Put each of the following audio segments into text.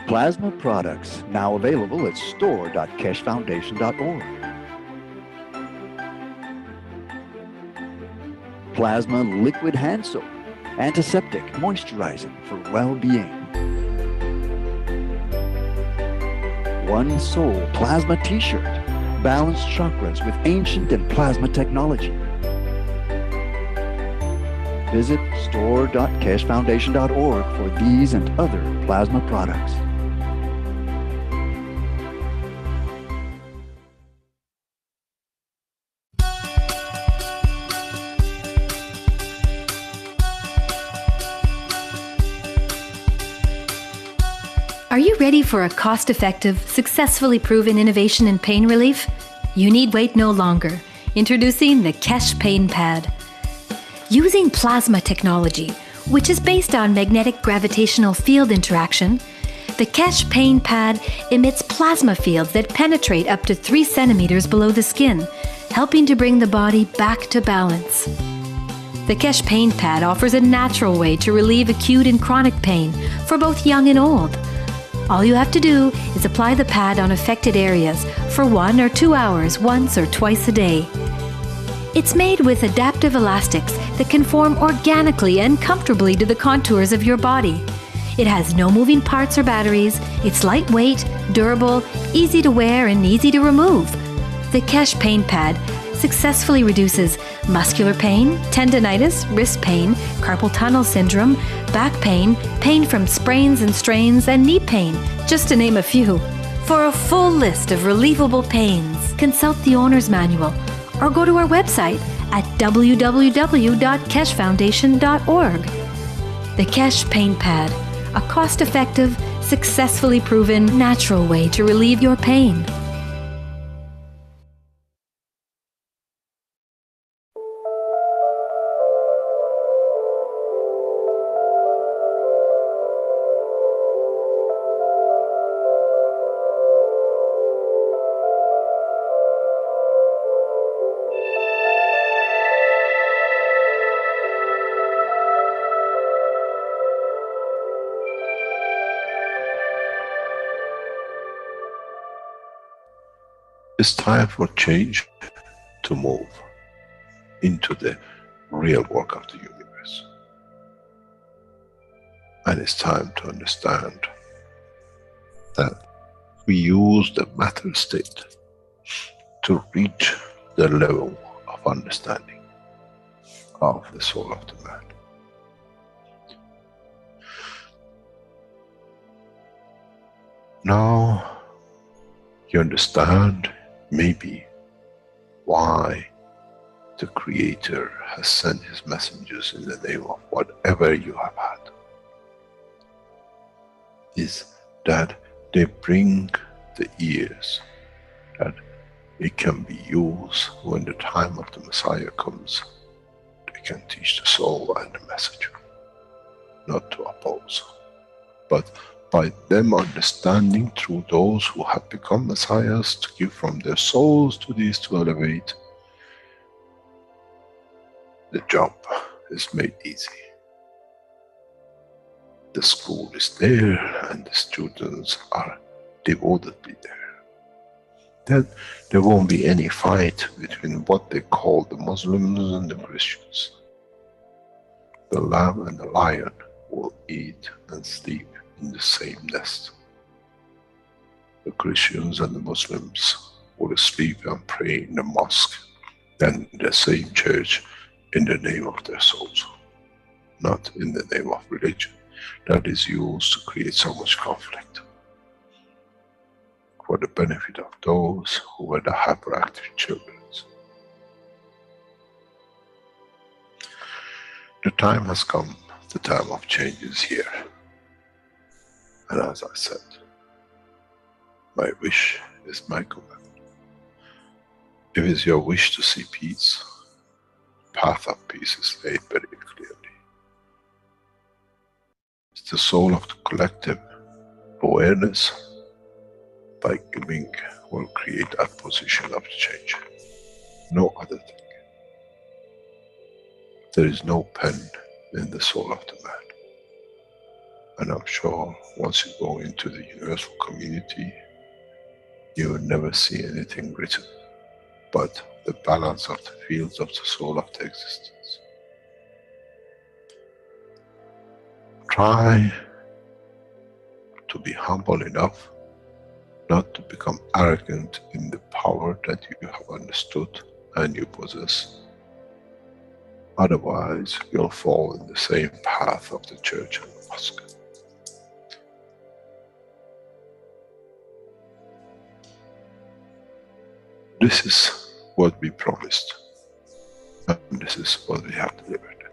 Plasma products now available at store.keshefoundation.org. Plasma liquid hand soap, antiseptic, moisturizing for well-being. One Soul Plasma T-shirt, balanced chakras with ancient and plasma technology. Visit store.keshefoundation.org for these and other plasma products. Are you ready for a cost-effective, successfully proven innovation in pain relief? You need wait no longer. Introducing the Keshe Pain Pad. Using plasma technology, which is based on magnetic gravitational field interaction, the Keshe Pain Pad emits plasma fields that penetrate up to 3 centimeters below the skin, helping to bring the body back to balance. The Keshe Pain Pad offers a natural way to relieve acute and chronic pain for both young and old. All you have to do is apply the pad on affected areas for 1 or 2 hours once or twice a day. It's made with adaptive elastics that can form organically and comfortably to the contours of your body. It has no moving parts or batteries, it's lightweight, durable, easy to wear and easy to remove. The Keshe Pain Pad successfully reduces muscular pain, tendinitis, wrist pain, carpal tunnel syndrome, back pain, pain from sprains and strains, and knee pain, just to name a few. For a full list of relievable pains, consult the owner's manual or go to our website at www.keshefoundation.org. The Keshe Pain Pad, a cost-effective, successfully proven, natural way to relieve your pain. It's time for change to move into the real work of the universe. And it's time to understand that we use the matter state to reach the level of understanding of the soul of the man. Now you understand maybe why the Creator has sent His messengers in the name of whatever you have had. Is that they bring the ears, that it can be used when the time of the Messiah comes. They can teach the soul and the message, not to oppose, but by them understanding through those who have become messiahs, to give from their souls to these to elevate, the job is made easy. The school is there and the students are devotedly there. Then there won't be any fight between what they call the Muslims and the Christians. The lamb and the lion will eat and sleep in the same nest. The Christians and the Muslims will sleep and pray in the mosque and in the same church in the name of their souls, not in the name of religion that is used to create so much conflict for the benefit of those who were the hyperactive children. The time has come, the time of change is here. And as I said, my wish is my command. If it's your wish to see peace, the path of peace is laid very clearly. It's the soul of the collective awareness. By giving will create that position of change. No other thing. There is no pen in the soul of the man. And I'm sure once you go into the universal community, you will never see anything written but the balance of the fields of the soul of the existence. Try to be humble enough not to become arrogant in the power that you have understood and you possess. Otherwise, you'll fall in the same path of the church and the mosque. This is what we promised, and this is what we have delivered.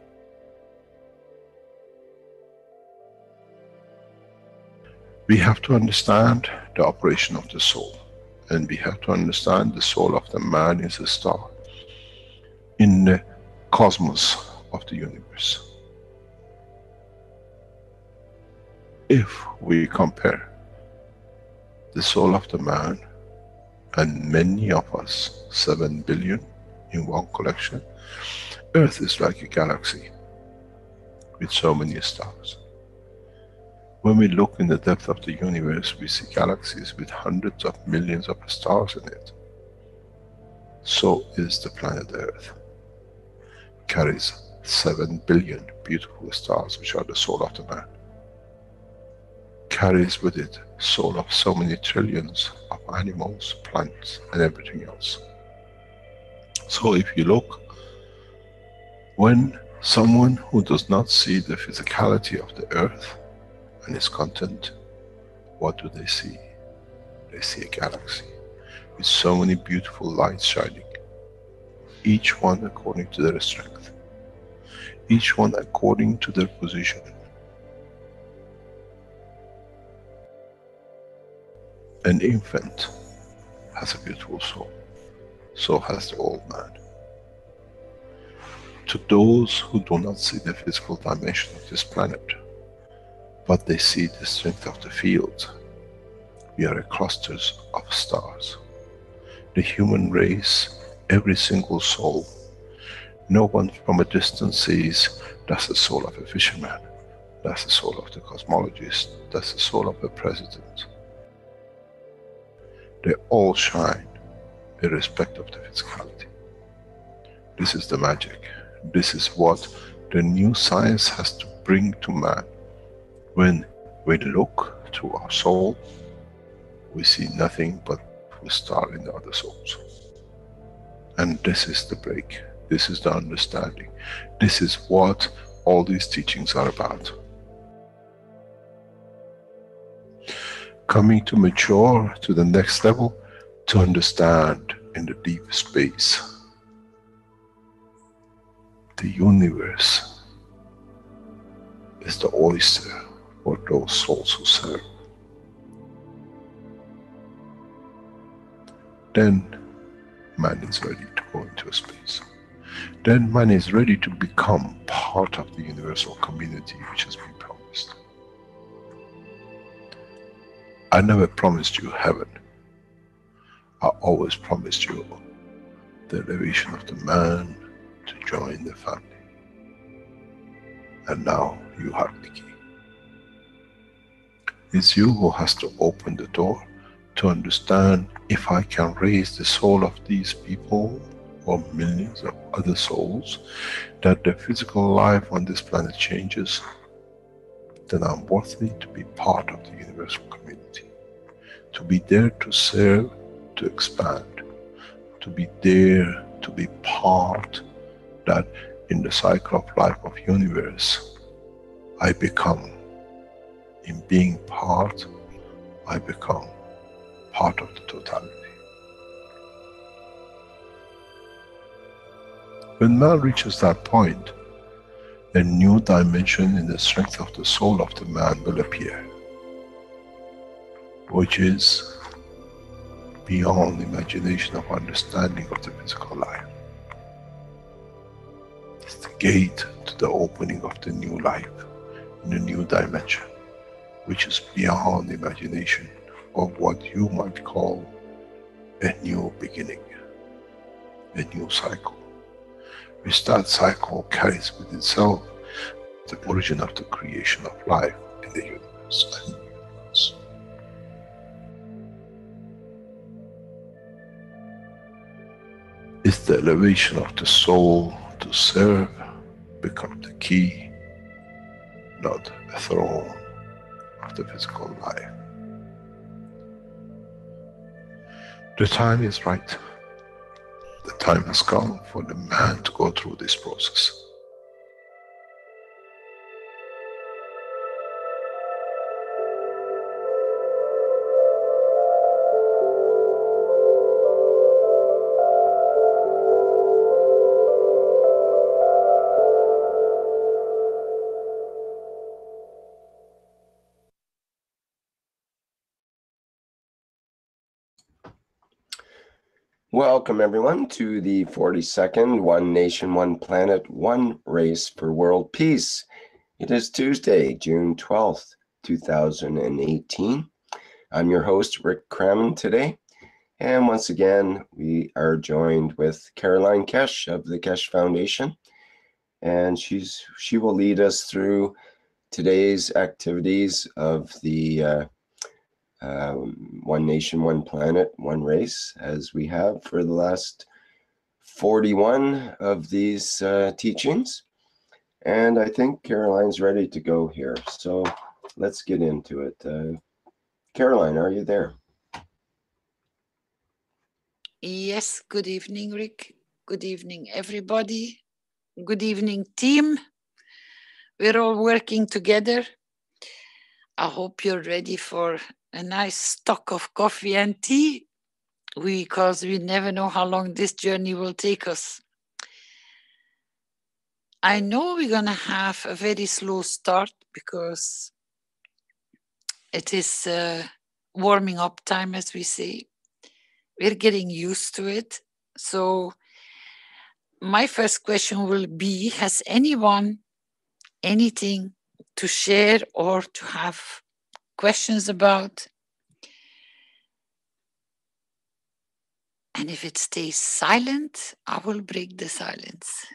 We have to understand the operation of the soul, and we have to understand the soul of the man is a star in the cosmos of the universe. If we compare the soul of the man and many of us, 7 billion in one collection, Earth is like a galaxy with so many stars. When we look in the depth of the universe, we see galaxies with hundreds of millions of stars in it. So is the planet Earth. It carries 7 billion beautiful stars, which are the soul of the man. Carries with it soul of so many trillions of animals, plants, and everything else. So if you look, when someone who does not see the physicality of the earth and its content, what do they see? They see a galaxy with so many beautiful lights shining, each one according to their strength, each one according to their position. An infant has a beautiful soul, so has the old man. To those who do not see the physical dimension of this planet, but they see the strength of the field, we are clusters of stars. The human race, every single soul, no one from a distance sees that's the soul of a fisherman, that's the soul of the cosmologist, that's the soul of a president. They all shine irrespective of the physicality. This is the magic. This is what the new science has to bring to man. When we look to our soul, we see nothing but a star in the other souls. And this is the break. This is the understanding. This is what all these teachings are about. Coming to mature to the next level, to understand in the deep space, the universe is the oyster for those souls who serve. Then man is ready to go into space. Then man is ready to become part of the universal community which has been promised. I never promised you heaven. I always promised you the elevation of the man to join the family. And now you have the key. It's you who has to open the door to understand, if I can raise the soul of these people or millions of other souls, that the physical life on this planet changes, then I'm worthy to be part of the universal community. To be there to serve, to expand. To be there, to be part, that in the cycle of life of universe, I become, in being part, I become part of the totality. When man reaches that point, a new dimension in the strength of the soul of the man will appear, which is beyond imagination of understanding of the physical life. It's the gate to the opening of the new life, in a new dimension, which is beyond imagination of what you might call a new beginning, a new cycle. Which that cycle carries with itself the origin of the creation of life, a in the universe and universe. It's the elevation of the soul to serve become the key, not a throne of the physical life. The time is right. The time has come for the man to go through this process. Welcome everyone to the 42nd One Nation, One Planet, One Race for World Peace. It is Tuesday, June 12th, 2018. I'm your host, Rick Crammond today. And once again, we are joined with Caroline Keshe of the Keshe Foundation. And she will lead us through today's activities of the One Nation, One Planet, One Race, as we have for the last 41 of these teachings. And I think Caroline's ready to go here. So let's get into it. Caroline, are you there? Yes, good evening, Rick. Good evening, everybody. Good evening, team. We're all working together. I hope you're ready for a nice stock of coffee and tea, because we never know how long this journey will take us. I know we're going to have a very slow start because it is warming up time, as we say. We're getting used to it. So my first question will be, has anyone anything to share or to have questions about? And if it stays silent, I will break the silence.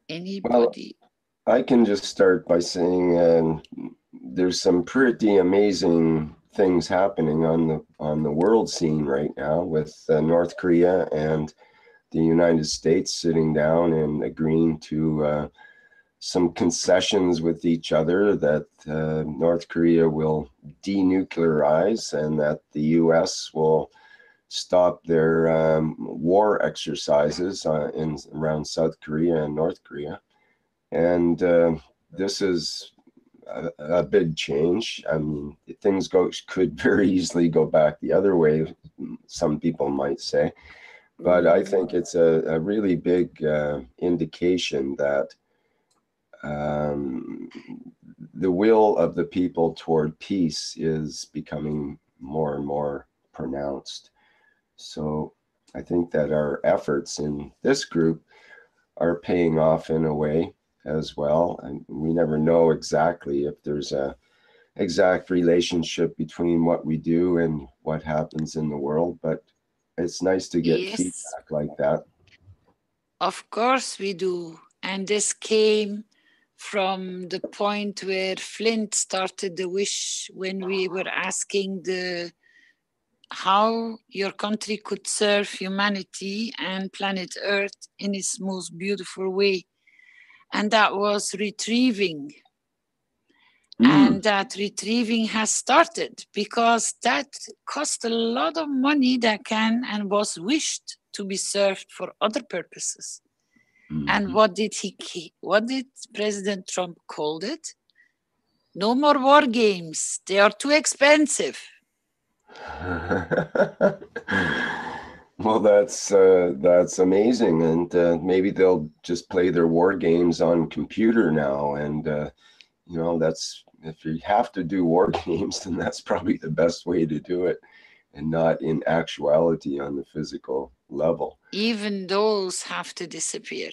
Anybody? Well, I can just start by saying there's some pretty amazing things happening on the world scene right now, with North Korea and the United States sitting down and agreeing to some concessions with each other, that North Korea will denuclearize and that the US will stop their war exercises around South Korea and North Korea. And this is a big change. I mean, things could very easily go back the other way, some people might say. But I think it's a really big indication that the will of the people toward peace is becoming more and more pronounced. So I think that our efforts in this group are paying off in a way as well. And we never know exactly if there's a exact relationship between what we do and what happens in the world, but it's nice to get feedback like that. Of course we do. And this came from the point where Flint started the wish, when we were asking how your country could serve humanity and planet Earth in its most beautiful way. And that was retrieving. And that retrieving has started, because that cost a lot of money that can and was wished to be served for other purposes. And what did President Trump called it? No more war games. They are too expensive. Well, that's amazing, and maybe they'll just play their war games on computer now. And you know, that's, if you have to do war games, then that's probably the best way to do it, and not in actuality on the physical level. Even those have to disappear.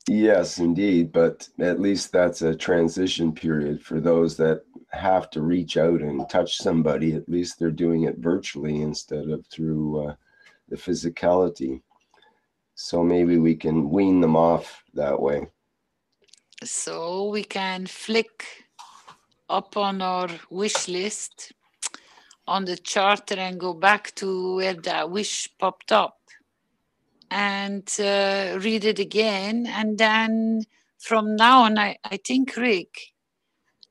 Yes, indeed, but at least that's a transition period for those that have to reach out and touch somebody. At least they're doing it virtually instead of through the physicality. So maybe we can wean them off that way. So we can flick up on our wish list on the charter and go back to where that wish popped up and read it again. And then from now on, I think, Rick,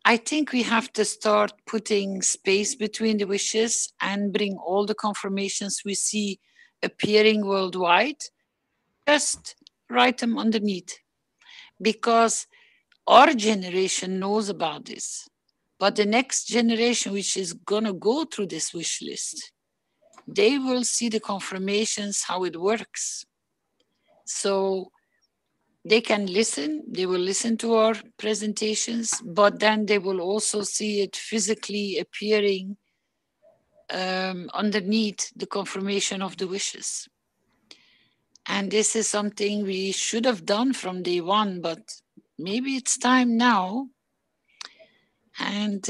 I think we have to start putting space between the wishes and bring all the confirmations we see appearing worldwide. Just write them underneath, because our generation knows about this. But the next generation, which is going to go through this wish list, they will see the confirmations, how it works. So they can listen, they will listen to our presentations, but then they will also see it physically appearing underneath the confirmation of the wishes. And this is something we should have done from day one, but maybe it's time now. And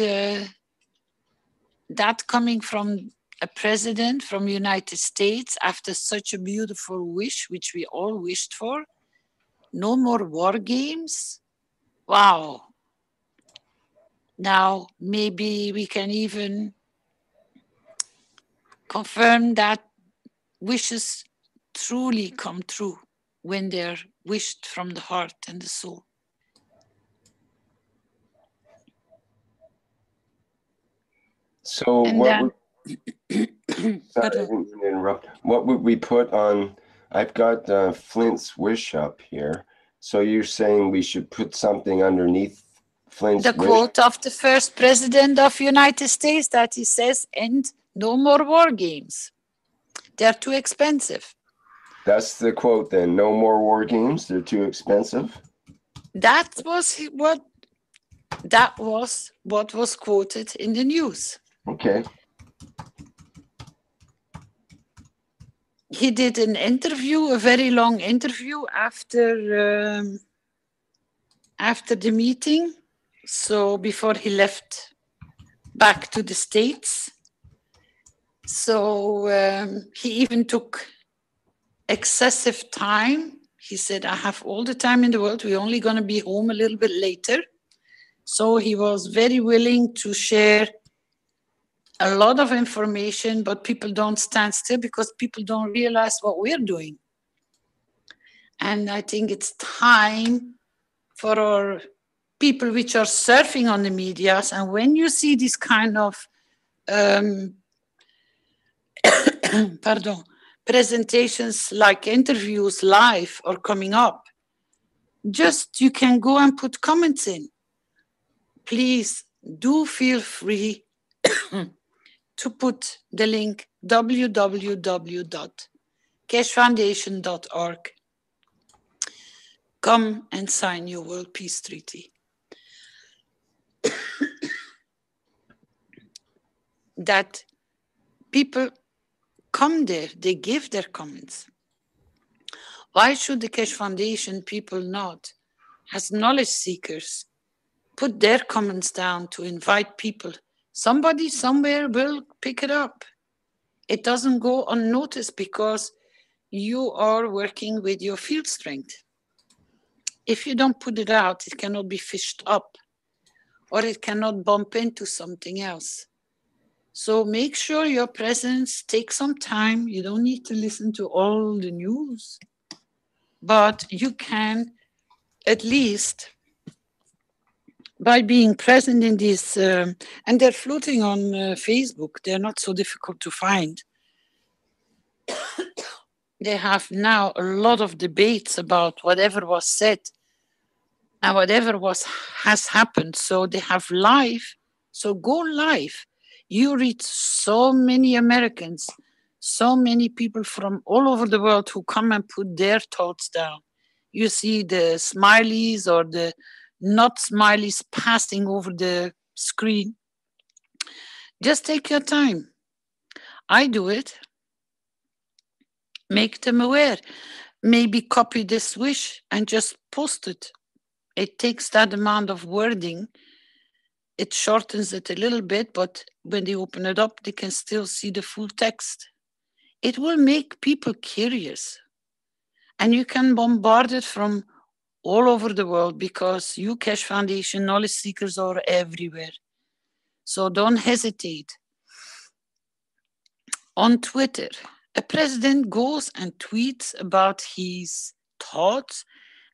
that coming from a president from the United States after such a beautiful wish, which we all wished for, no more war games. Wow. Now, maybe we can even confirm that wishes truly come true when they're wished from the heart and the soul. So And what then, would, sorry, I didn't mean to interrupt. What would we put on? I've got Flint's wish up here. So you're saying we should put something underneath Flint's the wish? quote of the first president of the United States that he says, "End no more war games. They're too expensive." That's the quote then. No more war games. They're too expensive. That was what was quoted in the news. Okay. He did an interview, a very long interview after the meeting. So before he left back to the States. So he even took excessive time. He said, "I have all the time in the world. We're only going to be home a little bit later." So he was very willing to share a lot of information, but people don't stand still because people don't realize what we're doing. And I think it's time for our people which are surfing on the medias. And when you see this kind of presentations like interviews live or coming up, just you can go and put comments in. Please do feel free to put the link www.keshfoundation.org. Come and sign your World Peace Treaty. That people come there, they give their comments. Why should the Keshe Foundation people not, as knowledge seekers, put their comments down to invite people? Somebody somewhere will pick it up. It doesn't go unnoticed because you are working with your field strength. If you don't put it out, it cannot be fished up, or it cannot bump into something else. So make sure your presence takes some time. You don't need to listen to all the news, but you can at least, by being present in these, and they're floating on Facebook, they're not so difficult to find. They have now a lot of debates about whatever was said and whatever has happened. So they have live, so go live. You reach so many Americans, so many people from all over the world who come and put their thoughts down. You see the smileys or the not smileys passing over the screen. Just take your time. I do it. Make them aware. Maybe copy this wish and just post it. It takes that amount of wording. It shortens it a little bit, but when they open it up, they can still see the full text. It will make people curious. And you can bombard it from all over the world, because you Keshe Foundation knowledge seekers are everywhere. So don't hesitate. On Twitter, a president goes and tweets about his thoughts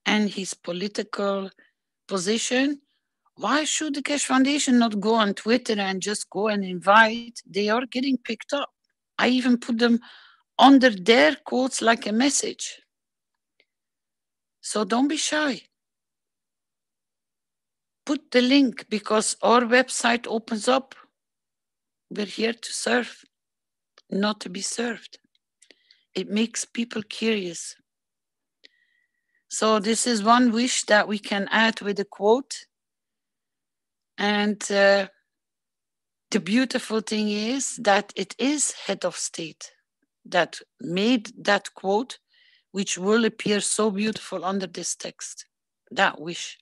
and his political position. Why should the Keshe Foundation not go on Twitter and just go and invite? They are getting picked up. I even put them under their quotes like a message. So don't be shy. Put the link, because our website opens up. We're here to serve, not to be served. It makes people curious. So this is one wish that we can add with a quote. And the beautiful thing is that it is head of state that made that quote, which will appear so beautiful under this text, that wish.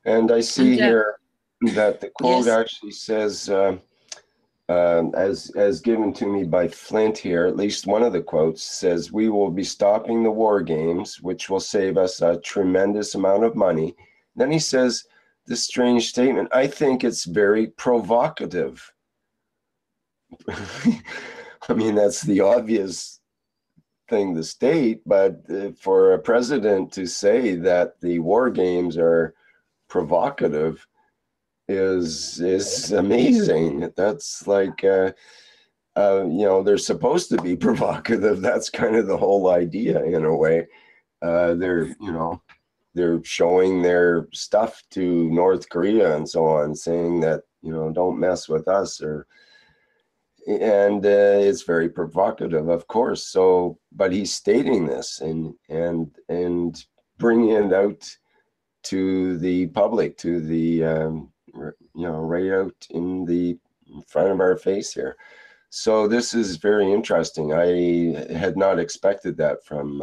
And I see here that the quote Yes. actually says, as given to me by Flint here, at least one of the quotes says, "We will be stopping the war games, which will save us a tremendous amount of money." Then he says this strange statement, "I think it's very provocative." I mean, that's the obvious thing to state, but for a president to say that the war games are provocative is amazing. That's like, you know, they're supposed to be provocative. That's kind of the whole idea in a way. They're, you know, they're showing their stuff to North Korea and so on, saying that, you know, don't mess with us, and it's very provocative, of course. So, but he's stating this and bringing it out to the public, to the you know, right out in front of our face here. So this is very interesting. I had not expected that from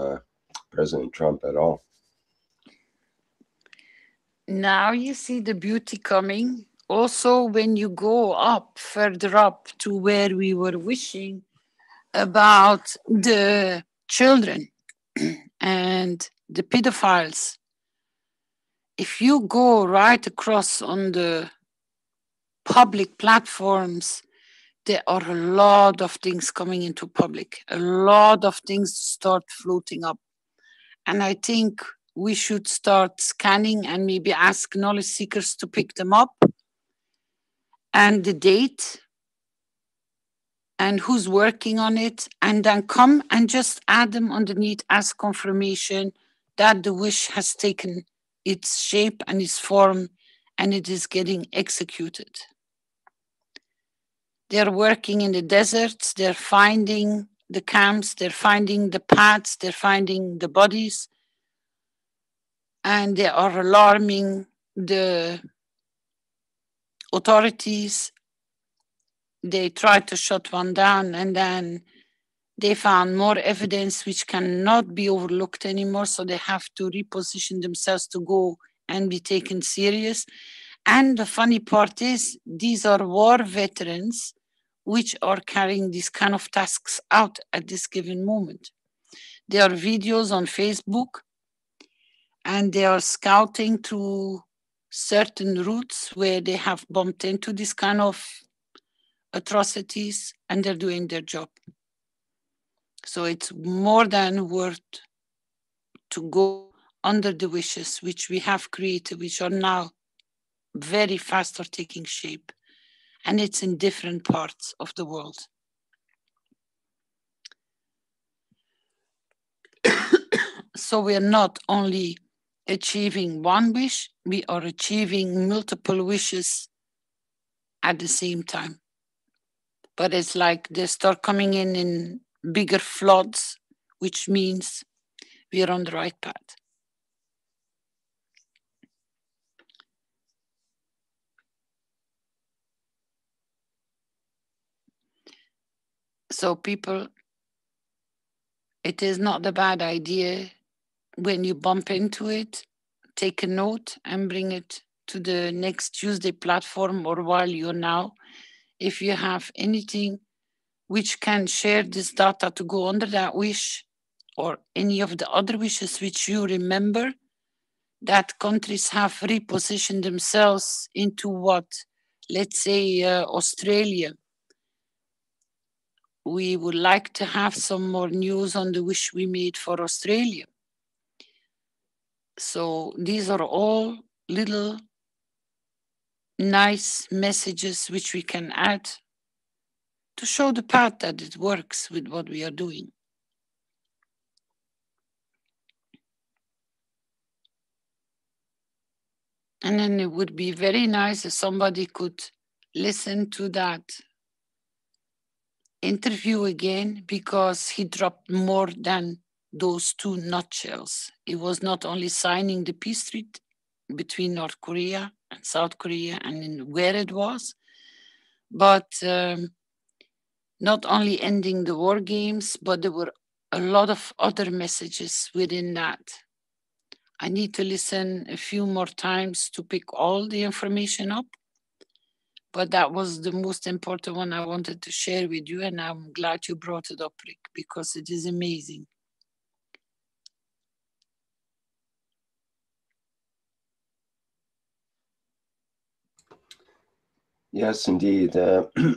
President Trump at all. Now you see the beauty coming. Also, when you go up, further up to where we were wishing about the children and the pedophiles, if you go right across on the public platforms, there are a lot of things coming into public, a lot of things start floating up. And I think we should start scanning and maybe ask knowledge seekers to pick them up, and the date and who's working on it, and then come and just add them underneath as confirmation that the wish has taken its shape and its form and it is getting executed. They're working in the deserts, they're finding the camps, they're finding the paths, they're finding the bodies, and they are alarming the authorities. They tried to shut one down, and then they found more evidence which cannot be overlooked anymore, so they have to reposition themselves to go and be taken serious. And the funny part is, these are war veterans which are carrying these kind of tasks out at this given moment. There are videos on Facebook, and they are scouting through certain routes where they have bumped into this kind of atrocities, and they're doing their job. So it's more than worth to go under the wishes which we have created, which are now very fast are taking shape, and it's in different parts of the world. So we are not only achieving one wish, we are achieving multiple wishes at the same time. But it's like they start coming in bigger floods, which means we are on the right path. So people, it is not a bad idea when you bump into it, take a note and bring it to the next Tuesday platform, or while you're now, if you have anything which can share this data to go under that wish, or any of the other wishes which you remember, that countries have repositioned themselves into what, let's say, Australia. We would like to have some more news on the wish we made for Australia. So these are all little nice messages which we can add to show the path that it works with what we are doing. And then it would be very nice if somebody could listen to that interview again, because he dropped more than those two nutshells. It was not only signing the peace treaty between North Korea and South Korea and in where it was, but not only ending the war games, but there were a lot of other messages within that. I need to listen a few more times to pick all the information up, but that was the most important one I wanted to share with you, and I'm glad you brought it up, Rick, because it is amazing. Yes, indeed.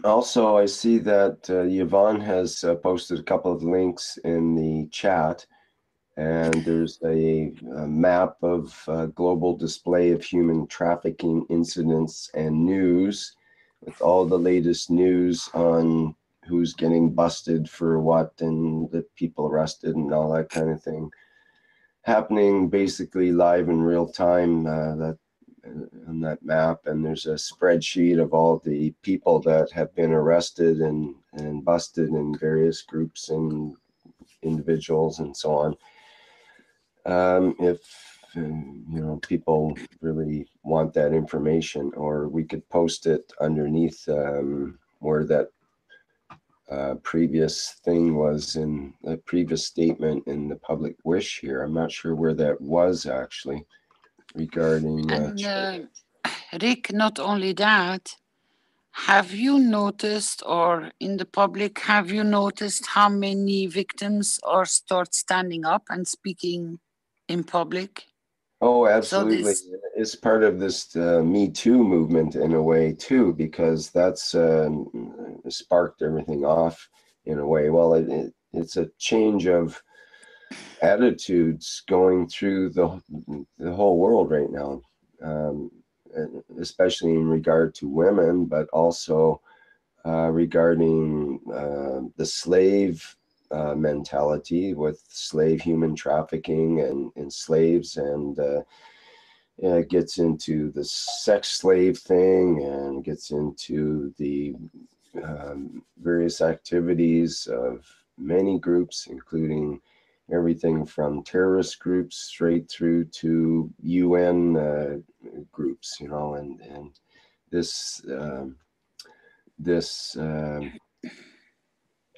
Also, I see that Yvonne has posted a couple of links in the chat, and there's a map of global display of human trafficking incidents and news, with all the latest news on who's getting busted for what and the people arrested and all that kind of thing, happening basically live in real time. That on that map, and there's a spreadsheet of all the people that have been arrested and busted in various groups and individuals and so on. If people really want that information, or we could post it underneath where that previous thing was in the previous statement in the public wish here. I'm not sure where that was actually regarding. And Rick, not only that, have you noticed, or in the public, have you noticed how many victims are start standing up and speaking in public? Oh, absolutely. So it's part of this Me Too movement in a way too, because that's sparked everything off in a way. Well, it's a change of attitudes going through the whole world right now, especially in regard to women, but also regarding the slave mentality with slave human trafficking and slaves, and it gets into the sex slave thing, and gets into the various activities of many groups, including everything from terrorist groups straight through to UN groups, and this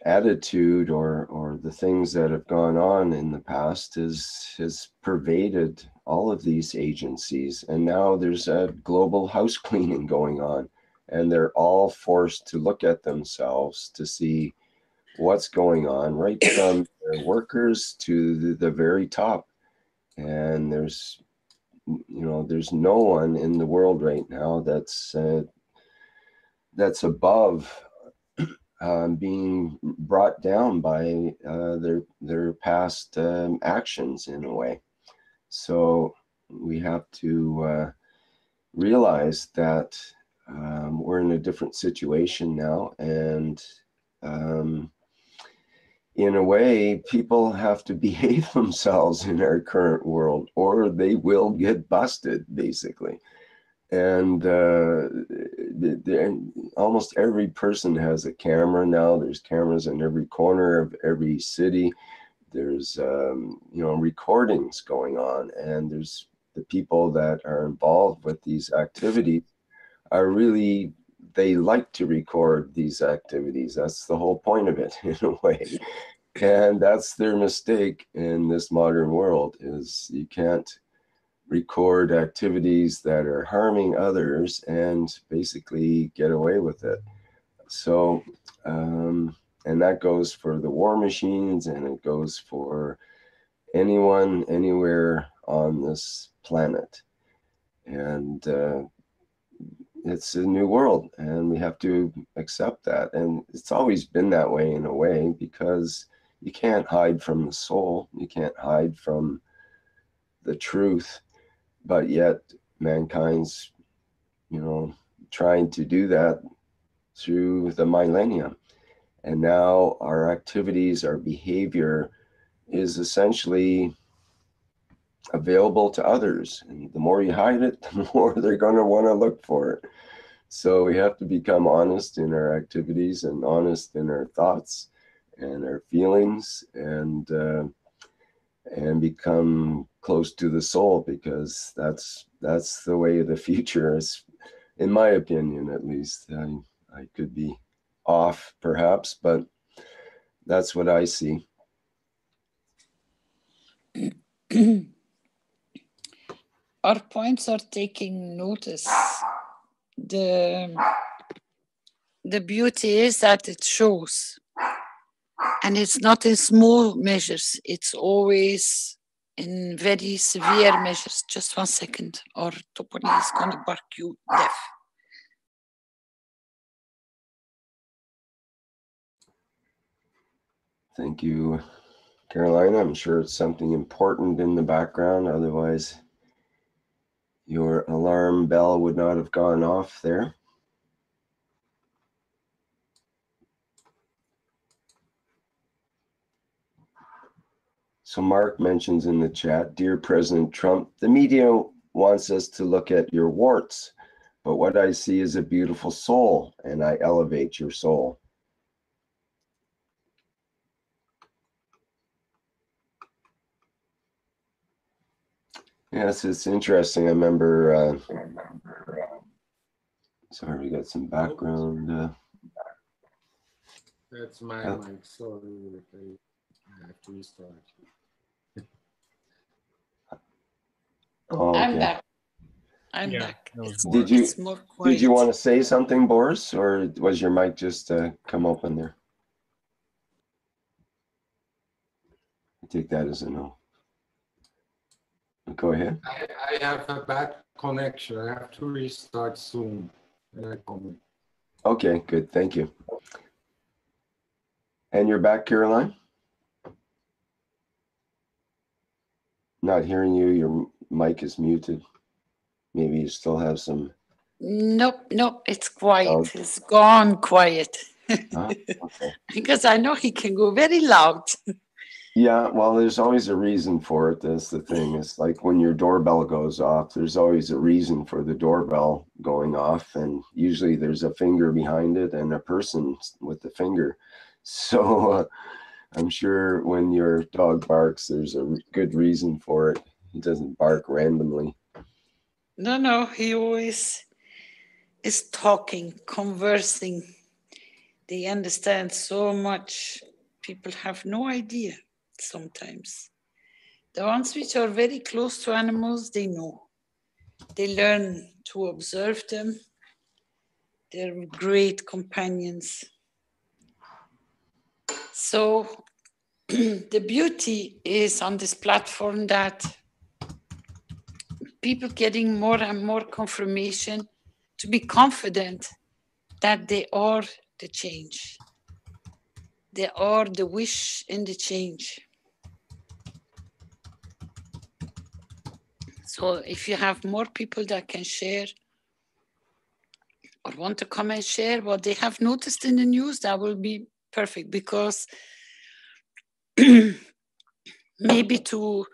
attitude or the things that have gone on in the past has pervaded all of these agencies, and now there's a global house cleaning going on, and they're all forced to look at themselves to see what's going on, right from their workers to the very top. And there's no one in the world right now that's above being brought down by their past actions in a way. So we have to realize that we're in a different situation now, and in a way, people have to behave themselves in our current world, or they will get busted, basically. And almost every person has a camera now. There's cameras in every corner of every city. There's recordings going on, and there's the people that are involved with these activities are really, they like to record these activities. That's the whole point of it, in a way. And that's their mistake in this modern world, is you can't record activities that are harming others and basically get away with it. So, and that goes for the war machines, and it goes for anyone, anywhere on this planet. And it's a new world, and we have to accept that. And it's always been that way in a way, because you can't hide from the soul. You can't hide from the truth. But yet mankind's, trying to do that through the millennium. And now our activities, our behavior is essentially available to others. And the more you hide it, the more they're going to want to look for it. So we have to become honest in our activities and honest in our thoughts and our feelings, and become close to the soul, because that's the way of the future, is, in my opinion, at least. I could be off perhaps, but that's what I see. Our points are taking notice. The beauty is that it shows, and it's not in small measures, it's always in very severe measures. Just 1 second, or Topoli is going to bark you deaf. Thank you, Carolina. I'm sure it's something important in the background, otherwise your alarm bell would not have gone off there. So Mark mentions in the chat, "Dear President Trump, the media wants us to look at your warts, but what I see is a beautiful soul, and I elevate your soul." Yes, it's interesting. I remember, sorry, we got some background. That's my mic, sorry, I have to restart. Oh, okay. I'm back. I'm back. Did you want to say something, Boris, or was your mic just come open there? I take that as a no. Go ahead. I have a bad connection. I have to restart soon. And I come. Okay, good. Thank you. And you're back, Caroline? Not hearing you. Your mic is muted. Maybe you still have some. Nope, it's quiet. Oh. It's gone quiet. Okay. Because I know he can go very loud. Yeah, well, there's always a reason for it. That's the thing. It's like when your doorbell goes off, there's always a reason for the doorbell going off. And usually there's a finger behind it and a person with the finger. So I'm sure when your dog barks, there's a good reason for it. He doesn't bark randomly. No, he always is talking, conversing. They understand so much. People have no idea sometimes. The ones which are very close to animals, they know. They learn to observe them. They're great companions. So the beauty is on this platform that people getting more and more confirmation to be confident that they are the change. They are the wish in the change. So if you have more people that can share or want to come and share what they have noticed in the news, that will be perfect, because maybe to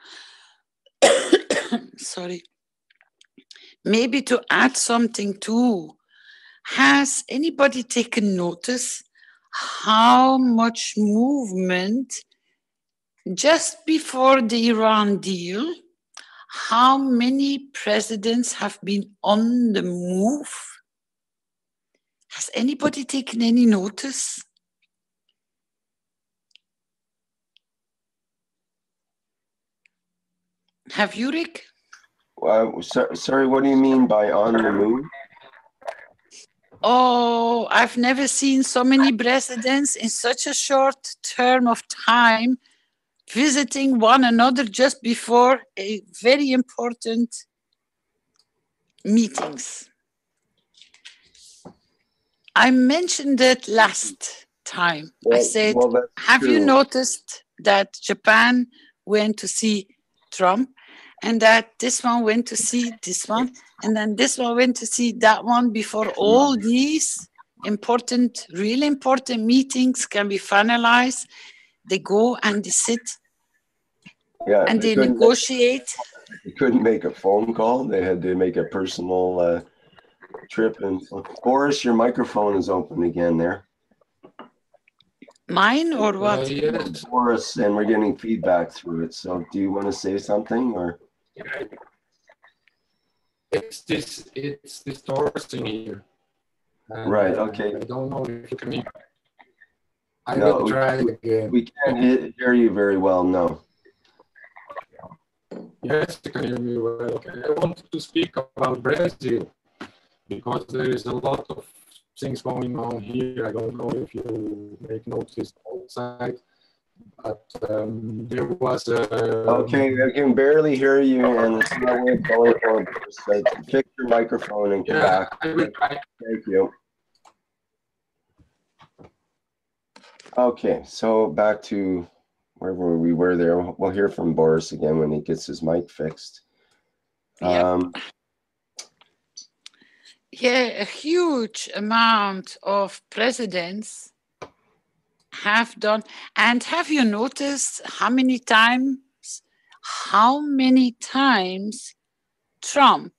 maybe to add something too. Has anybody taken notice how much movement just before the Iran deal, how many presidents have been on the move? Has anybody taken any notice? Have you, Rick? Sorry, what do you mean by on the move? Oh, I've never seen so many presidents in such a short term of time visiting one another just before a very important meetings. I mentioned it last time. I said, have you noticed that Japan went to see Trump, and that this one went to see this one, and then this one went to see that one before all these important, really important meetings can be finalized? They go and they sit and they negotiate. They couldn't make a phone call. They had to make a personal trip. And Boris, your microphone is open again there. Mine or what? Yes. Boris, and we're getting feedback through it. So do you want to say something or? It's this Taurus in here. And, right, okay. I don't know if you can hear. I No, will try again. We can't hear you very well, no. Yes, you can hear me well. Okay. I want to speak about Brazil because there is a lot of things going on here. I don't know if you make notice outside, but there was a... Okay, I can barely hear you, and it's not way going on. So fix your microphone and come back. I will try. Thank you. Okay, so back to wherever we were there. We'll hear from Boris again when he gets his mic fixed. Yeah, a huge amount of presidents have done. And have you noticed how many times Trump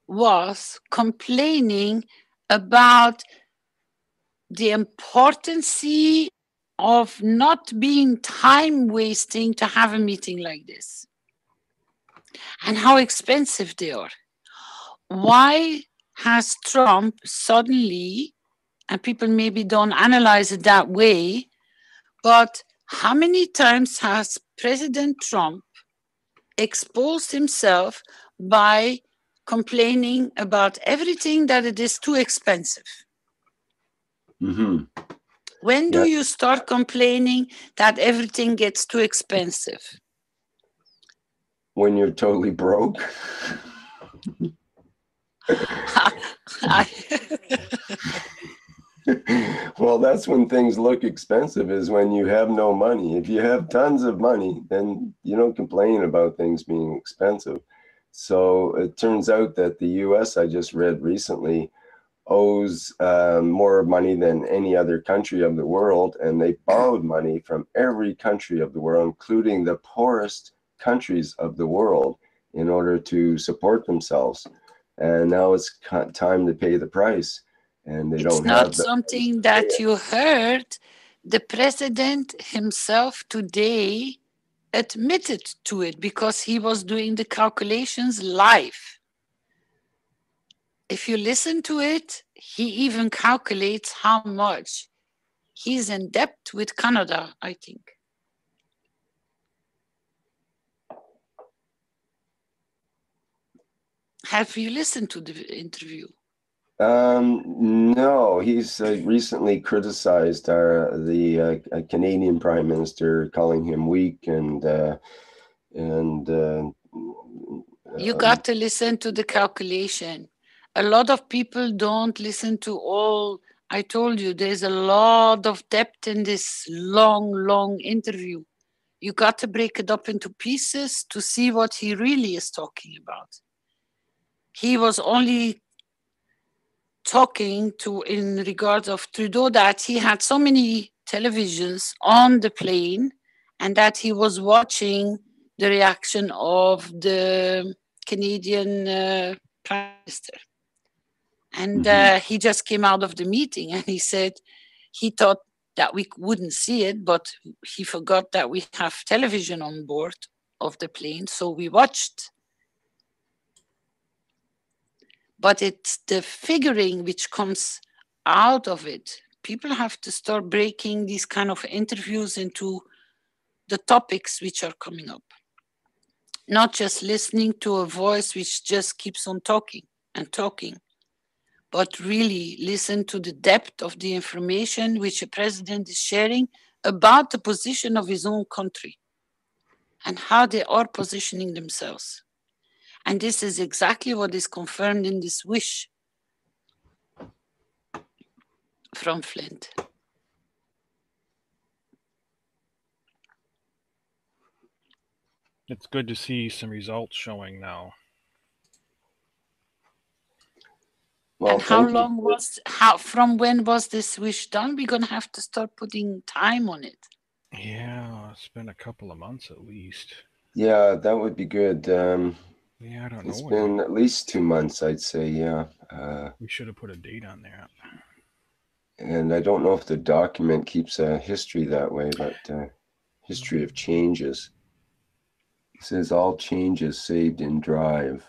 was complaining about the importance of not being time wasting to have a meeting like this, and how expensive they are? Why has Trump suddenly, and people maybe don't analyze it that way, but how many times has President Trump exposed himself by complaining about everything that it is too expensive? Mm-hmm. When do you start complaining that everything gets too expensive? When you're totally broke. Well, that's when things look expensive, is when you have no money. If you have tons of money, then you don't complain about things being expensive. So it turns out that the US, I just read recently, owes more money than any other country of the world, and they borrowed money from every country of the world, including the poorest countries of the world, in order to support themselves. And now it's time to pay the price, and they don't have. It's not something that you heard. The president himself today admitted to it because he was doing the calculations live. If you listen to it, he even calculates how much he's in debt with Canada, I think. Have you listened to the interview? No, he's recently criticized the Canadian Prime Minister, calling him weak and you got to listen to the calculation. A lot of people don't listen to all. I told you there's a lot of depth in this long interview. You got to break it up into pieces to see what he really is talking about. He was only talking to in regards of Trudeau that he had so many televisions on the plane and that he was watching the reaction of the Canadian Prime Minister. And he just came out of the meeting and he said he thought that we wouldn't see it, but he forgot that we have television on board of the plane, so we watched. But it's the figuring which comes out of it. People have to start breaking these kind of interviews into the topics which are coming up. Not just listening to a voice which just keeps on talking and talking, but really listen to the depth of the information which a president is sharing about the position of his own country. and how they are positioning themselves. And this is exactly what is confirmed in this wish from Flint. It's good to see some results showing now. Well, and from when was this wish done? We're gonna have to start putting time on it. Yeah, it's been a couple of months at least. Yeah, that would be good. Yeah, I don't know. It's been at least 2 months, I'd say. Yeah. We should have put a date on there. And I don't know if the document keeps a history that way, but history of changes. It says all changes saved in Drive.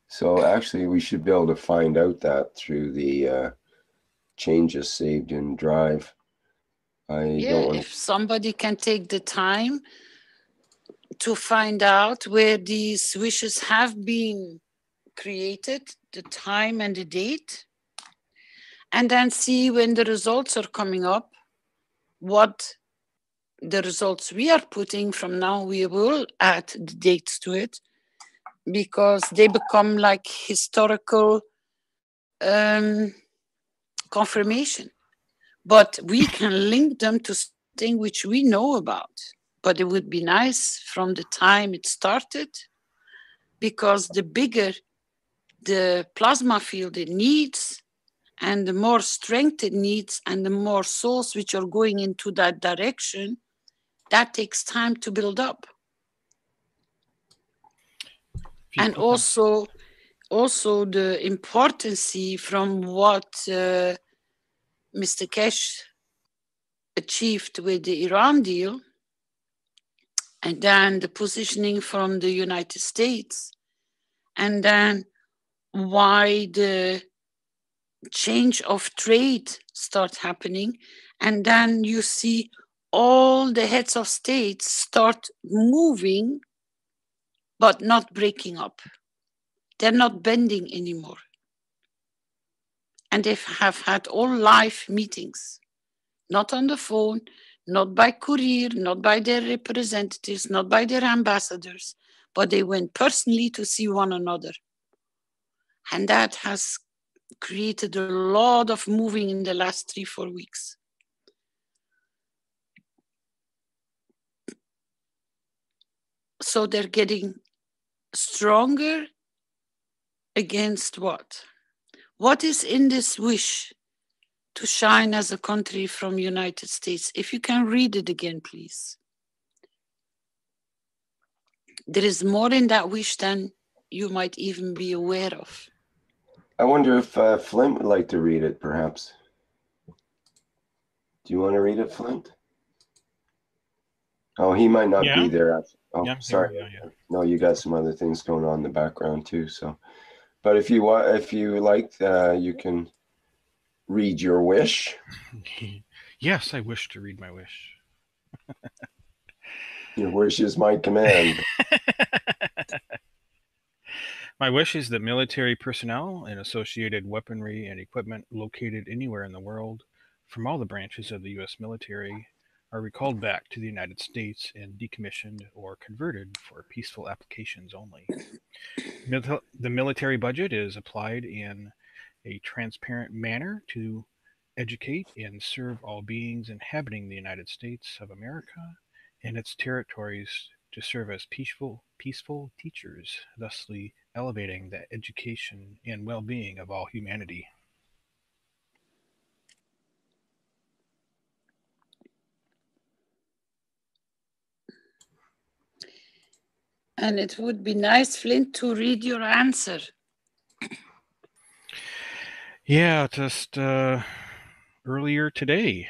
So actually, we should be able to find out that through the changes saved in Drive. If somebody can take the time to find out where these wishes have been created, the time and the date, and then see when the results are coming up, what the results we are putting from now, we will add the dates to it, because they become like historical confirmation. But we can link them to something which we know about. But it would be nice from the time it started, because the bigger the plasma field it needs, and the more strength it needs, and the more souls which are going into that direction, that takes time to build up. And also the importance from what Mr. Keshe achieved with the Iran deal, and then the positioning from the United States, and then why the change of trade starts happening, and then you see all the heads of states start moving, but not breaking up. They're not bending anymore. And they have had all live meetings, not on the phone, not by courier, not by their representatives, not by their ambassadors, but they went personally to see one another. And that has created a lot of moving in the last 3-4 weeks. So they're getting stronger against what? What is in this wish to shine as a country from United States? If you can read it again, please. There is more in that wish than you might even be aware of. I wonder if Flint would like to read it, perhaps. Do you want to read it, Flint? Oh, he might not be there. Oh, yeah, sorry. Yeah. No, you got some other things going on in the background too. So, but if you like, you can read your wish. Yes, I wish to read my wish. Your wish is my command. My wish is that military personnel and associated weaponry and equipment located anywhere in the world from all the branches of the U.S. military are recalled back to the United States and decommissioned or converted for peaceful applications only. The military budget is applied in a transparent manner to educate and serve all beings inhabiting the United States of America and its territories to serve as peaceful teachers, thusly elevating the education and well-being of all humanity. And it would be nice, Flint, to read your answer. Yeah, just earlier today,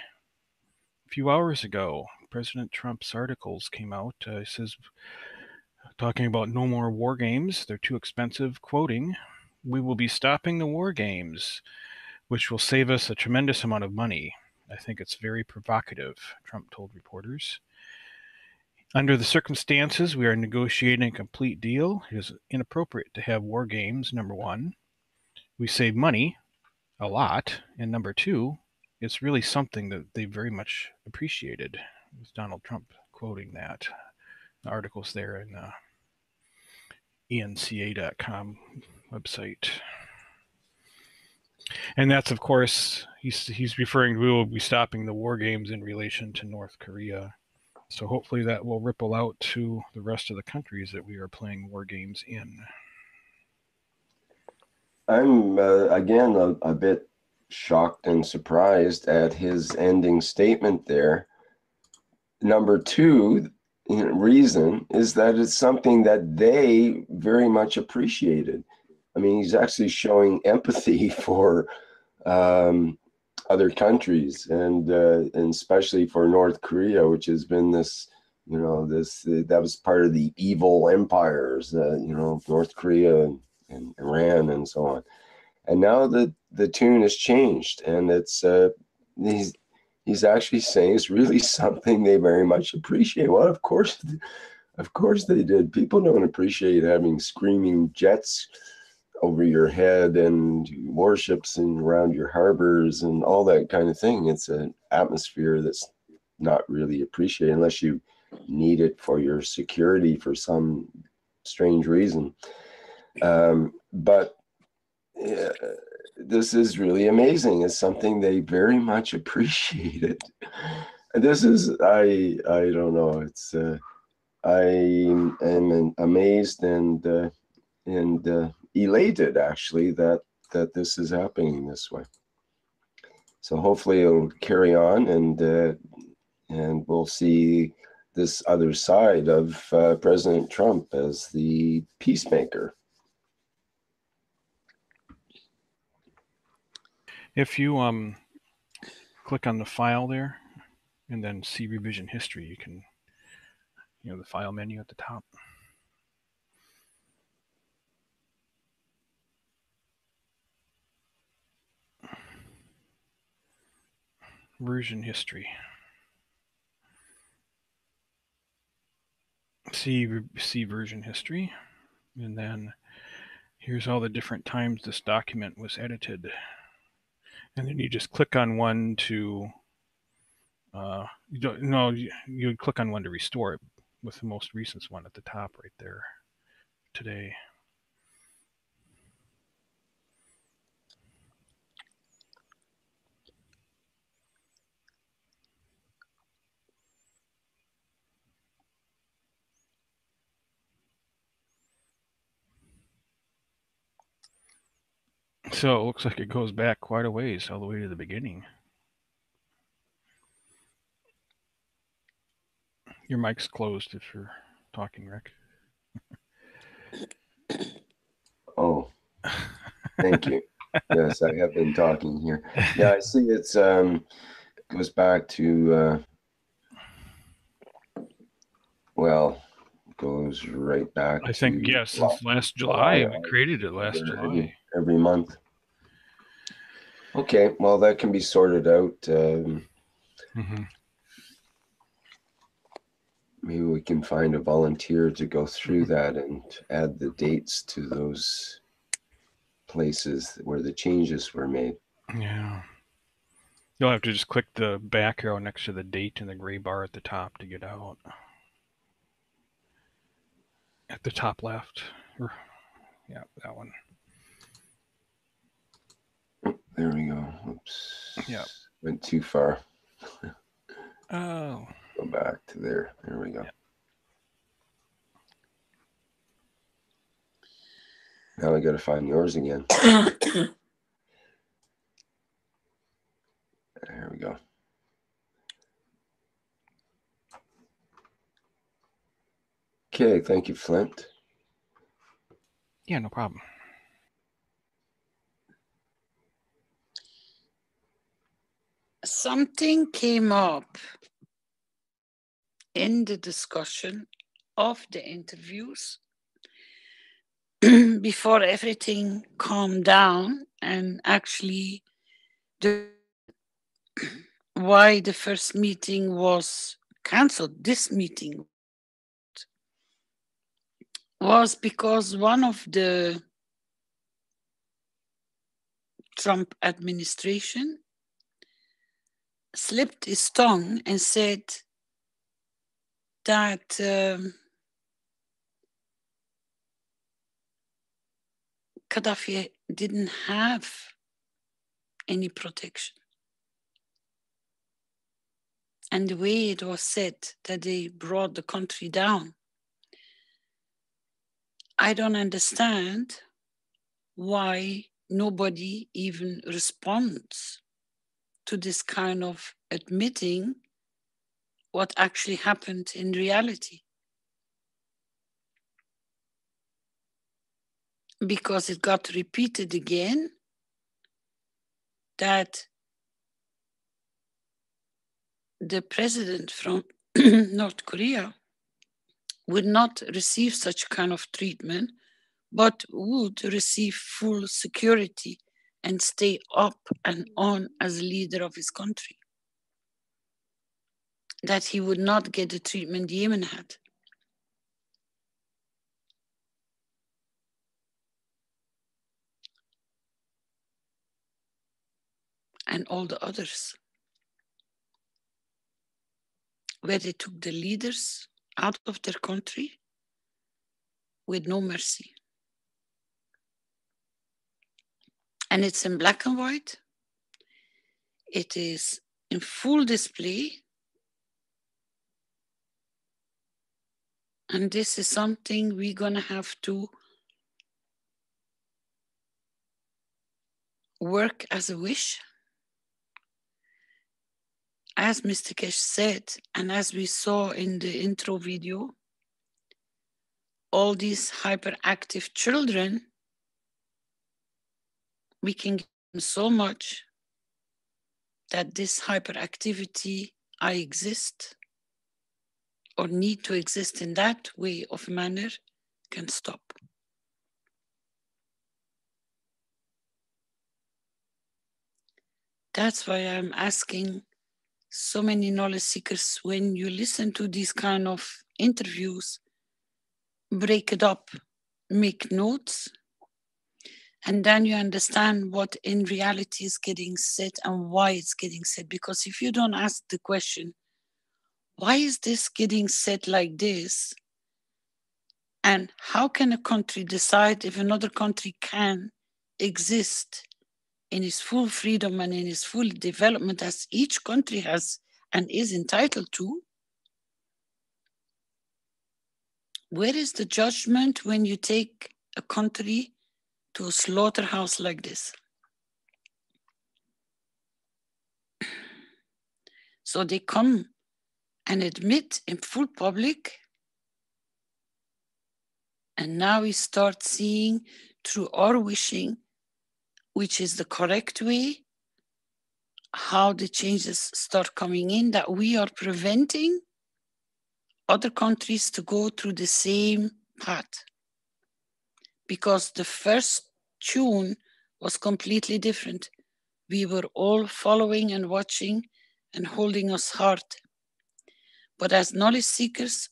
a few hours ago, President Trump's articles came out. It says, talking about no more war games. They're too expensive. Quoting, "We will be stopping the war games, which will save us a tremendous amount of money." I think it's very provocative, Trump told reporters. Under the circumstances, we are negotiating a complete deal. It is inappropriate to have war games, number one. We save money, a lot. And number two, it's really something that they very much appreciated, was Donald Trump quoting that. The article's there in enca.com website. And that's, of course, he's referring to, we will be stopping the war games in relation to North Korea. So hopefully that will ripple out to the rest of the countries that we are playing war games in. I'm, again, a bit shocked and surprised at his ending statement there. Number two reason is that it's something that they very much appreciated. I mean, he's actually showing empathy for other countries, and especially for North Korea, which has been this, you know, that was part of the evil empires, you know, North Korea and Iran and so on. And now the tune has changed, and it's he's actually saying it's really something they very much appreciate. Well, of course they did. People don't appreciate having screaming jets over your head and warships and around your harbors and all that kind of thing. It's an atmosphere that's not really appreciated unless you need it for your security for some strange reason. But this is really amazing. It's something they very much appreciated. And this is, I don't know. It's I am amazed and elated, actually, that this is happening this way. So hopefully it'll carry on, and we'll see this other side of President Trump as the peacemaker. If you click on the file there and then see revision history, you can, you know, the file menu at the top. Version history. See version history, and then here's all the different times this document was edited. And then you just click on one to, you click on one to restore it with the most recent one at the top right there, today. So it looks like it goes back quite a ways, all the way to the beginning. Your mic's closed if you're talking, Rick. Oh, thank you. Yes, I have been talking here. Yeah, I see it's goes back to well, goes right back. I think to, yes, since last July. We created it last July. Every month. Okay, well, that can be sorted out. Maybe we can find a volunteer to go through that and add the dates to those places where the changes were made. Yeah. You'll have to just click the back arrow next to the date in the gray bar at the top to get out. At the top left. Yeah, that one. There we go. Oops. Yeah. Went too far. Oh. Go back to there. There we go. Yeah. Now I got to find yours again. There we go. Okay, thank you, Flint. Yeah, no problem. Something came up in the discussion of the interviews before everything calmed down, and actually why the first meeting was cancelled. This meeting was because one of the Trump administration – slipped his tongue and said that Gaddafi didn't have any protection. And the way it was said that they brought the country down, I don't understand why nobody even responds to this kind of admitting what actually happened in reality. Because it got repeated again that the president from North Korea would not receive such kind of treatment, but would receive full security and stay up and on as leader of his country. That he would not get the treatment Yemen had. And all the others, where they took the leaders out of their country with no mercy. And it's in black and white. It is in full display. And this is something we're gonna have to work as a wish. As Mr. Keshe said, and as we saw in the intro video, all these hyperactive children, we can give them so much that this hyperactivity, I exist or need to exist in that way of manner, can stop. That's why I'm asking so many knowledge seekers, when you listen to these kind of interviews, break it up, make notes, and then you understand what in reality is getting said and why it's getting said. Because if you don't ask the question, why is this getting said like this? And how can a country decide if another country can exist in its full freedom and in its full development as each country has and is entitled to? Where is the judgment when you take a country to a slaughterhouse like this? So they come and admit in full public, and now we start seeing through our wishing, which is the correct way, how the changes start coming in, that we are preventing other countries to go through the same path. Because the first tune was completely different. We were all following and watching and holding us hard. But as knowledge seekers,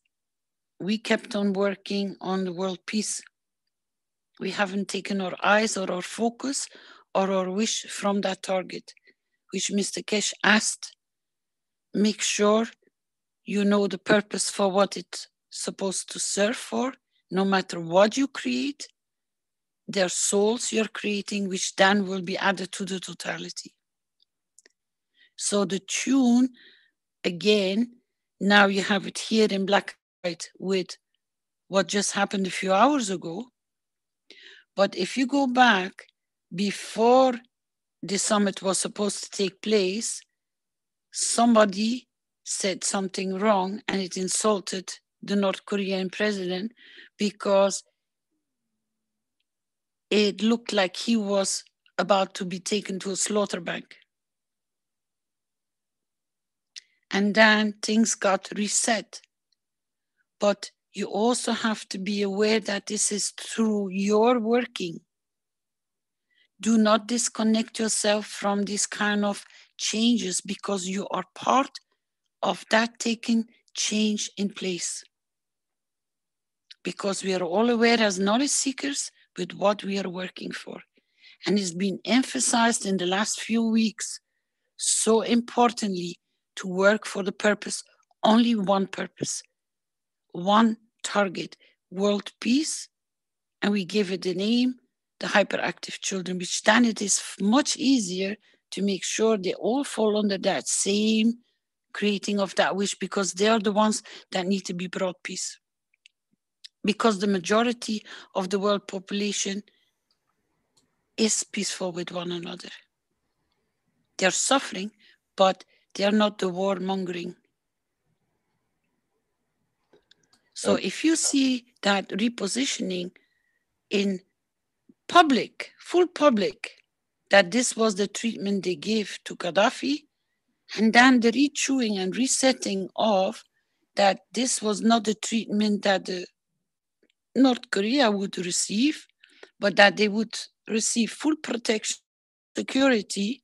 we kept on working on the world peace. We haven't taken our eyes or our focus or our wish from that target, which Mr. Keshe asked. Make sure you know the purpose for what it's supposed to serve for, no matter what you create. There are souls you're creating, which then will be added to the totality. So the tune, again, now you have it here in black and white with what just happened a few hours ago. But if you go back before the summit was supposed to take place, somebody said something wrong and it insulted the North Korean president because it looked like he was about to be taken to a slaughter bank. And then things got reset. But you also have to be aware that this is through your working. Do not disconnect yourself from these kind of changes, because you are part of that taking change in place. Because we are all aware as knowledge seekers with what we are working for. And it's been emphasized in the last few weeks, so importantly, to work for the purpose, only one purpose, one target, world peace, and we give it the name, the hyperactive children, which then it is much easier to make sure they all fall under that same creating of that wish, because they are the ones that need to be brought peace. Because the majority of the world population is peaceful with one another. They're suffering, but they're not the warmongering. So if you see that repositioning in public, full public, that this was the treatment they gave to Gaddafi, and then the rechewing and resetting of that this was not the treatment that the North Korea would receive, but that they would receive full protection, security,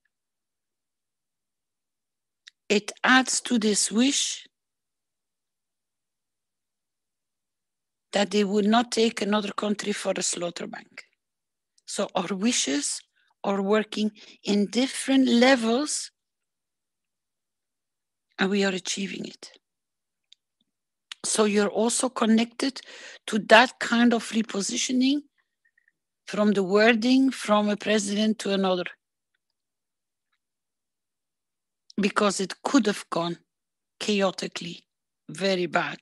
it adds to this wish that they would not take another country for a slaughter bank. So our wishes are working in different levels, and we are achieving it. So you're also connected to that kind of repositioning from the wording from a president to another. Because it could have gone chaotically, very bad.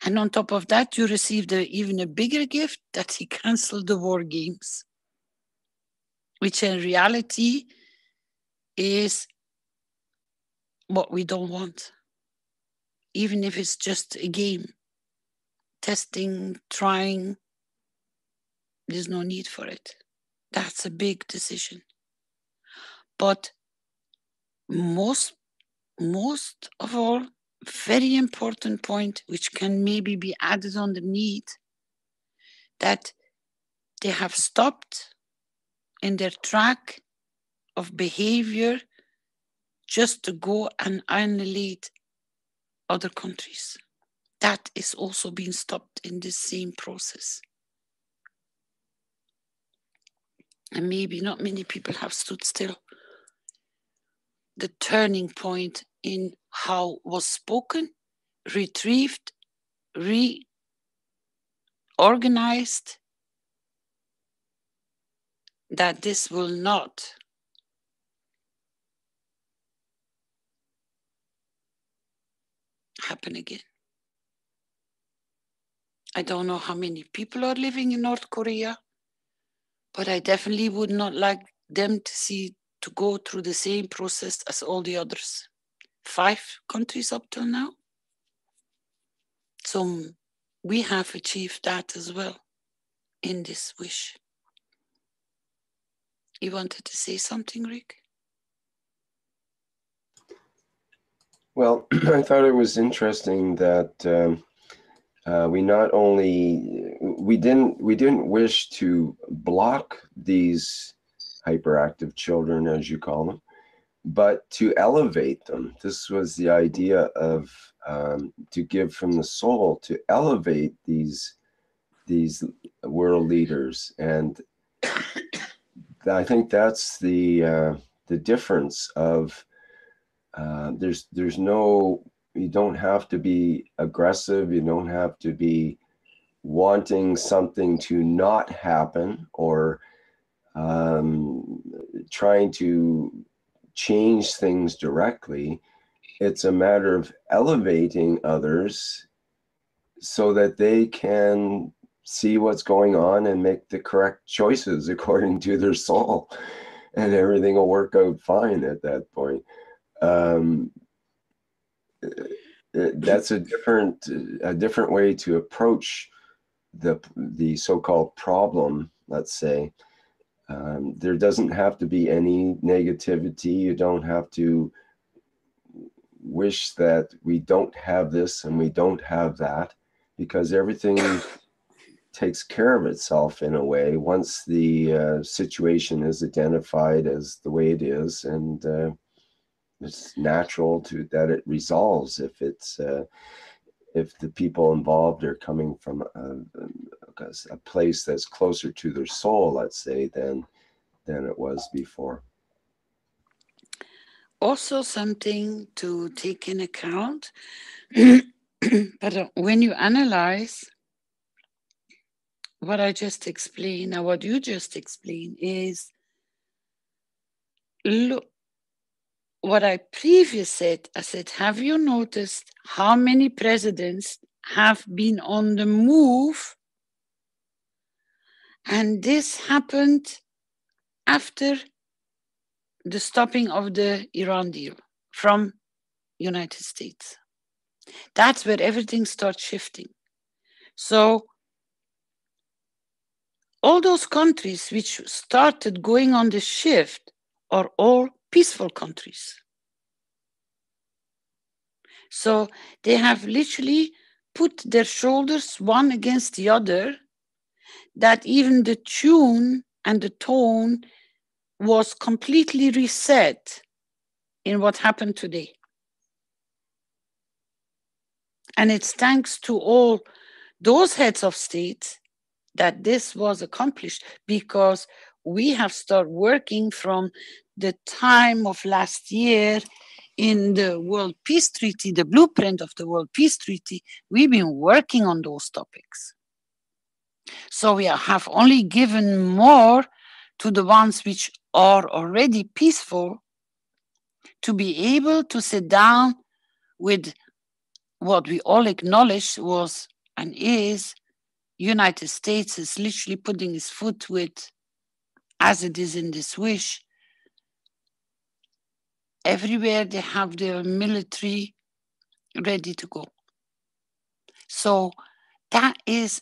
And on top of that, you received even a bigger gift, that he canceled the war games, which in reality is what we don't want. Even if it's just a game, testing, trying, there's no need for it. That's a big decision. But most of all, very important point, which can maybe be added underneath, that they have stopped in their track of behavior just to go and annihilate other countries. That is also being stopped in this same process. And maybe not many people have stood still. The turning point in how was spoken, retrieved, reorganized, that this will not happen again. I don't know how many people are living in North Korea, but I definitely would not like them to go through the same process as all the others. 5 countries up till now. So we have achieved that as well in this wish. You wanted to say something, Rick? Well, I thought it was interesting that we not only we didn't wish to block these hyperactive children, as you call them, but to elevate them. This was the idea of to give from the soul, to elevate these world leaders, and I think that's the difference of there's no, you don't have to be aggressive, you don't have to be wanting something to not happen or trying to change things directly. It's a matter of elevating others so that they can see what's going on and make the correct choices according to their soul, and everything will work out fine at that point. That's a different way to approach the so-called problem, let's say. There doesn't have to be any negativity. You don't have to wish that we don't have this and we don't have that, because everything takes care of itself in a way once the situation is identified as the way it is, and it's natural that it resolves if the people involved are coming from a place that's closer to their soul, let's say, than it was before. Also, something to take in account But when you analyze what I just explained, and what you just explained is, look, what I previously said, I said, have you noticed how many presidents have been on the move? And this happened after the stopping of the Iran deal from United States. That's where everything starts shifting. So all those countries which started going on the shift are all peaceful countries. So they have literally put their shoulders one against the other, that even the tune and the tone was completely reset in what happened today. And it's thanks to all those heads of state that this was accomplished, because we have started working from the time of last year in the World Peace Treaty, the blueprint of the World Peace Treaty. We've been working on those topics. So we have only given more to the ones which are already peaceful, to be able to sit down with what we all acknowledge was and is United States is literally putting his foot with, as it is in this wish, everywhere they have their military ready to go. So that is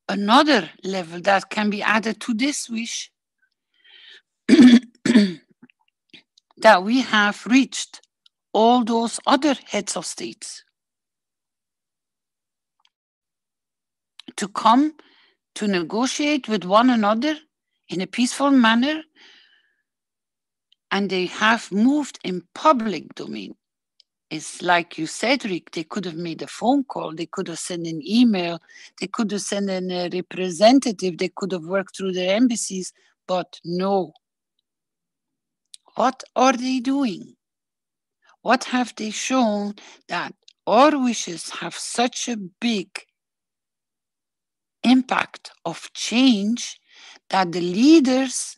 another level that can be added to this wish, that we have reached all those other heads of states to come to negotiate with one another in a peaceful manner, and they have moved in public domain. It's like you said, Rick, they could have made a phone call, they could have sent an email, they could have sent in a representative, they could have worked through their embassies, but no. What are they doing? What have they shown? That our wishes have such a big impact of change that the leaders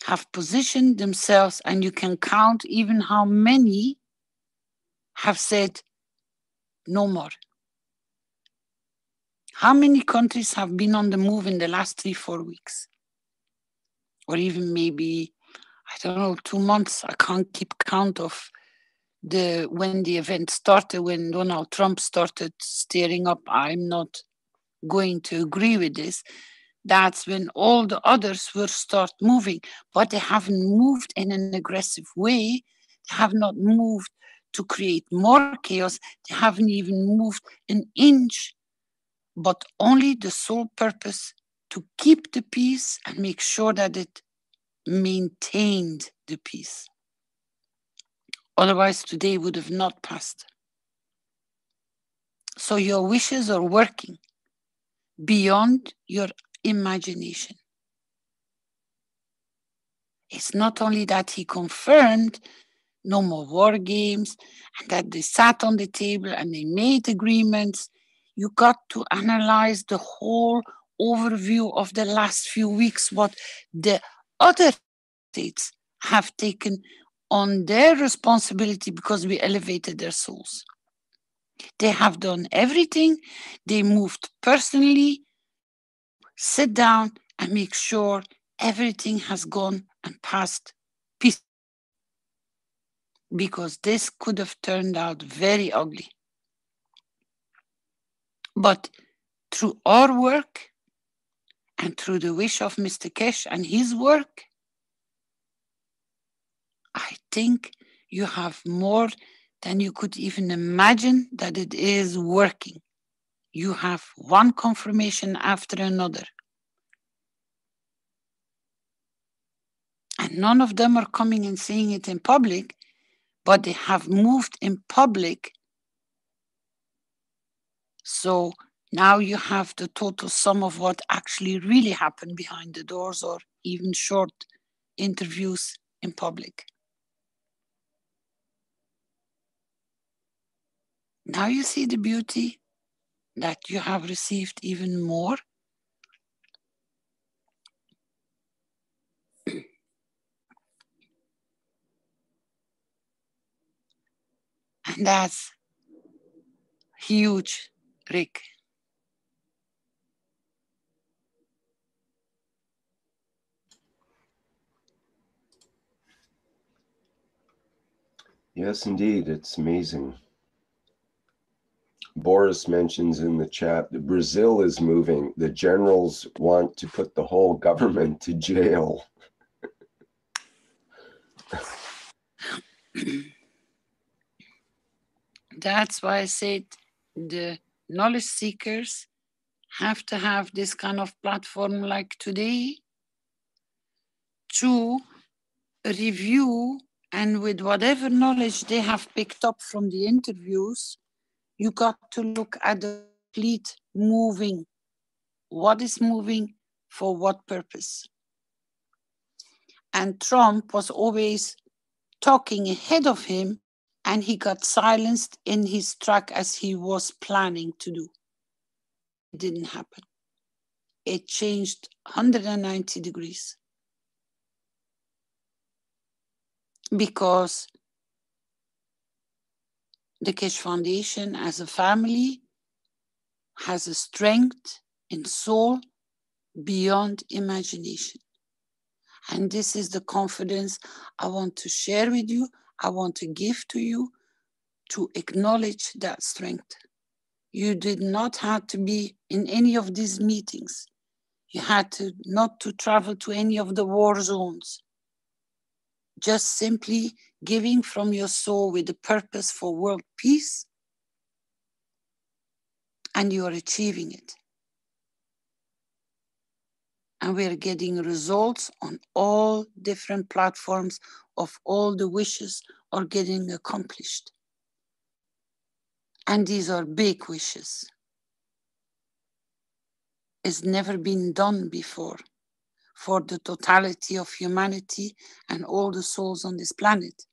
have positioned themselves, and you can count even how many have said no more. How many countries have been on the move in the last 3-4 weeks? Or even maybe, I don't know, 2 months. I can't keep count of when the event started, when Donald Trump started stirring up. I'm not going to agree with this. That's when all the others will start moving, but they haven't moved in an aggressive way. They have not moved to create more chaos. They haven't even moved an inch, but only the sole purpose to keep the peace and make sure that it maintained the peace. Otherwise, today would have not passed. So your wishes are working beyond your imagination. It's not only that he confirmed no more war games, and that they sat on the table and they made agreements. You got to analyze the whole overview of the last few weeks, what the other states have taken on their responsibility, because we elevated their souls. They have done everything. They moved personally, sit down and make sure everything has gone and passed peacefully, because this could have turned out very ugly. But through our work and through the wish of Mr. Keshe and his work, I think you have more than you could even imagine that it is working. You have one confirmation after another. And none of them are coming and saying it in public, but they have moved in public. So now you have the total sum of what actually really happened behind the doors, or even short interviews in public. Now you see the beauty that you have received even more. And that's huge, Rick. Yes, indeed. It's amazing. Boris mentions in the chat that Brazil is moving. The generals want to put the whole government to jail. That's why I said the knowledge seekers have to have this kind of platform like today to review, and with whatever knowledge they have picked up from the interviews, you got to look at the complete moving. What is moving for what purpose? And Trump was always talking ahead of him, and he got silenced in his track as he was planning to do. It didn't happen. It changed 190 degrees. Because the Keshe Foundation as a family has a strength in soul beyond imagination. And this is the confidence I want to share with you. I want to give to you to acknowledge that strength. You did not have to be in any of these meetings. You had to not to travel to any of the war zones. Just simply giving from your soul with the purpose for world peace, and you are achieving it. And we are getting results on all different platforms of all the wishes are getting accomplished. And these are big wishes. It's never been done before for the totality of humanity and all the souls on this planet.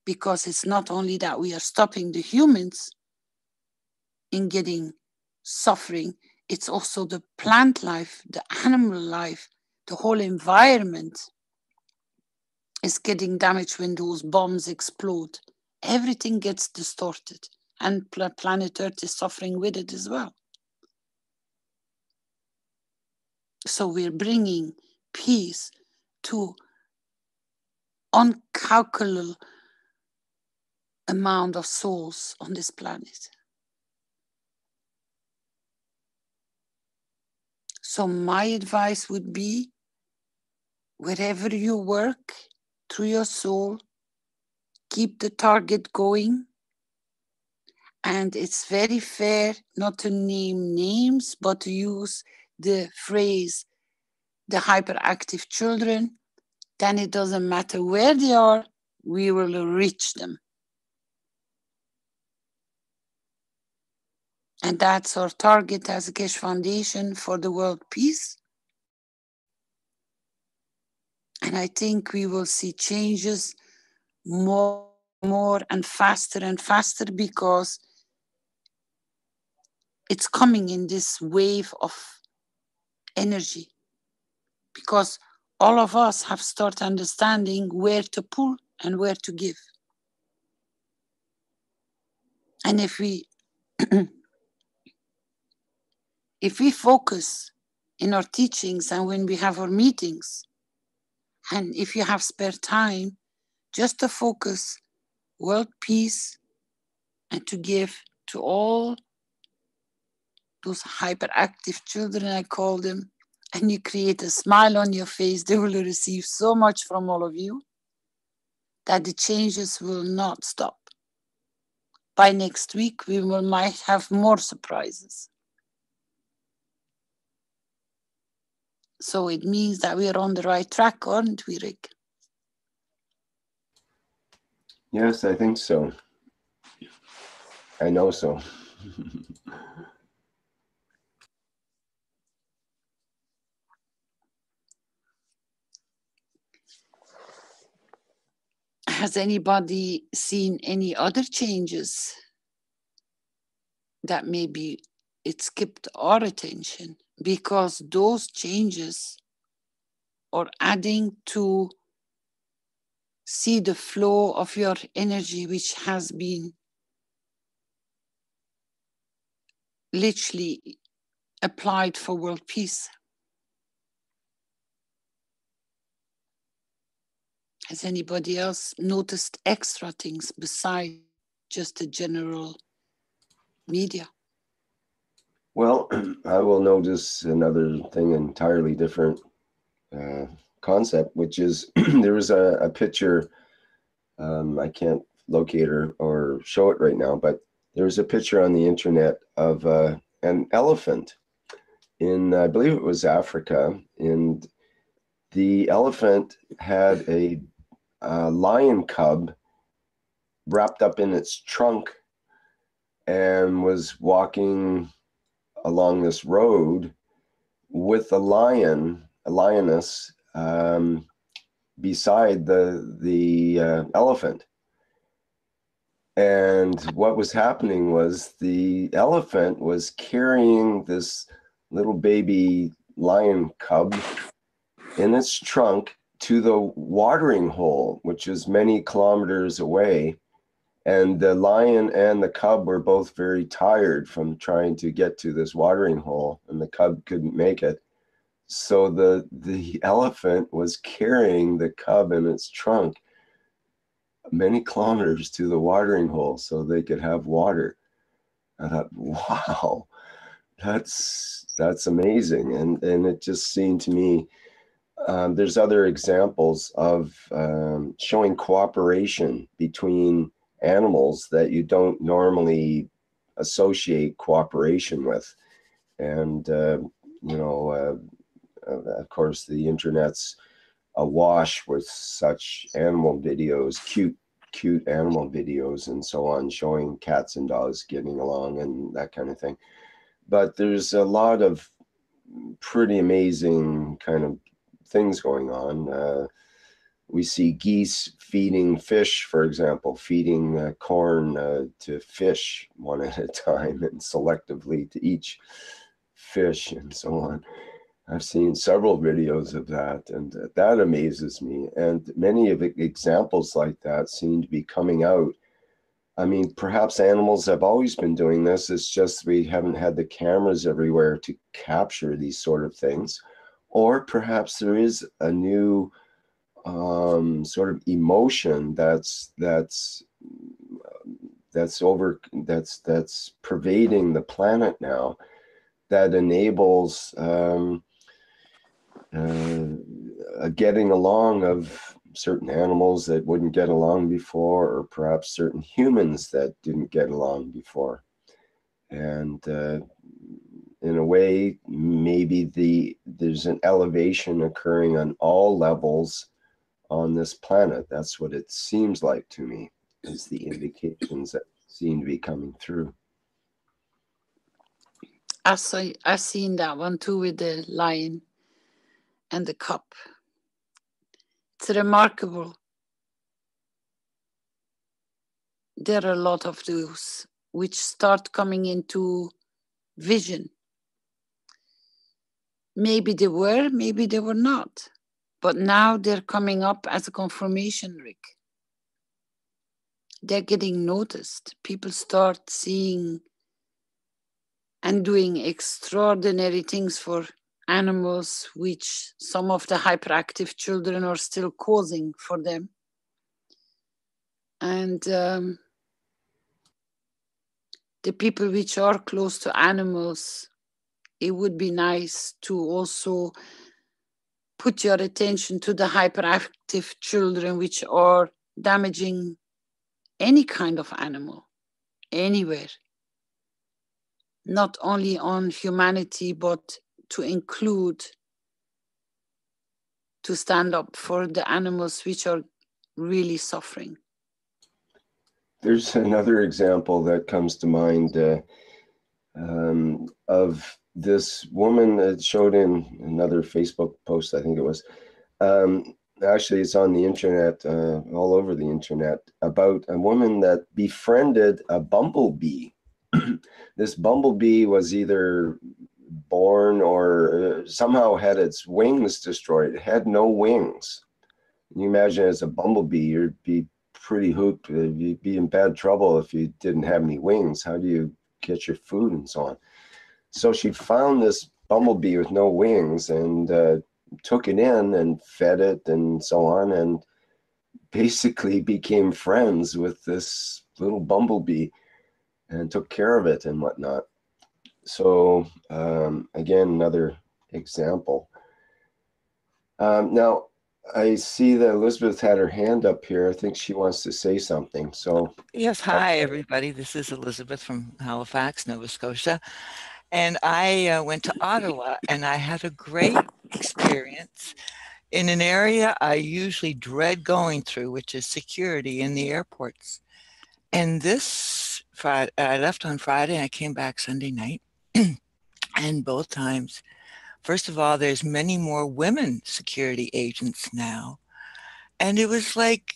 Because it's not only that we are stopping the humans in getting suffering, it's also the plant life, the animal life, the whole environment is getting damaged when those bombs explode. Everything gets distorted, and planet Earth is suffering with it as well. So we're bringing peace to uncalculable amount of souls on this planet. So my advice would be, wherever you work, through your soul, keep the target going. And it's very fair not to name names, but to use the phrase, the hyperactive children. Then it doesn't matter where they are, we will reach them. And that's our target as a Keshe Foundation for the world peace. And I think we will see changes more and faster because it's coming in this wave of energy. Because all of us have started understanding where to pull and where to give. And if we focus in our teachings and when we have our meetings, and if you have spare time, just to focus world peace and to give to all those hyperactive children, I call them, and you create a smile on your face, they will receive so much from all of you that the changes will not stop. By next week, we might have more surprises. So it means that we are on the right track, aren't we, Rick? Yes, I think so. I know so. Has anybody seen any other changes that maybe it skipped our attention, because those changes are adding to see the flow of your energy, which has been literally applied for world peace. Has anybody else noticed extra things besides just the general media? Well, I will notice another thing, entirely different concept, which is there was a picture, I can't locate or show it right now, but there was a picture on the internet of an elephant in, I believe it was Africa, and the elephant had a lion cub wrapped up in its trunk and was walking along this road with a lioness beside the elephant. And what was happening was the elephant was carrying this little baby lion cub in its trunk to the watering hole, which is many kilometers away. And the lion and the cub were both very tired from trying to get to this watering hole, and the cub couldn't make it. So the elephant was carrying the cub in its trunk many kilometers to the watering hole so they could have water. I thought, wow, that's amazing. And it just seemed to me, there's other examples of showing cooperation between animals that you don't normally associate cooperation with. And, you know, of course, the internet's awash with such animal videos, cute animal videos and so on, showing cats and dogs getting along and that kind of thing. But there's a lot of pretty amazing kind of things going on. We see geese feeding fish, for example, feeding corn to fish one at a time and selectively to each fish and so on. I've seen several videos of that, and that amazes me. And many of the examples like that seem to be coming out. I mean, perhaps animals have always been doing this. It's just we haven't had the cameras everywhere to capture these sort of things. Or perhaps there is a new sort of emotion that's pervading the planet now, that enables a getting along of certain animals that wouldn't get along before, or perhaps certain humans that didn't get along before. And in a way, maybe there's an elevation occurring on all levels on this planet. That's what it seems like to me, is the indications that seem to be coming through. I've seen that one too, with the lion and the cup. It's remarkable. There are a lot of those which start coming into vision. Maybe they were, maybe they were not. But now they're coming up as a confirmation, Rick. They're getting noticed. People start seeing and doing extraordinary things for animals, which some of the hyperactive children are still causing for them. And the people which are close to animals, it would be nice to also put your attention to the hyperactive children which are damaging any kind of animal, anywhere. Not only on humanity, but to include, to stand up for the animals which are really suffering. There's another example that comes to mind of this woman that showed in another Facebook post, I think it was. Actually, it's on the internet, all over the internet, about a woman that befriended a bumblebee. this bumblebee was either born or somehow had its wings destroyed. It had no wings. Can you imagine, as a bumblebee, you'd be pretty hooped. You'd be in bad trouble if you didn't have any wings. How do you get your food and so on? So she found this bumblebee with no wings and took it in and fed it and so on, and basically became friends with this little bumblebee and took care of it and whatnot. So again, another example. Now, I see that Elizabeth had her hand up here. I think she wants to say something. So yes, hi everybody. This is Elizabeth from Halifax, Nova Scotia. And I went to Ottawa and I had a great experience in an area I usually dread going through, which is security in the airports. And this Friday, I left on Friday and I came back Sunday night. And both times, first of all, there's many more women security agents now. And it was like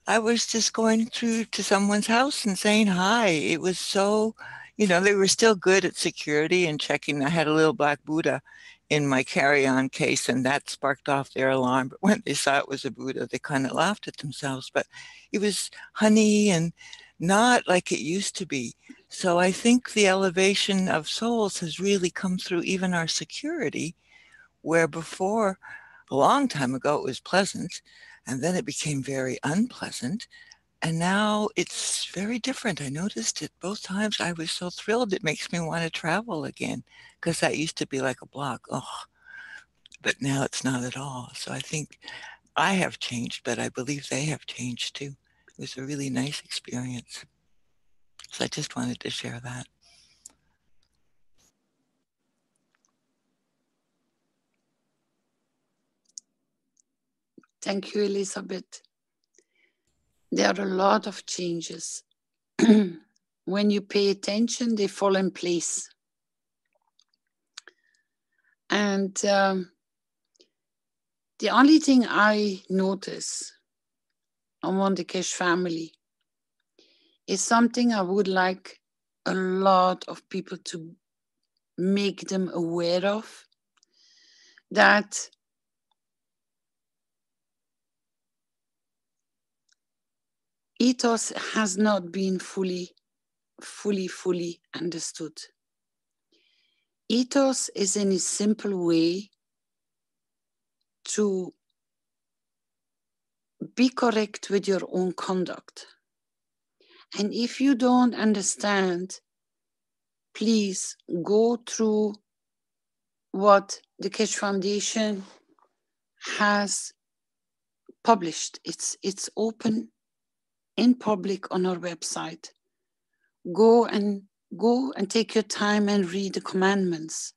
I was just going through to someone's house and saying hi. It was so, they were still good at security and checking. I had a little black Buddha in my carry-on case, and that sparked off their alarm. But when they saw it was a Buddha, they kind of laughed at themselves. But it was honey and not like it used to be. So I think the elevation of souls has really come through even our security, where before, a long time ago, it was pleasant, and then it became very unpleasant. And now it's very different. I noticed it both times. I was so thrilled. It makes me want to travel again, because that used to be like a block. Oh, but now it's not at all. So I think I have changed, but I believe they have changed too. It was a really nice experience. So I just wanted to share that. Thank you, Elizabeth. There are a lot of changes. When you pay attention, they fall in place. And the only thing I notice among the Keshe family is something I would like a lot of people to make them aware of, that ethos has not been fully understood. Ethos is in a simple way to be correct with your own conduct. And if you don't understand, please go through what the Keshe Foundation has published. It's open in public on our website. Go and take your time and read the commandments.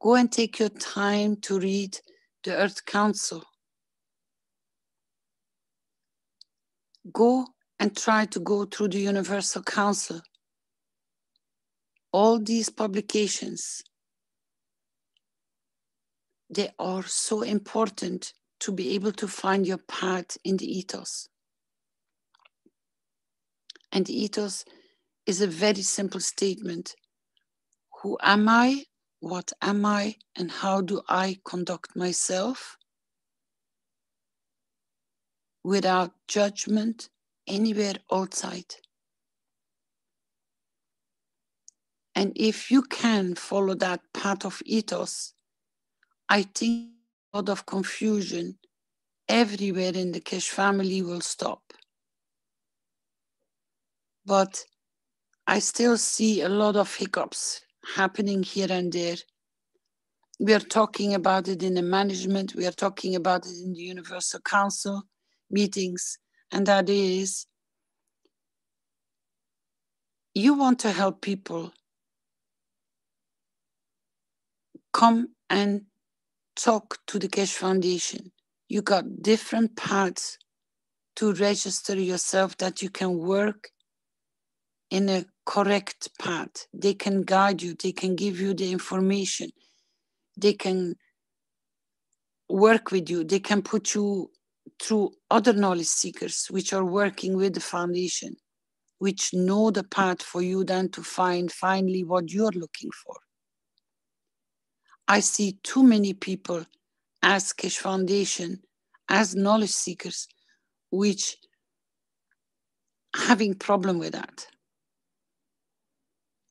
Go and take your time to read the Earth Council. Go and try to go through the Universal Council. All these publications, they are so important to be able to find your path in the ethos. And the ethos is a very simple statement. Who am I? What am I? And how do I conduct myself without judgment anywhere outside? And if you can follow that path of ethos, I think a lot of confusion everywhere in the Keshe family will stop. But I still see a lot of hiccups happening here and there. We are talking about it in the management, we are talking about it in the Universal Council meetings, and that is, you want to help people, come and talk to the Keshe Foundation. You got different paths to register yourself that you can work in a correct path. They can guide you, they can give you the information, they can work with you, they can put you through other knowledge seekers which are working with the foundation. which know the path for you than to find finally what you're looking for. I see too many people as Keshe Foundation, as knowledge seekers, which having problem with that.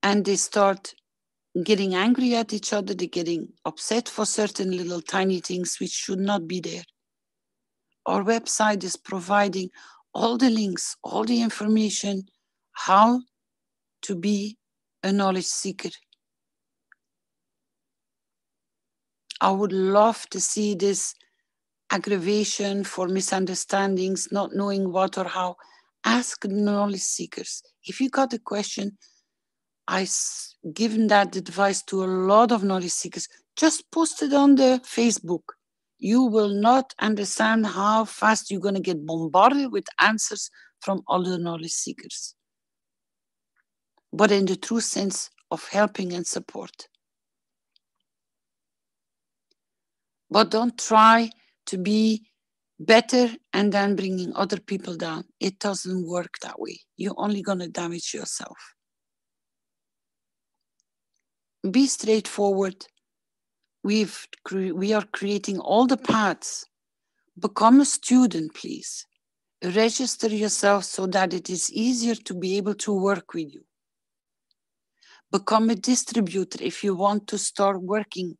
And they start getting angry at each other, they're getting upset for certain little tiny things which should not be there. Our website is providing all the links, all the information, how to be a knowledge seeker. I would love to see this aggravation for misunderstandings, not knowing what or how. Ask knowledge seekers. If you got a question, I've given that advice to a lot of knowledge seekers. Just post it on the Facebook. You will not understand how fast you're going to get bombarded with answers from other knowledge seekers, but in the true sense of helping and support. But don't try to be better and then bringing other people down. It doesn't work that way. You're only going to damage yourself. Be straightforward. We are creating all the paths. Become a student, please. Register yourself so that it is easier to be able to work with you. Become a distributor if you want to start working.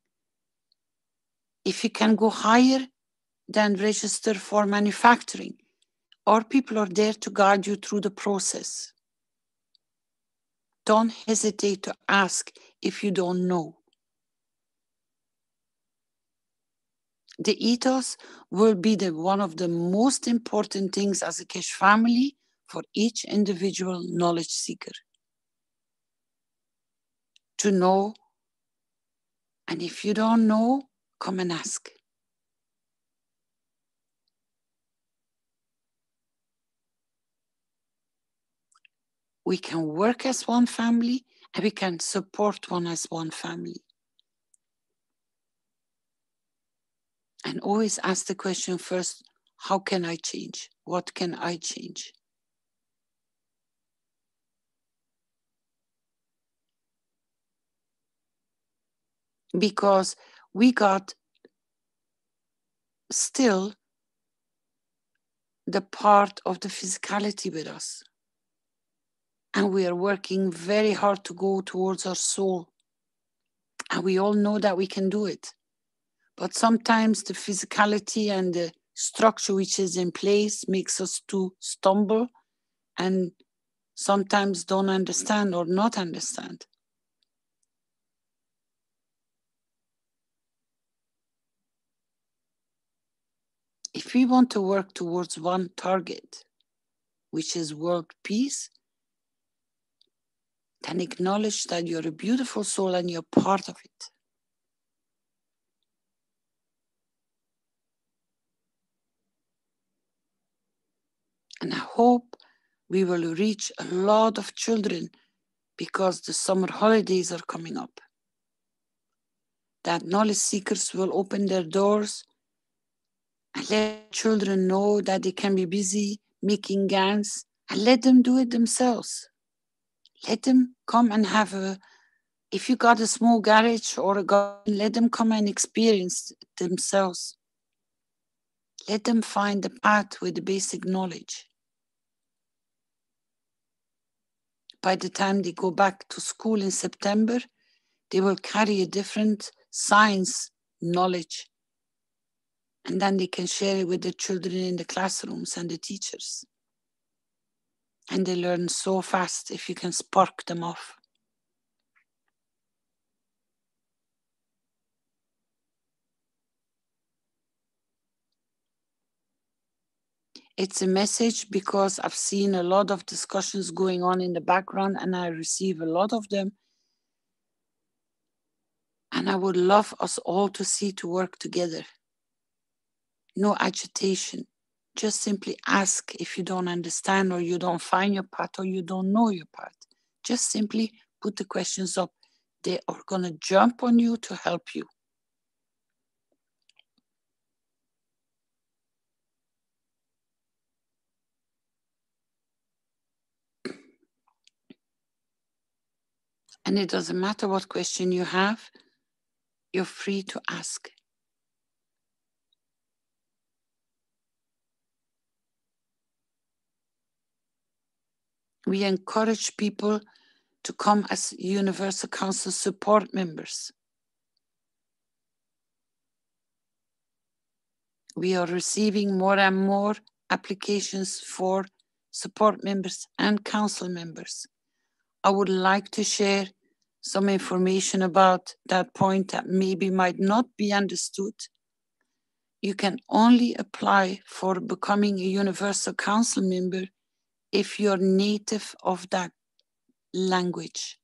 If you can go higher, then register for manufacturing. Our people are there to guide you through the process. Don't hesitate to ask if you don't know. The ethos will be one of the most important things as a Keshe family for each individual knowledge seeker. To know, and if you don't know, come and ask. We can work as one family and we can support one as one family. And always ask the question first, how can I change? What can I change? Because we got still the part of the physicality with us. And we are working very hard to go towards our soul. And we all know that we can do it. But sometimes the physicality and the structure which is in place makes us to stumble and sometimes don't understand or not understand. If we want to work towards one target, which is world peace, then acknowledge that you're a beautiful soul and you're part of it. And I hope we will reach a lot of children because the summer holidays are coming up. That knowledge seekers will open their doors and let children know that they can be busy making GANs and let them do it themselves. Let them come and have if you got a small garage or a garden, let them come and experience it themselves. Let them find the path with the basic knowledge. By the time they go back to school in September, they will carry a different science knowledge. And then they can share it with the children in the classrooms and the teachers. And they learn so fast if you can spark them off. It's a message because I've seen a lot of discussions going on in the background and I receive a lot of them. And I would love us all to see to work together. No agitation. Just simply ask if you don't understand or you don't find your path or you don't know your path. Just simply put the questions up. They are going to jump on you to help you. And it doesn't matter what question you have, you're free to ask. We encourage people to come as Universal Council support members. We are receiving more and more applications for support members and council members. I would like to share some information about that point that maybe might not be understood. You can only apply for becoming a Universal Council member if you're native of that language.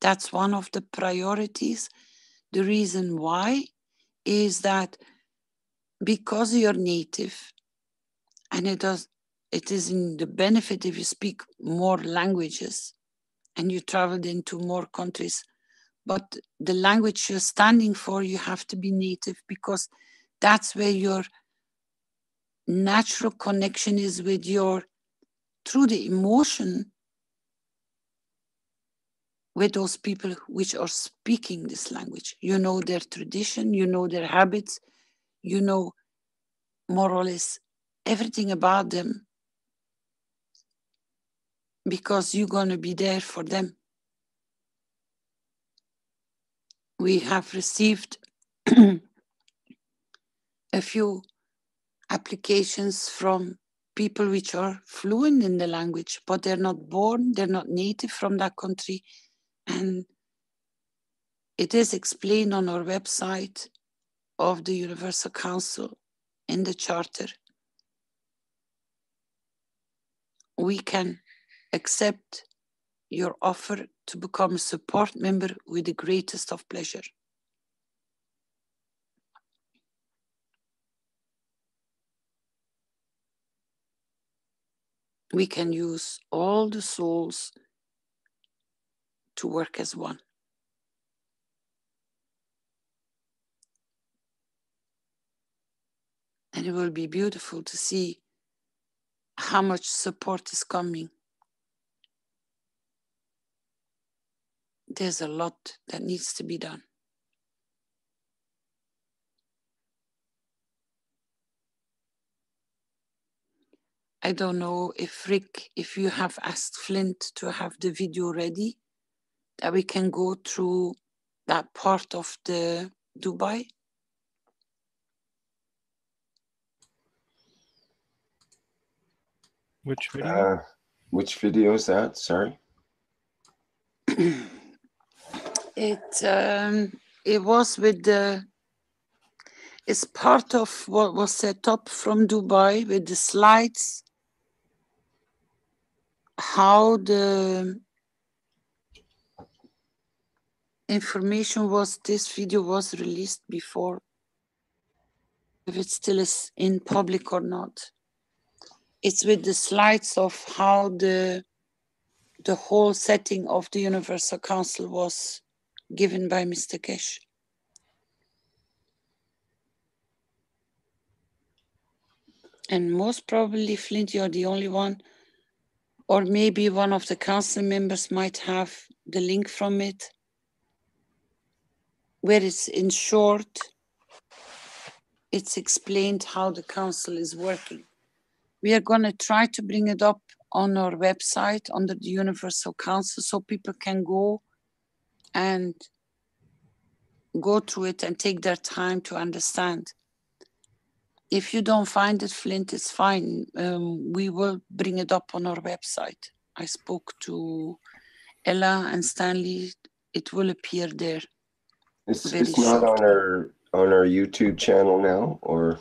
That's one of the priorities. The reason why is that because you're native, and it is in the benefit if you speak more languages and you traveled into more countries, but the language you're standing for, you have to be native, because that's where your natural connection is with through the emotion with those people which are speaking this language. You know their tradition, you know their habits, you know more or less everything about them, because you're going to be there for them. We have received a few applications from people which are fluent in the language, but they're not born, they're not native from that country. And it is explained on our website of the Universal Council in the Charter. We can accept your offer to become a support member with the greatest of pleasure. We can use all the souls to work as one. And it will be beautiful to see how much support is coming. There's a lot that needs to be done. I don't know if Rick, if you have asked Flint to have the video ready, that we can go through that part of the Dubai. Which video? Which video is that? Sorry. It was with it's part of what was set up from Dubai with the slides, how the information was, this video was released before, if it still is in public or not. It's with the slides of how the whole setting of the Universal Council was given by Mr. Keshe. And most probably, Flint, you're the only one, or maybe one of the council members might have the link from it, where it's in short, it's explained how the council is working. We are going to try to bring it up on our website under the Universal Council so people can go and go through it and take their time to understand. If you don't find it, Flint, it's fine. We will bring it up on our website. I spoke to Ella and Stanley. It will appear there. It's not on our YouTube channel now, or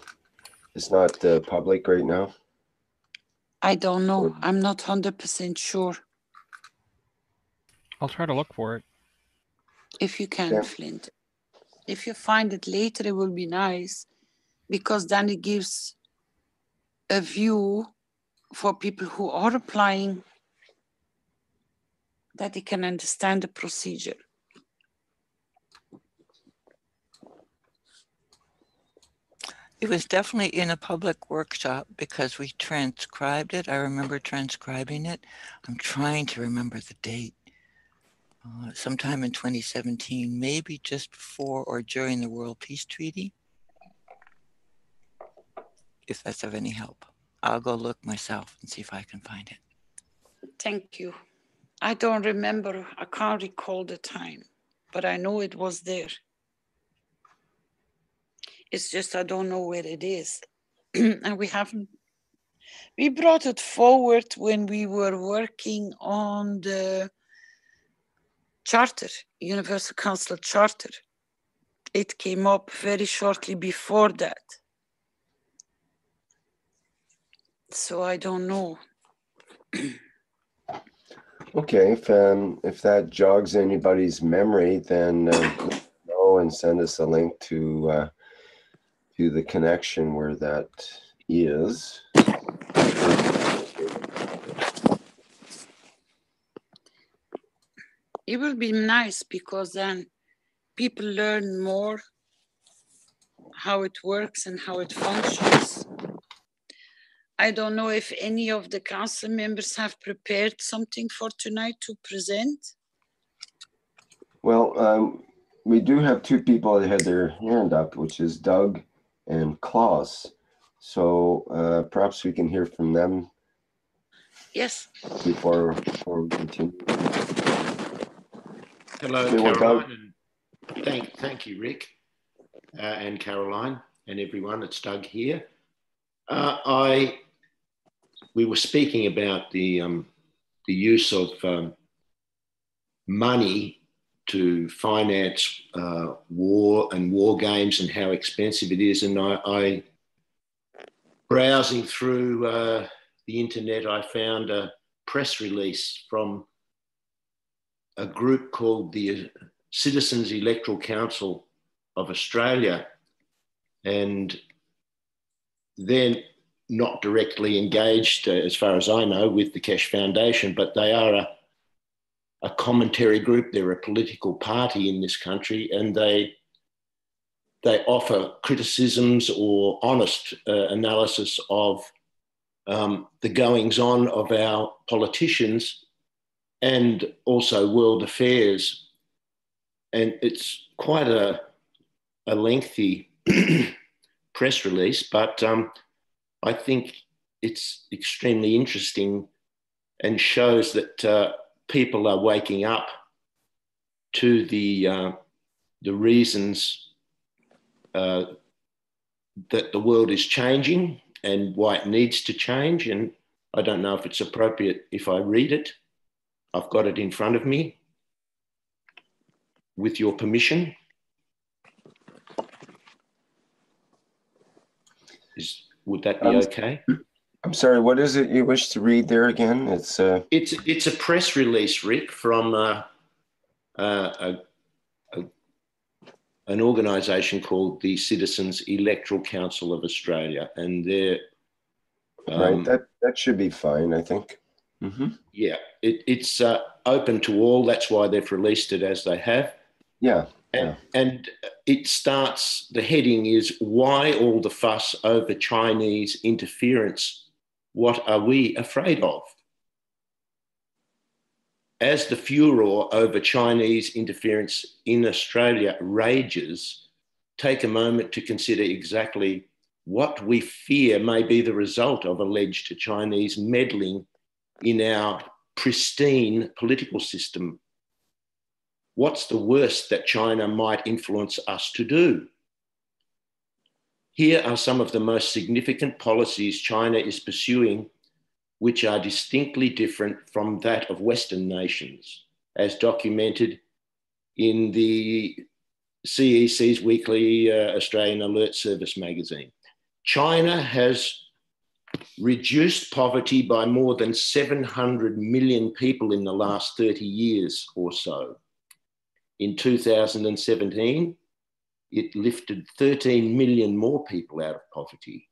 it's not public right now? I don't know. I'm not 100% sure. I'll try to look for it. If you can, Flint. If you find it later, it will be nice, because then it gives a view for people who are applying, that they can understand the procedure. It was definitely in a public workshop because we transcribed it. I remember transcribing it. I'm trying to remember the date. sometime in 2017, maybe just before or during the World Peace Treaty, if that's of any help. I'll go look myself and see if I can find it. Thank you. I don't remember, I can't recall the time, but I know it was there. It's just I don't know where it is. And we brought it forward when we were working on the Charter, Universal Council Charter. It came up very shortly before that. So I don't know. Okay, if that jogs anybody's memory, then let us know and send us a link to the connection where that is. It will be nice because then people learn more how it works and how it functions. I don't know if any of the council members have prepared something for tonight to present. Well, we do have two people that had their hand up, which is Doug and Klaus. So perhaps we can hear from them. Yes. Before we continue. Hello, Okay, well, Caroline, and thank you, Rick, and Caroline, and everyone. It's Doug here. We were speaking about the use of money to finance war and war games and how expensive it is. And I browsing through the internet, I found a press release from a group called the Citizens Electoral Council of Australia. And they're not directly engaged, as far as I know, with the Keshe Foundation, but they are a commentary group. They're a political party in this country, and they offer criticisms or honest analysis of the goings-on of our politicians and also world affairs. And it's quite a lengthy press release, but I think it's extremely interesting and shows that people are waking up to the reasons that the world is changing and why it needs to change. And I don't know if it's appropriate if I read it. I've got it in front of me with your permission. Would that be okay? I'm sorry, what is it you wish to read there again? It's a press release, Rick, from an organisation called the Citizens Electoral Council of Australia, and they're right. That should be fine, I think. Mm-hmm. Yeah, it's open to all. That's why they've released it as they have. Yeah. And it starts, the heading is, why all the fuss over Chinese interference? What are we afraid of? As the furor over Chinese interference in Australia rages, take a moment to consider exactly what we fear may be the result of alleged Chinese meddling in our pristine political system. What's the worst that China might influence us to do? Here are some of the most significant policies China is pursuing, which are distinctly different from that of Western nations, as documented in the CEC's weekly Australian Alert Service magazine. China has reduced poverty by more than 700 million people in the last 30 years or so. In 2017, it lifted 13 million more people out of poverty.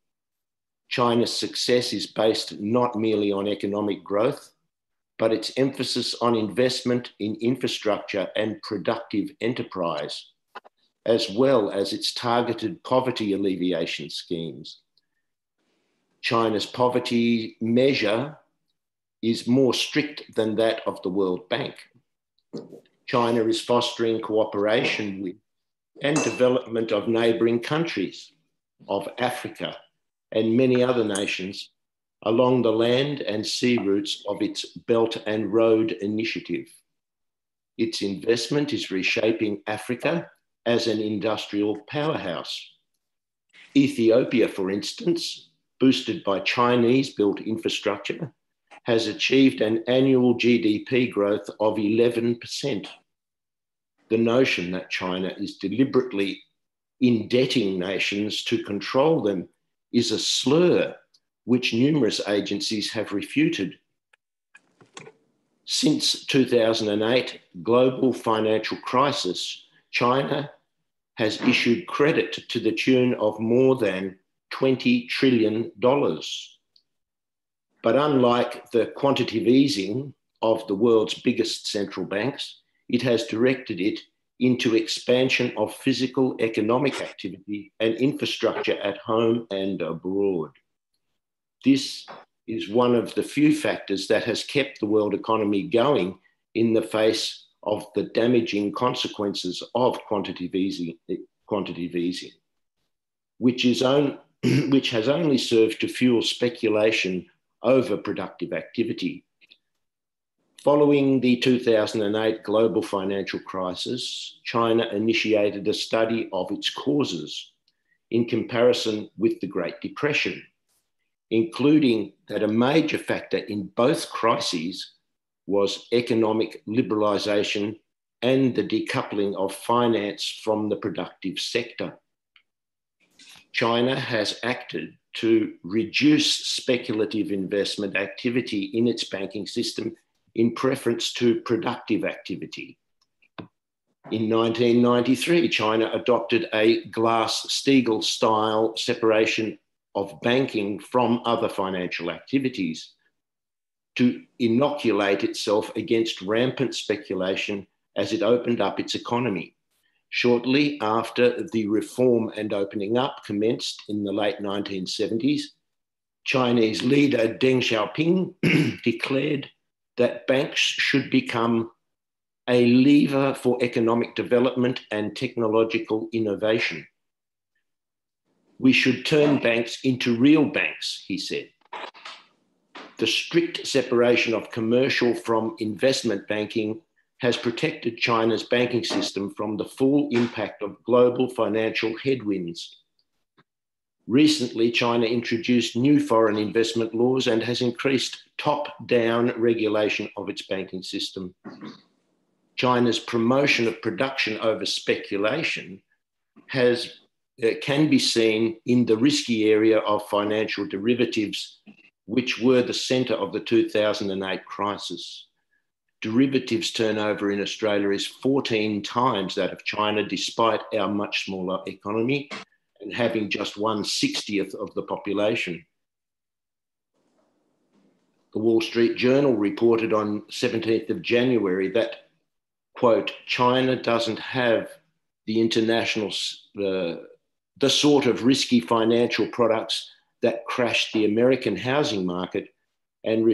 China's success is based not merely on economic growth, but its emphasis on investment in infrastructure and productive enterprise, as well as its targeted poverty alleviation schemes. China's poverty measure is more strict than that of the World Bank. China is fostering cooperation with and development of neighbouring countries of Africa and many other nations along the land and sea routes of its Belt and Road Initiative. Its investment is reshaping Africa as an industrial powerhouse. Ethiopia, for instance, boosted by Chinese-built infrastructure, has achieved an annual GDP growth of 11%. The notion that China is deliberately indebting nations to control them is a slur which numerous agencies have refuted. Since 2008 global financial crisis, China has issued credit to the tune of more than $20 trillion. But unlike the quantitative easing of the world's biggest central banks, it has directed it into expansion of physical economic activity and infrastructure at home and abroad. This is one of the few factors that has kept the world economy going in the face of the damaging consequences of quantitative easing, which has only served to fuel speculation over productive activity. Following the 2008 global financial crisis, China initiated a study of its causes in comparison with the Great Depression, including that a major factor in both crises was economic liberalisation and the decoupling of finance from the productive sector. China has acted to reduce speculative investment activity in its banking system in preference to productive activity. In 1993, China adopted a Glass-Steagall style separation of banking from other financial activities to inoculate itself against rampant speculation as it opened up its economy. Shortly after the reform and opening up commenced in the late 1970s, Chinese leader Deng Xiaoping declared that banks should become a lever for economic development and technological innovation. We should turn banks into real banks, he said. The strict separation of commercial from investment banking has protected China's banking system from the full impact of global financial headwinds. Recently, China introduced new foreign investment laws and has increased top-down regulation of its banking system. China's promotion of production over speculation can be seen in the risky area of financial derivatives, which were the centre of the 2008 crisis. Derivatives turnover in Australia is 14 times that of China, despite our much smaller economy and having just 1/60th of the population. The Wall Street Journal reported on 17th of January that, quote, China doesn't have the international, the sort of risky financial products that crashed the American housing market and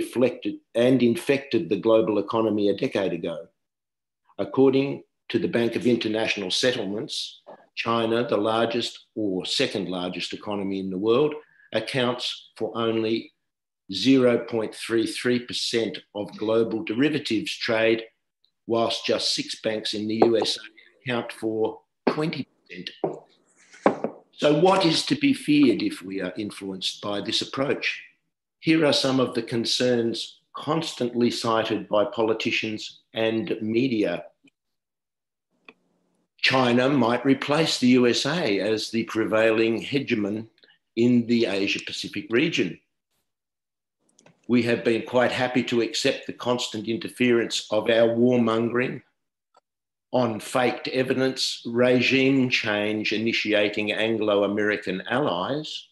infected the global economy a decade ago. According to the Bank of International Settlements, China, the largest or second largest economy in the world, accounts for only 0.33% of global derivatives trade, whilst just 6 banks in the USA account for 20%. So what is to be feared if we are influenced by this approach? Here are some of the concerns constantly cited by politicians and media. China might replace the USA as the prevailing hegemon in the Asia-Pacific region. We have been quite happy to accept the constant interference of our warmongering on faked evidence, regime change initiating Anglo-American allies.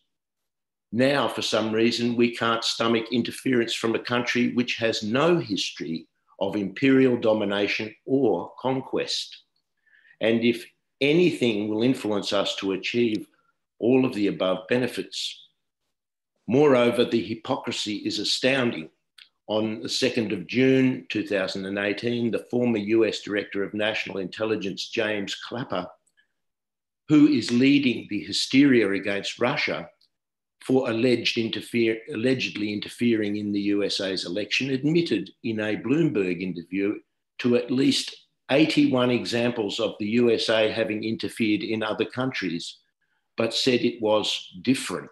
Now, for some reason, we can't stomach interference from a country which has no history of imperial domination or conquest. And if anything will influence us to achieve all of the above benefits. Moreover, the hypocrisy is astounding. On the 2nd of June 2018, the former US Director of National Intelligence, James Clapper, who is leading the hysteria against Russia for allegedly interfering in the USA's election, admitted in a Bloomberg interview to at least 81 examples of the USA having interfered in other countries, but said it was different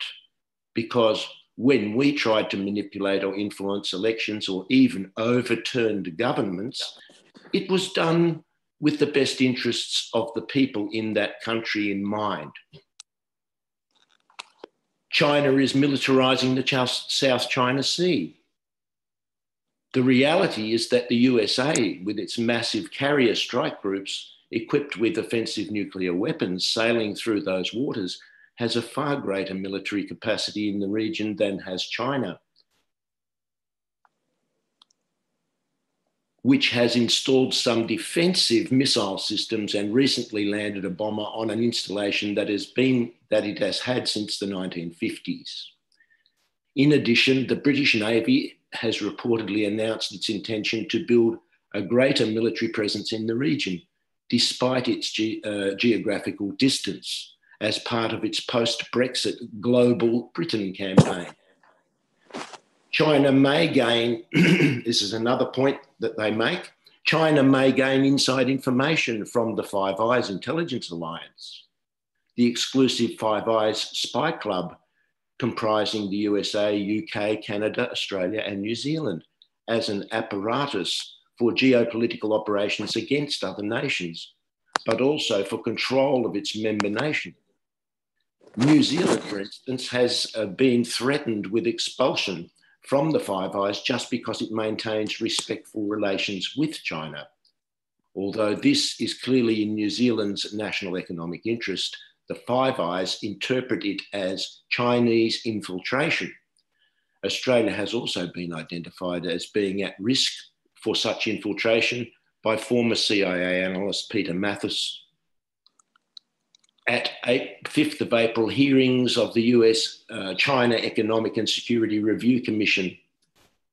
because when we tried to manipulate or influence elections or even overturned governments, it was done with the best interests of the people in that country in mind. China is militarizing the South China Sea. The reality is that the USA, with its massive carrier strike groups equipped with offensive nuclear weapons sailing through those waters, has a far greater military capacity in the region than has China, which has installed some defensive missile systems and recently landed a bomber on an installation that it has had since the 1950s. In addition, the British Navy has reportedly announced its intention to build a greater military presence in the region, despite its geographical distance, as part of its post-Brexit Global Britain campaign. China may gain, this is another point that they make, China may gain inside information from the Five Eyes Intelligence Alliance, the exclusive Five Eyes spy club comprising the USA, UK, Canada, Australia, and New Zealand as an apparatus for geopolitical operations against other nations, but also for control of its member nation. New Zealand, for instance, has been threatened with expulsion from the Five Eyes just because it maintains respectful relations with China. Although this is clearly in New Zealand's national economic interest, the Five Eyes interpret it as Chinese infiltration. Australia has also been identified as being at risk for such infiltration by former CIA analyst Peter Mathis. At 5th of April hearings of the US-China Economic and Security Review Commission,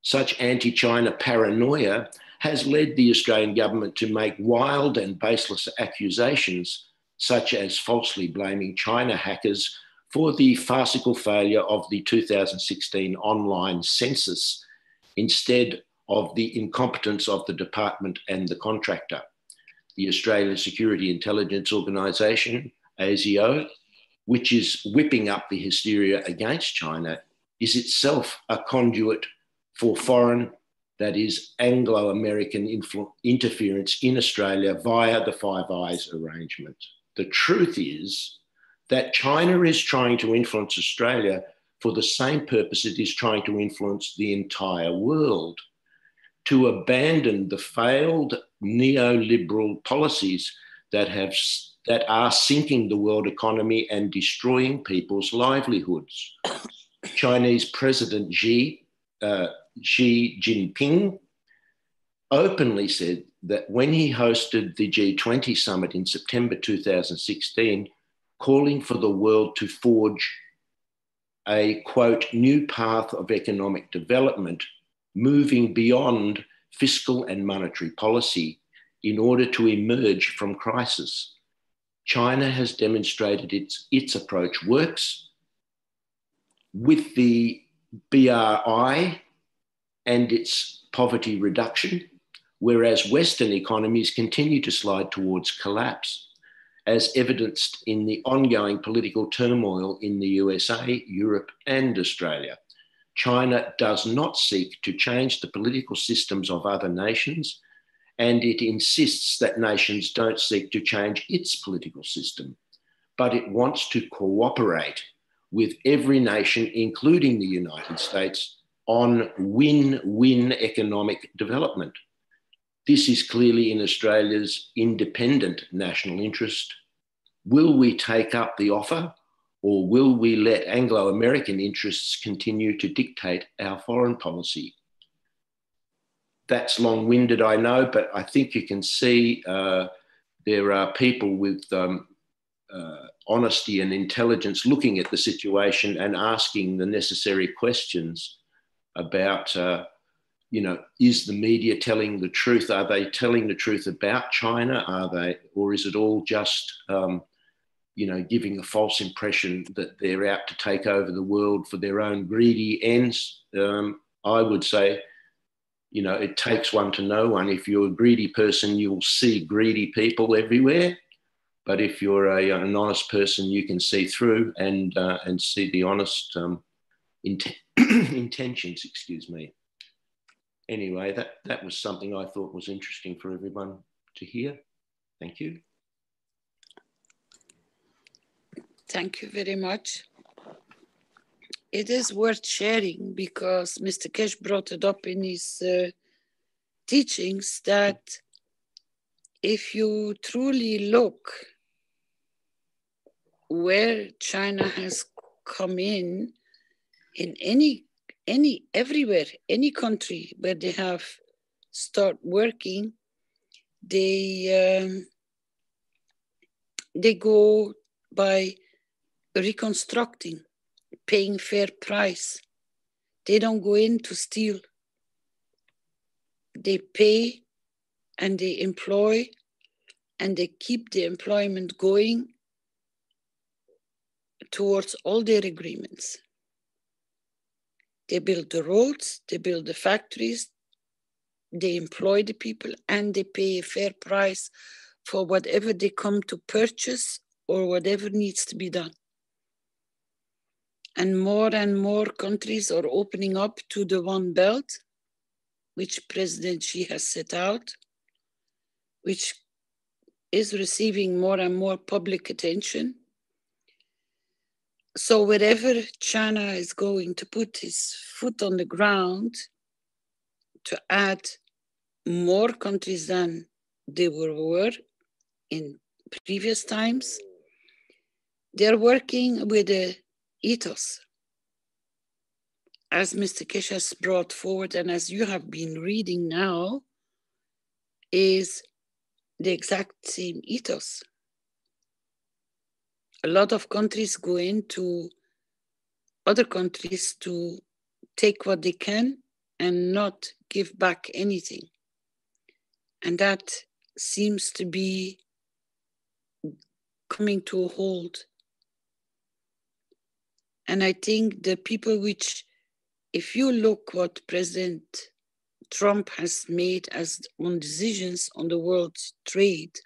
such anti-China paranoia has led the Australian government to make wild and baseless accusations, such as falsely blaming China hackers for the farcical failure of the 2016 online census instead of the incompetence of the department and the contractor. The Australian Security Intelligence Organisation, ASIO, which is whipping up the hysteria against China, is itself a conduit for foreign, that is Anglo-American interference in Australia via the Five Eyes arrangement. The truth is that China is trying to influence Australia for the same purpose it is trying to influence the entire world, to abandon the failed neoliberal policies that are sinking the world economy and destroying people's livelihoods. Chinese President Xi Jinping openly said that when he hosted the G20 summit in September 2016, calling for the world to forge a, quote, new path of economic development, moving beyond fiscal and monetary policy in order to emerge from crisis. China has demonstrated its approach works with the BRI and its poverty reduction, whereas Western economies continue to slide towards collapse, as evidenced in the ongoing political turmoil in the USA, Europe, and Australia. China does not seek to change the political systems of other nations, and it insists that nations don't seek to change its political system, but it wants to cooperate with every nation, including the United States, on win-win economic development. This is clearly in Australia's independent national interest. Will we take up the offer, or will we let Anglo-American interests continue to dictate our foreign policy? That's long-winded, I know, but I think you can see there are people with honesty and intelligence looking at the situation and asking the necessary questions about is the media telling the truth? Are they telling the truth about China? Or is it all just, giving a false impression that they're out to take over the world for their own greedy ends? I would say, it takes one to know one. If you're a greedy person, you'll see greedy people everywhere. But if you're an honest person, you can see through and see the honest intentions, excuse me. Anyway, that was something I thought was interesting for everyone to hear. Thank you. Thank you very much. It is worth sharing because Mr. Keshe brought it up in his teachings that if you truly look where China has come in everywhere, any country where they have start working, they go by reconstructing, paying fair price. They don't go in to steal. They pay and they employ and they keep the employment going towards all their agreements. They build the roads, they build the factories, they employ the people, and they pay a fair price for whatever they come to purchase or whatever needs to be done. And more countries are opening up to the One Belt, which President Xi has set out, which is receiving more and more public attention. So wherever China is going to put his foot on the ground to add more countries than they were in previous times, they're working with the ethos. As Mr. Keshe has brought forward and as you have been reading now, is the exact same ethos. A lot of countries go into other countries to take what they can and not give back anything. And that seems to be coming to a halt. And I think the people which, if you look what President Trump has made as on decisions on the world trade,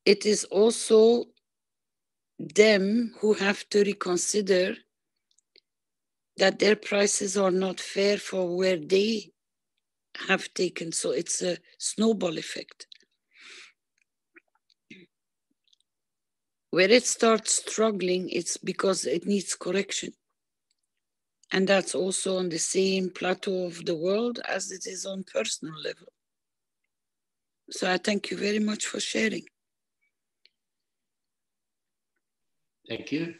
it is also them who have to reconsider that their prices are not fair for where they have taken. So it's a snowball effect. Where it starts struggling, it's because it needs correction. And that's also on the same plateau of the world as it is on personal level. So I thank you very much for sharing. Thank you.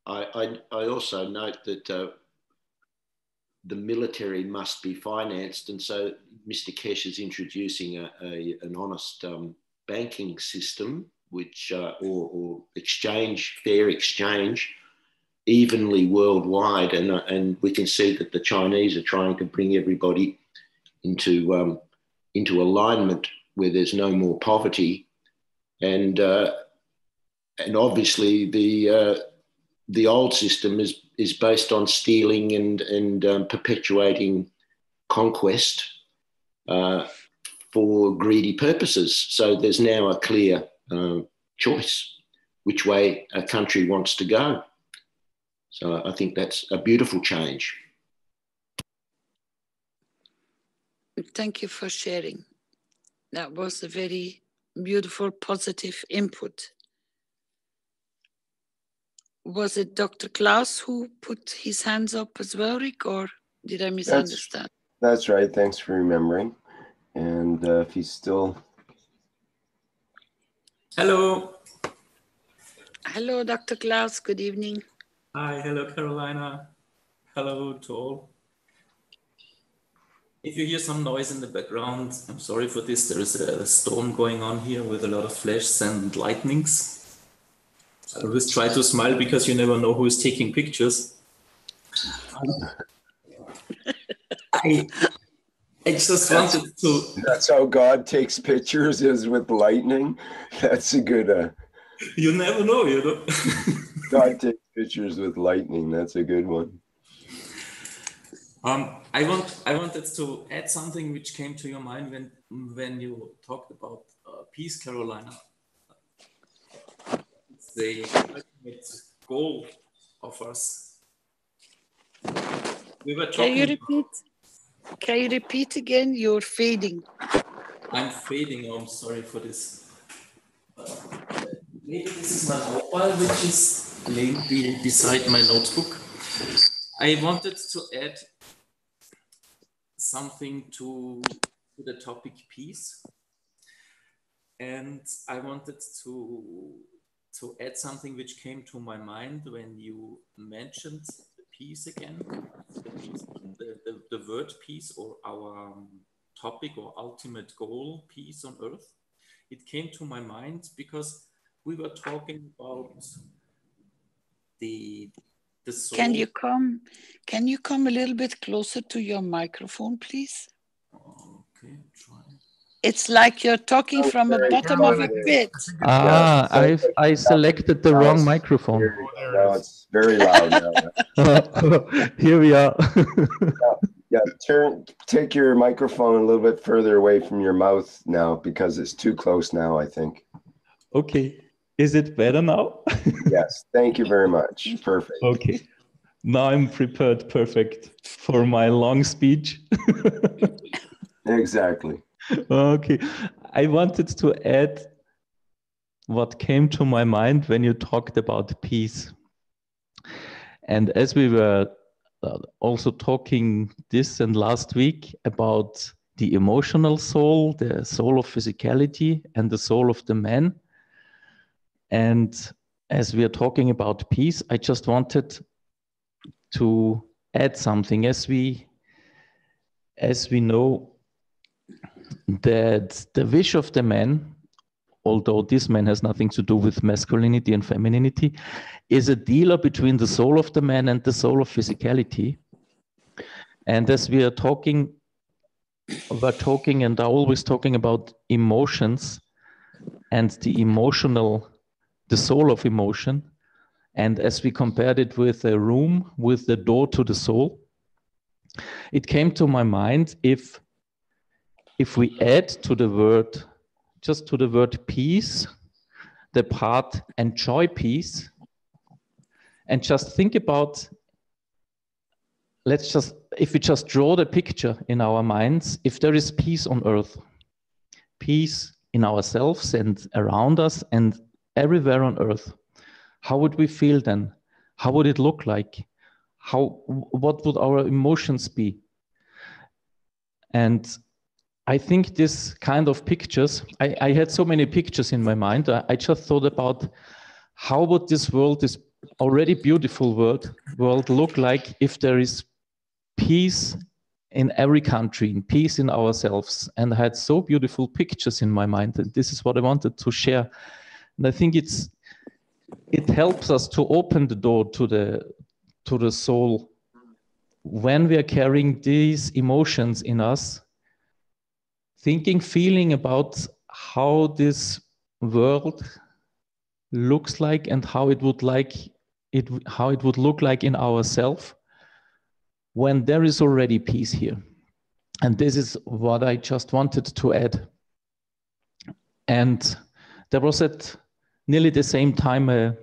I also note that the military must be financed, and so Mr. Keshe is introducing an honest banking system, which or exchange, fair exchange, evenly worldwide, and we can see that the Chinese are trying to bring everybody into alignment where there's no more poverty, and obviously the old system is based on stealing and perpetuating conquest for greedy purposes. So there's now a clear choice which way a country wants to go. So I think that's a beautiful change. Thank you for sharing. That was a very beautiful, positive input. Was it Dr. Klaus who put his hands up as well, Rick, or did I misunderstand? That's right. Thanks for remembering. And if he's still... Hello. Hello, Dr. Klaus. Good evening. Hi. Hello, Carolina. Hello to all. If you hear some noise in the background, I'm sorry for this. There is a storm going on here with a lot of flashes and lightnings. I always try to smile because you never know who is taking pictures. I just wanted to. That's how God takes pictures, is with lightning. That's a good. You never know, you know. God takes pictures with lightning. That's a good one. I wanted to add something which came to your mind when you talked about peace, Carolina. It's the ultimate goal of us. We were talking. Can you repeat? Can you repeat again? You're fading. I'm fading. I'm sorry for this. Maybe this is my mobile, which is maybe beside my notebook. I wanted to add something to the topic peace, and I wanted to add something which came to my mind when you mentioned the peace again, the word peace, or our topic or ultimate goal, peace on earth. It came to my mind because we were talking about the soul. Can you come a little bit closer to your microphone, please? Okay, try. It's like you're talking from the bottom of a pit. I selected the wrong microphone. Now it's very loud now. Here we are. Take your microphone a little bit further away from your mouth now, because it's too close now, I think. Okay. Is it better now? Yes. Thank you very much. Perfect. Okay. Now I'm prepared perfect for my long speech. Exactly. Okay. I wanted to add what came to my mind when you talked about peace. And as we were also talking this and last week about the emotional soul, the soul of physicality, and the soul of the man. And as we are talking about peace, I just wanted to add something. As we know that the wish of the man, although this man has nothing to do with masculinity and femininity, is a dealer between the soul of the man and the soul of physicality. And as we are talking, and are always talking about emotions and the soul of emotion. And as we compared it with a room with the door to the soul, it came to my mind, if we add to the word, just to the word peace, the part enjoy peace, and just think about, if we just draw the picture in our minds, if there is peace on earth, peace in ourselves and around us and everywhere on earth, how would we feel then? How would it look like? What would our emotions be? And I think this kind of pictures, I had so many pictures in my mind. I just thought about how would this world, this already beautiful world look like if there is peace in every country, and peace in ourselves. And I had so beautiful pictures in my mind, and this is what I wanted to share. And I think it helps us to open the door to the soul when we are carrying these emotions in us, feeling about how this world looks like and how it would look like in ourselves when there is already peace here. And this is what I just wanted to add. And there was at nearly the same time a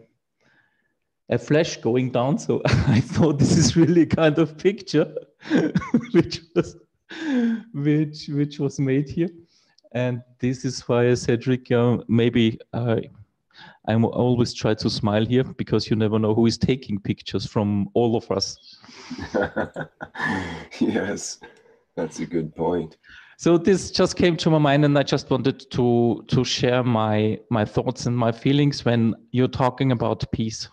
flash going down, so I thought this is really kind of picture which was made here. And this is why, Cedric, maybe I always try to smile here, because you never know who is taking pictures from all of us. Yes, that's a good point. So this just came to my mind, and I just wanted to share my thoughts and my feelings when you're talking about peace.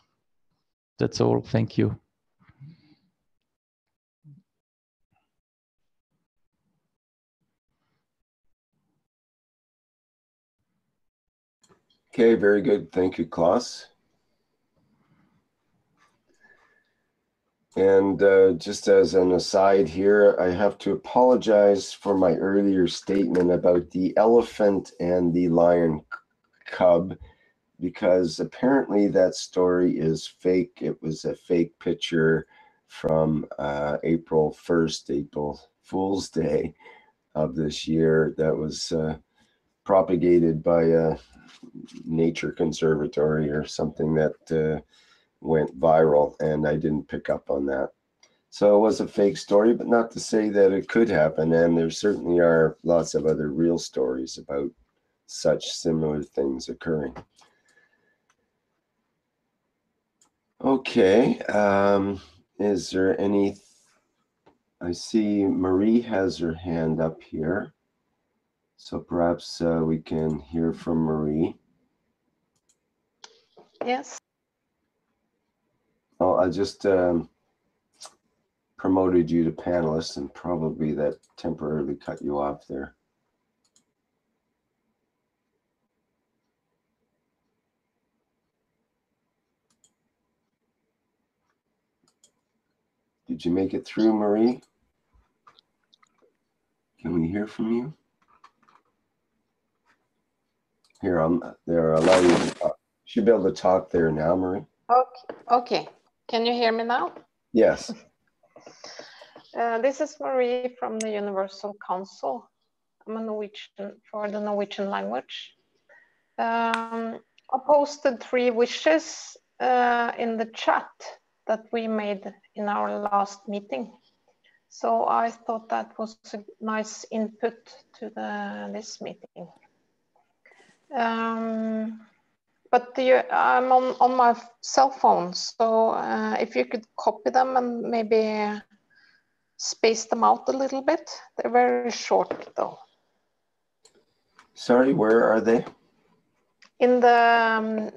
That's all. Thank you. Okay, very good. Thank you, Klaus. And just as an aside here, I have to apologize for my earlier statement about the elephant and the lion cub, because apparently that story is fake. It was a fake picture from April 1st, April Fool's Day of this year, that was propagated by a nature conservatory or something that went viral, and I didn't pick up on that. So it was a fake story, but not to say that it could happen. And there certainly are lots of other real stories about such similar things occurring. Okay, is there any, I see Marie has her hand up here. So perhaps we can hear from Marie. Yes. Oh, I just promoted you to panelist, and probably that temporarily cut you off there. Did you make it through, Marie? Can we hear from you? Here, there, allow you to talk. You should be able to talk there now, Marie. Okay. Can you hear me now? Yes. This is Marie from the Universal Council. I'm a Norwegian for the Norwegian language. I posted 3 wishes in the chat that we made in our last meeting. So I thought that was a nice input to this meeting. But I'm on my cell phone, so if you could copy them and maybe space them out a little bit. They're very short though. Sorry, where are they? In the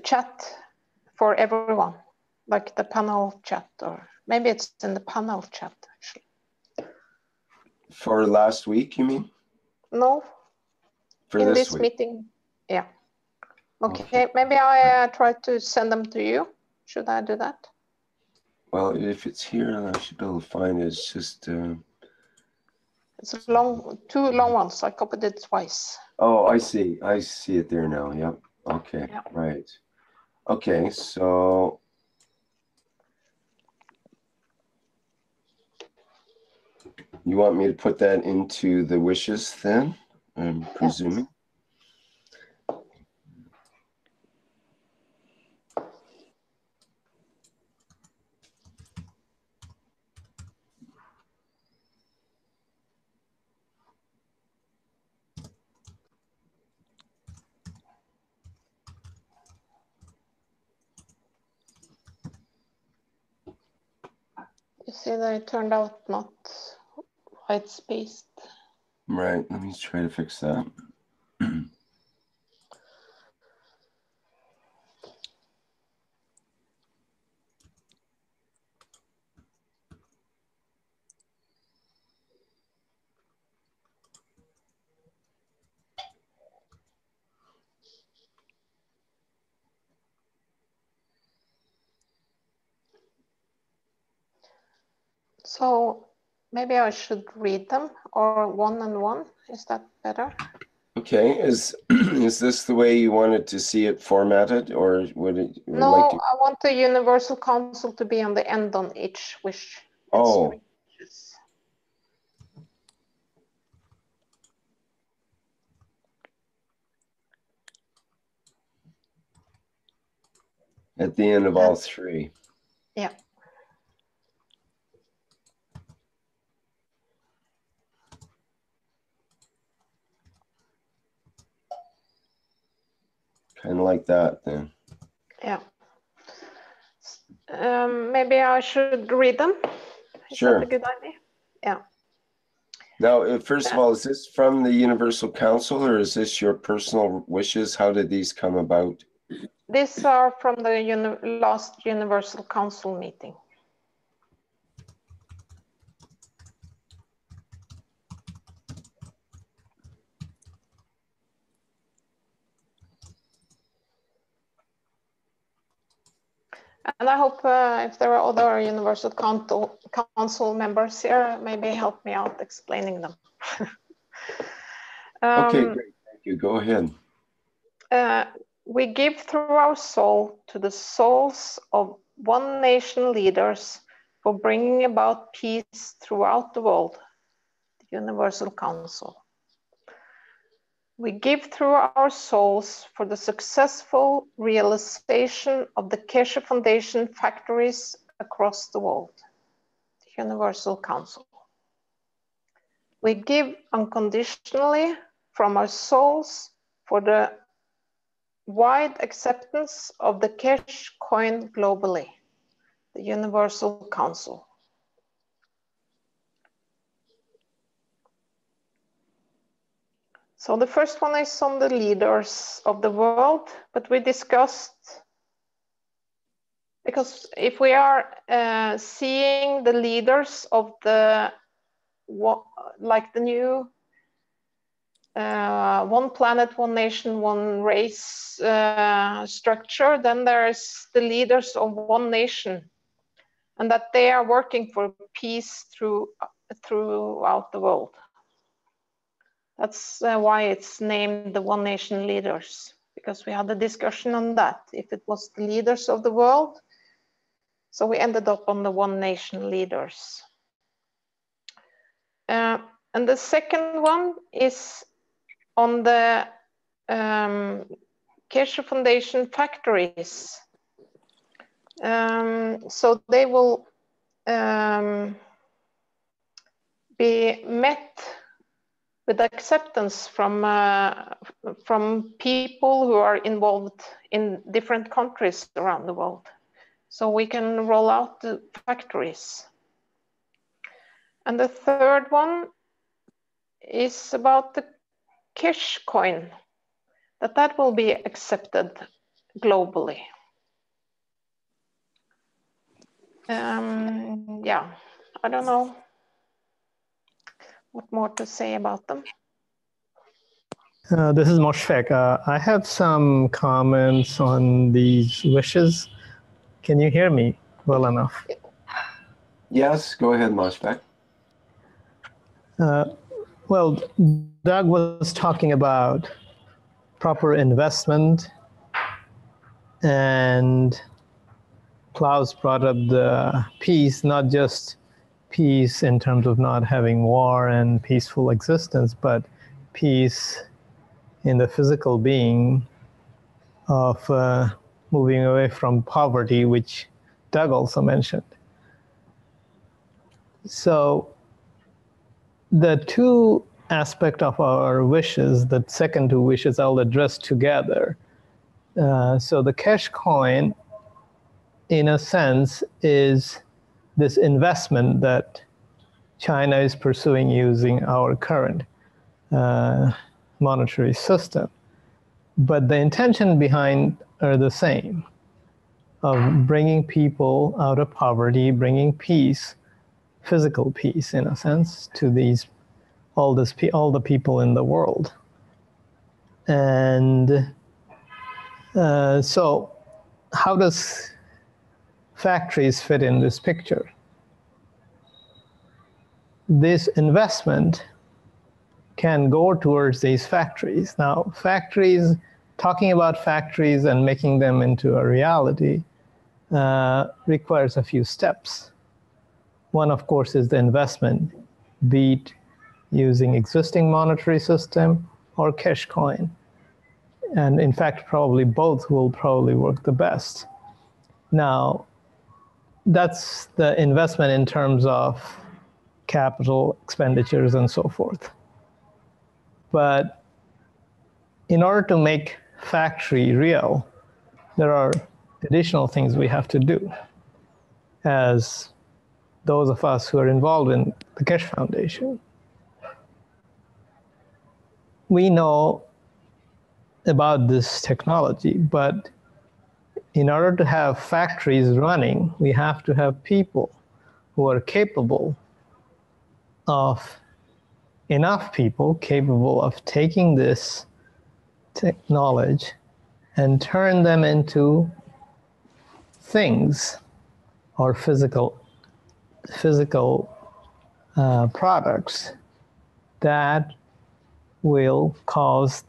chat for everyone, like the panel chat, or maybe it's in the panel chat actually. For last week, you mean? No. For in this this week. meeting, yeah. Okay, maybe I try to send them to you. Should I do that? Well, if it's here, I should be able to find it. It's just... It's long, 2 long ones. I copied it twice. Oh, I see. I see it there now. Yep. Okay, Yep. right. Okay, so... You want me to put that into the wishes then, I'm presuming? You see that it turned out not right spaced. Right, let me try to fix that. So maybe I should read them, or one and one. Is that better? Okay, is this the way you wanted to see it formatted, or would it? No, like to... I want the Universal Council to be on the end on each wish. Oh. At the end of all 3. Yeah. Kind of like that then. Yeah. Maybe I should read them. Is Sure. that a good idea? Yeah. Now, first of all, is this from the Universal Council, or is this your personal wishes? How did these come about? These are from the last Universal Council meeting. And I hope if there are other Universal Council members here, maybe help me out explaining them. Okay, great. Thank you. Go ahead. We give through our soul to the souls of one nation leaders for bringing about peace throughout the world, the Universal Council. We give through our souls for the successful realization of the Keshe Foundation factories across the world, the Universal Council. We give unconditionally from our souls for the wide acceptance of the Keshe coin globally, the Universal Council. So the first one is on the leaders of the world, but we discussed, because if we are seeing the leaders of the, like the new one planet, one nation, one race structure, then there's the leaders of one nation, and that they are working for peace throughout the world. That's why it's named the One Nation Leaders, because we had a discussion on that, if it was the leaders of the world. So we ended up on the One Nation Leaders. And the second one is on the Keshe Foundation factories. So they will be met with acceptance from people who are involved in different countries around the world. So we can roll out the factories. And the third one is about the Keshe coin, that will be accepted globally. Yeah, I don't know what more to say about them. This is Moshfek. I have some comments on these wishes. Can you hear me well enough? Yes, go ahead, Moshfek. Well, Doug was talking about proper investment, and Klaus brought up the peace, not just peace in terms of not having war and peaceful existence, but peace in the physical being of moving away from poverty, which Doug also mentioned. So the two aspects of our wishes, the second two wishes, I'll address together. So the Keshe coin, in a sense, is this investment that China is pursuing using our current monetary system. But the intention behind are the same, of bringing people out of poverty, bringing peace, physical peace in a sense, to these all the people in the world. And so how does factories fit in this picture? This investment can go towards these factories. Now, factories, talking about factories and making them into a reality requires a few steps. One, of course, is the investment, be it using existing monetary system or Keshe coin. And in fact, probably both will probably work the best. Now, that's the investment in terms of capital expenditures and so forth. But in order to make factory real, there are additional things we have to do. As those of us who are involved in the Keshe Foundation, we know about this technology, but in order to have factories running, we have to have people who are capable of, enough people capable of taking this knowledge and turn them into things or physical products that will cause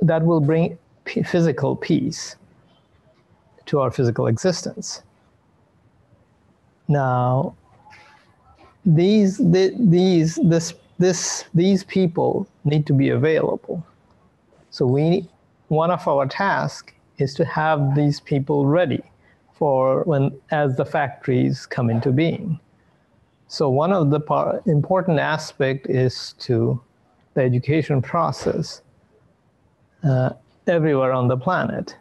that will bring physical peace to our physical existence. Now, these people need to be available. So one of our tasks is to have these people ready for as the factories come into being. So one of the important aspect is to the education process everywhere on the planet,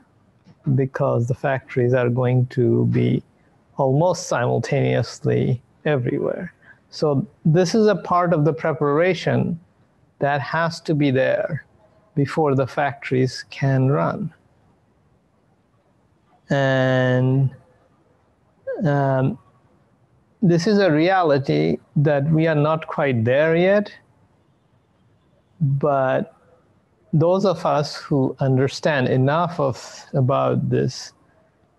because the factories are going to be almost simultaneously everywhere. So this is a part of the preparation that has to be there before the factories can run. And this is a reality that we are not quite there yet, but those of us who understand enough about this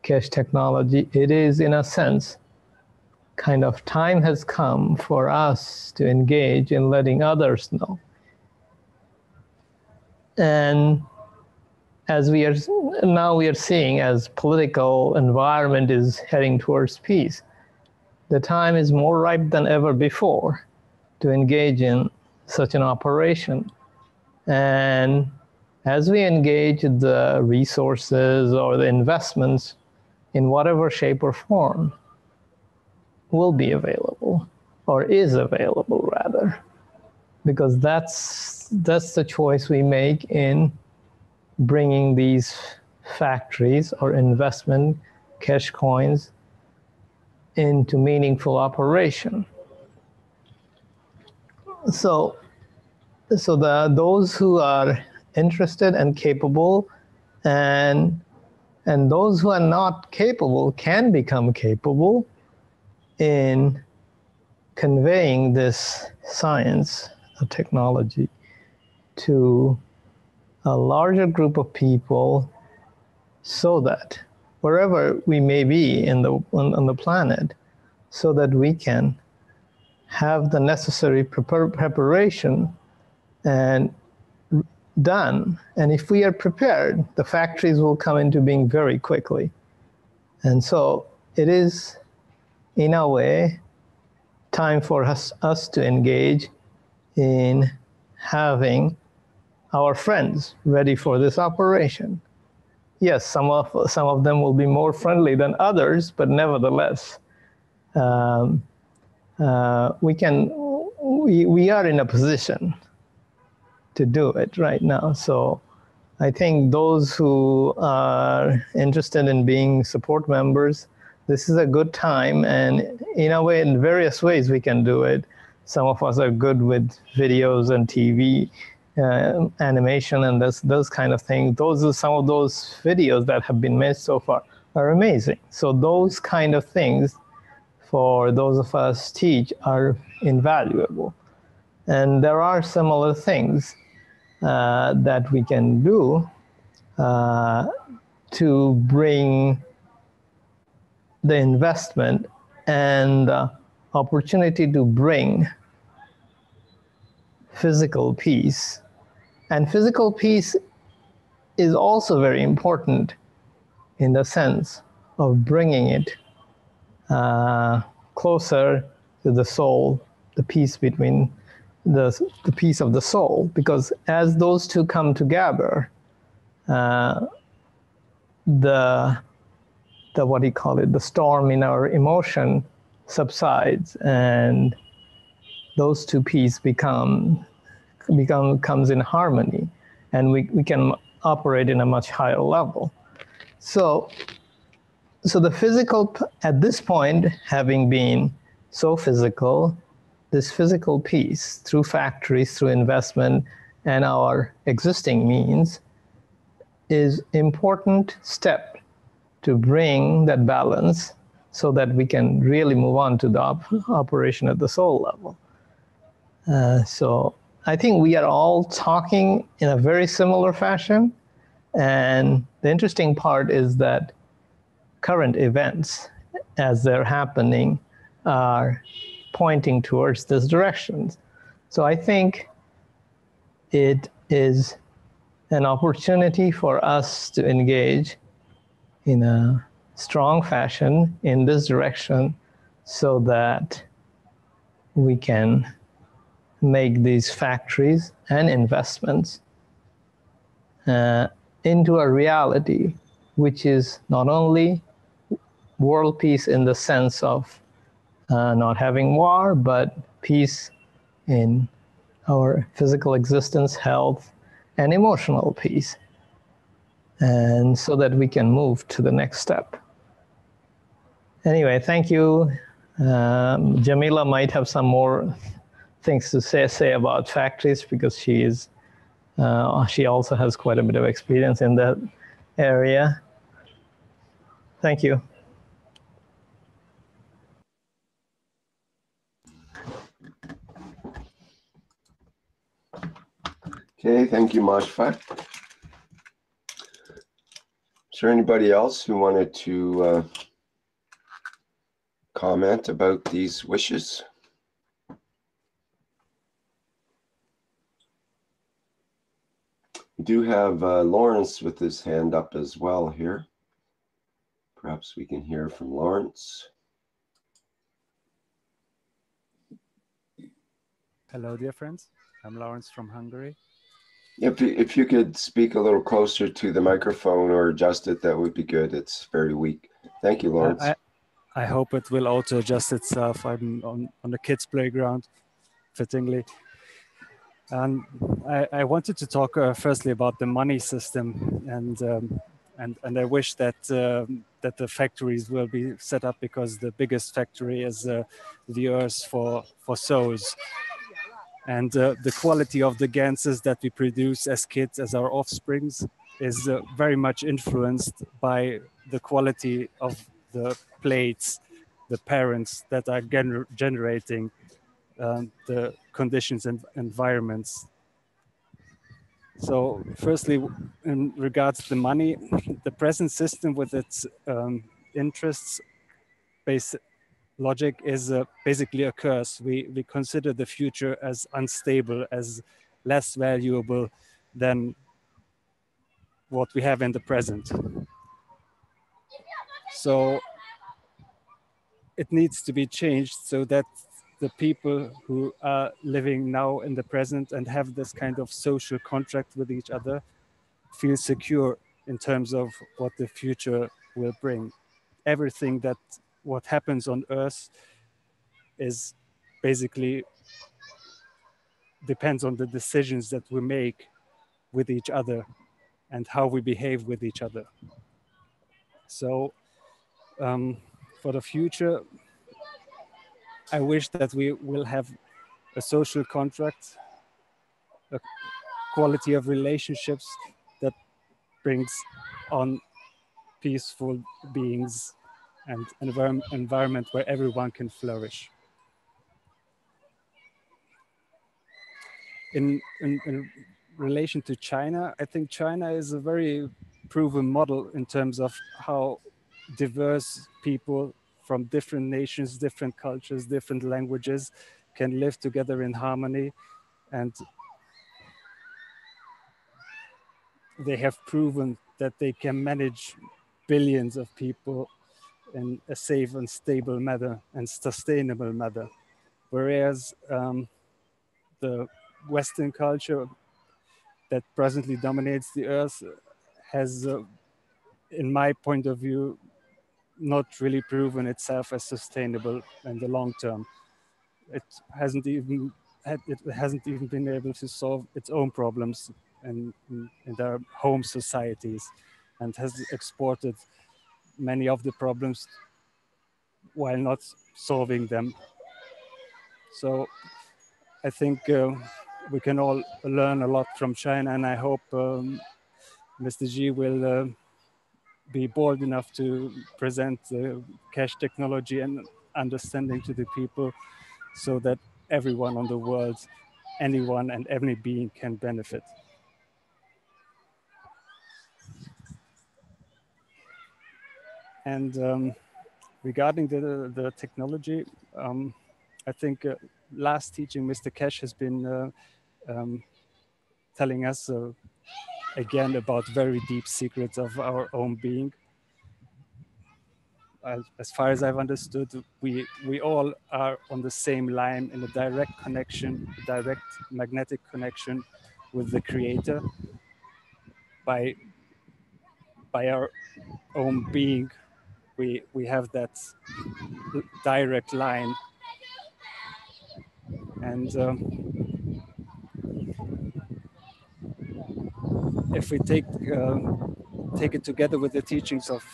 Keshe technology, it is in a sense kind of time has come for us to engage in letting others know. And as we are seeing, as political environment is heading towards peace, the time is more ripe than ever before to engage in such an operation. And as we engage the resources or the investments in whatever shape or form will be available, or is available rather, because that's the choice we make in bringing these factories or investment Keshe coins into meaningful operation. So those who are interested and capable, and those who are not capable can become capable in conveying this science of technology to a larger group of people, so that wherever we may be on the planet, so that we can have the necessary preparation and done. And if we are prepared, the factories will come into being very quickly. And so it is, in a way, time for us to engage in having our friends ready for this operation. Yes, some of them will be more friendly than others, but nevertheless, we are in a position to do it right now. So I think those who are interested in being support members, this is a good time, and in a way, in various ways we can do it. Some of us are good with videos and TV, animation, and those kind of things. Those are some of those videos that have been made so far are amazing. So those kind of things, for those of us teach, are invaluable. And there are similar things that we can do to bring the investment and opportunity to bring physical peace. And physical peace is also very important in the sense of bringing it closer to the soul, the peace between the peace of the soul, because as those two come together, the what do you call it, the storm in our emotion subsides, and those two pieces comes in harmony, and we can operate in a much higher level. So the physical, at this point, having been so physical, this physical piece through factories, through investment, and our existing means is important step to bring that balance so that we can really move on to the operation at the soul level. So I think we are all talking in a very similar fashion. And the interesting part is that current events as they're happening are pointing towards this direction. So I think it is an opportunity for us to engage in a strong fashion in this direction so that we can make these factories and investments into a reality which is not only world peace in the sense of not having war, but peace in our physical existence, health, and emotional peace. And so that we can move to the next step. Anyway, thank you. Jamila might have some more things to say about factories because she also has quite a bit of experience in that area. Thank you. Okay, thank you, Mashfaq. Is there anybody else who wanted to comment about these wishes? We do have Lawrence with his hand up as well here. Perhaps we can hear from Lawrence. Hello, dear friends. I'm Lawrence from Hungary. If you could speak a little closer to the microphone or adjust it, that would be good. It's very weak. Thank you, Lawrence. I hope it will auto adjust itself. I'm on the kids' playground, fittingly. And I wanted to talk firstly about the money system, and I wish that that the factories will be set up because the biggest factory is the Earth for souls. And the quality of the ganses that we produce as kids, as our offsprings, is very much influenced by the quality of the plates, the parents that are generating the conditions and environments. So firstly, in regards to the money, the present system with its interests-based logic is basically a curse. We consider the future as unstable, as less valuable than what we have in the present. So it needs to be changed so that the people who are living now in the present and have this kind of social contract with each other feel secure in terms of what the future will bring. Everything that what happens on Earth is basically depends on the decisions that we make with each other and how we behave with each other. So for the future, I wish that we will have a social contract, a quality of relationships that brings on peaceful beings and an environment where everyone can flourish. In relation to China, I think China is a very proven model in terms of how diverse people from different nations, different cultures, different languages can live together in harmony. And they have proven that they can manage billions of people in a safe and stable manner and sustainable manner. Whereas the Western culture that presently dominates the earth has, in my point of view, not really proven itself as sustainable in the long term. It hasn't even been able to solve its own problems in their home societies, and has exported many of the problems while not solving them. So I think we can all learn a lot from China, and I hope Mr. G will be bold enough to present the cash technology and understanding to the people so that everyone on the world, anyone and every being can benefit. And regarding the technology, I think last teaching, Mr. Keshe has been telling us again about very deep secrets of our own being. As far as I've understood, we all are on the same line in a direct connection, direct magnetic connection with the Creator by our own being. We have that direct line, and if we take it together with the teachings of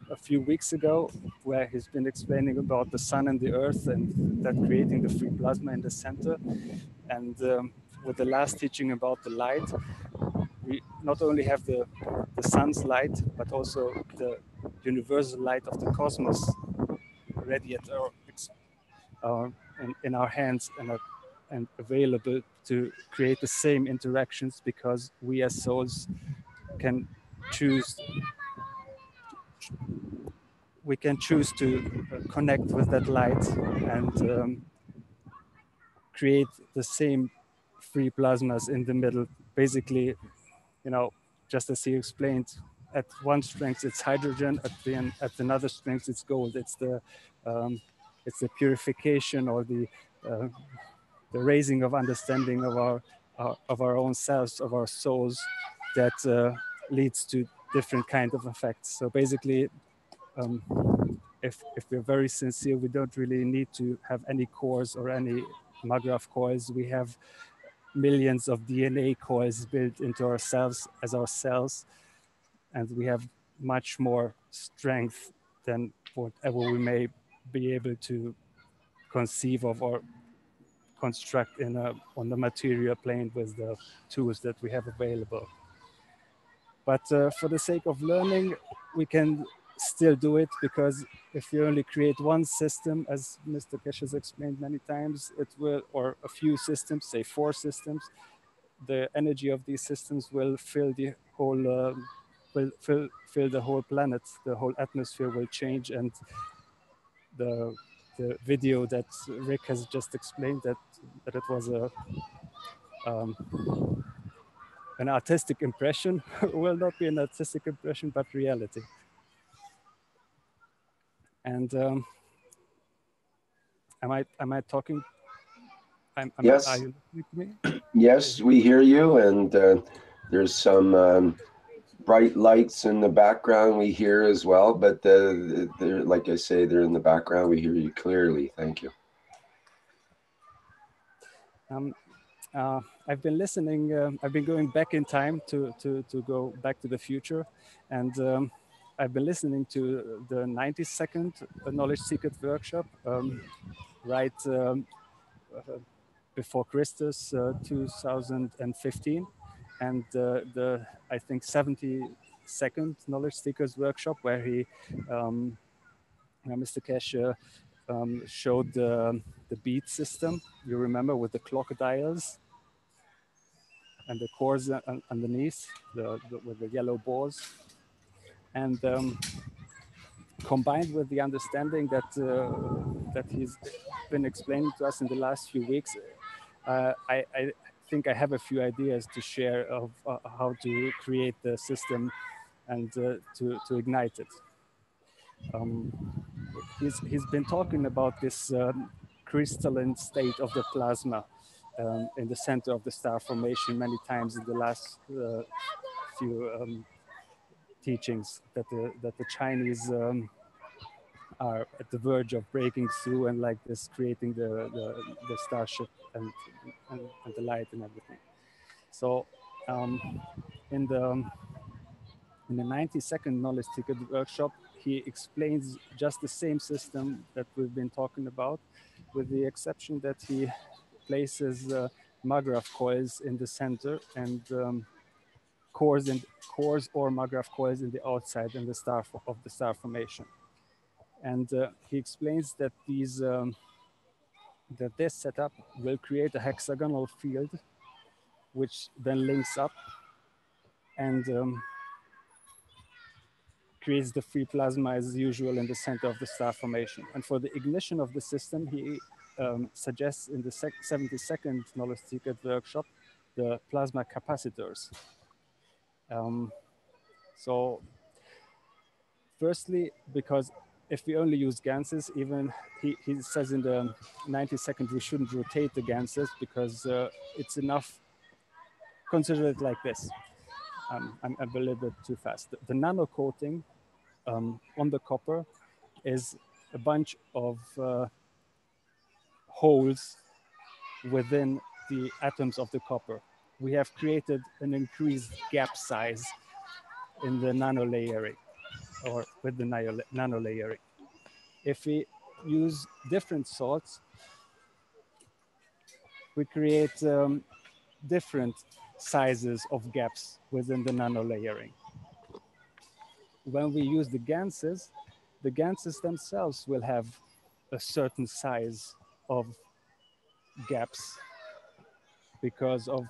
a few weeks ago, where he's been explaining about the sun and the earth and that creating the free plasma in the center, and with the last teaching about the light, we not only have the sun's light, but also the universal light of the cosmos ready at in our hands and available to create the same interactions, because we as souls can choose. We can choose to connect with that light and create the same free plasmas in the middle. Basically, you know, just as he explained, at one strength it's hydrogen, at another strength it's gold. It's the purification or the raising of understanding of our own selves, of our souls, that leads to different kind of effects. So basically, if we're very sincere, we don't really need to have any cores or any Magrath coils. We have millions of DNA coils built into ourselves as our cells, and we have much more strength than whatever we may be able to conceive of or construct on the material plane with the tools that we have available. But for the sake of learning, we can still do it, because if you only create one system, as Mr. Keshe has explained many times, it will, or a few systems, say 4 systems, the energy of these systems will fill the whole, fill the whole planet. The whole atmosphere will change, and the video that Rick has just explained, that it was an artistic impression, will not be an artistic impression, but reality. And am I talking? Yes. Are you listening to me? Yes, we hear you, and there's some bright lights in the background we hear as well, but they're, like I say, they're in the background. We hear you clearly. Thank you. I've been listening. I've been going back in time to go back to the future, and I've been listening to the 90-second Knowledge Secret workshop, right before Christus, 2015, and the I think 70-second Knowledge Seekers workshop, where he, Mr. Keshe, showed the beat system. You remember, with the clock dials and the cores underneath with the yellow balls, and combined with the understanding that that he's been explaining to us in the last few weeks, I think I have a few ideas to share of how to create the system and to ignite it. He's been talking about this crystalline state of the plasma in the center of the star formation many times in the last few teachings, that the Chinese are at the verge of breaking through and like this creating the starship and the light and everything. So in the 90-second Knowledge Ticket workshop, he explains just the same system that we've been talking about, with the exception that he places Magrath coils in the center and cores or Magrath coils in the outside in the star of the star formation. And he explains that this setup will create a hexagonal field, which then links up and creates the free plasma as usual in the center of the star formation. And for the ignition of the system, he suggests in the 72nd knowledge secret workshop, the plasma capacitors. So firstly, because if we only use ganses, even he says in the 92nd, we shouldn't rotate the ganses because it's enough. Consider it like this. I'm a little bit too fast. The nano coating on the copper is a bunch of holes within the atoms of the copper. We have created an increased gap size in the nano layering, or with the nano layering. If we use different salts, we create different sizes of gaps within the nano layering. When we use the ganses themselves will have a certain size of gaps because of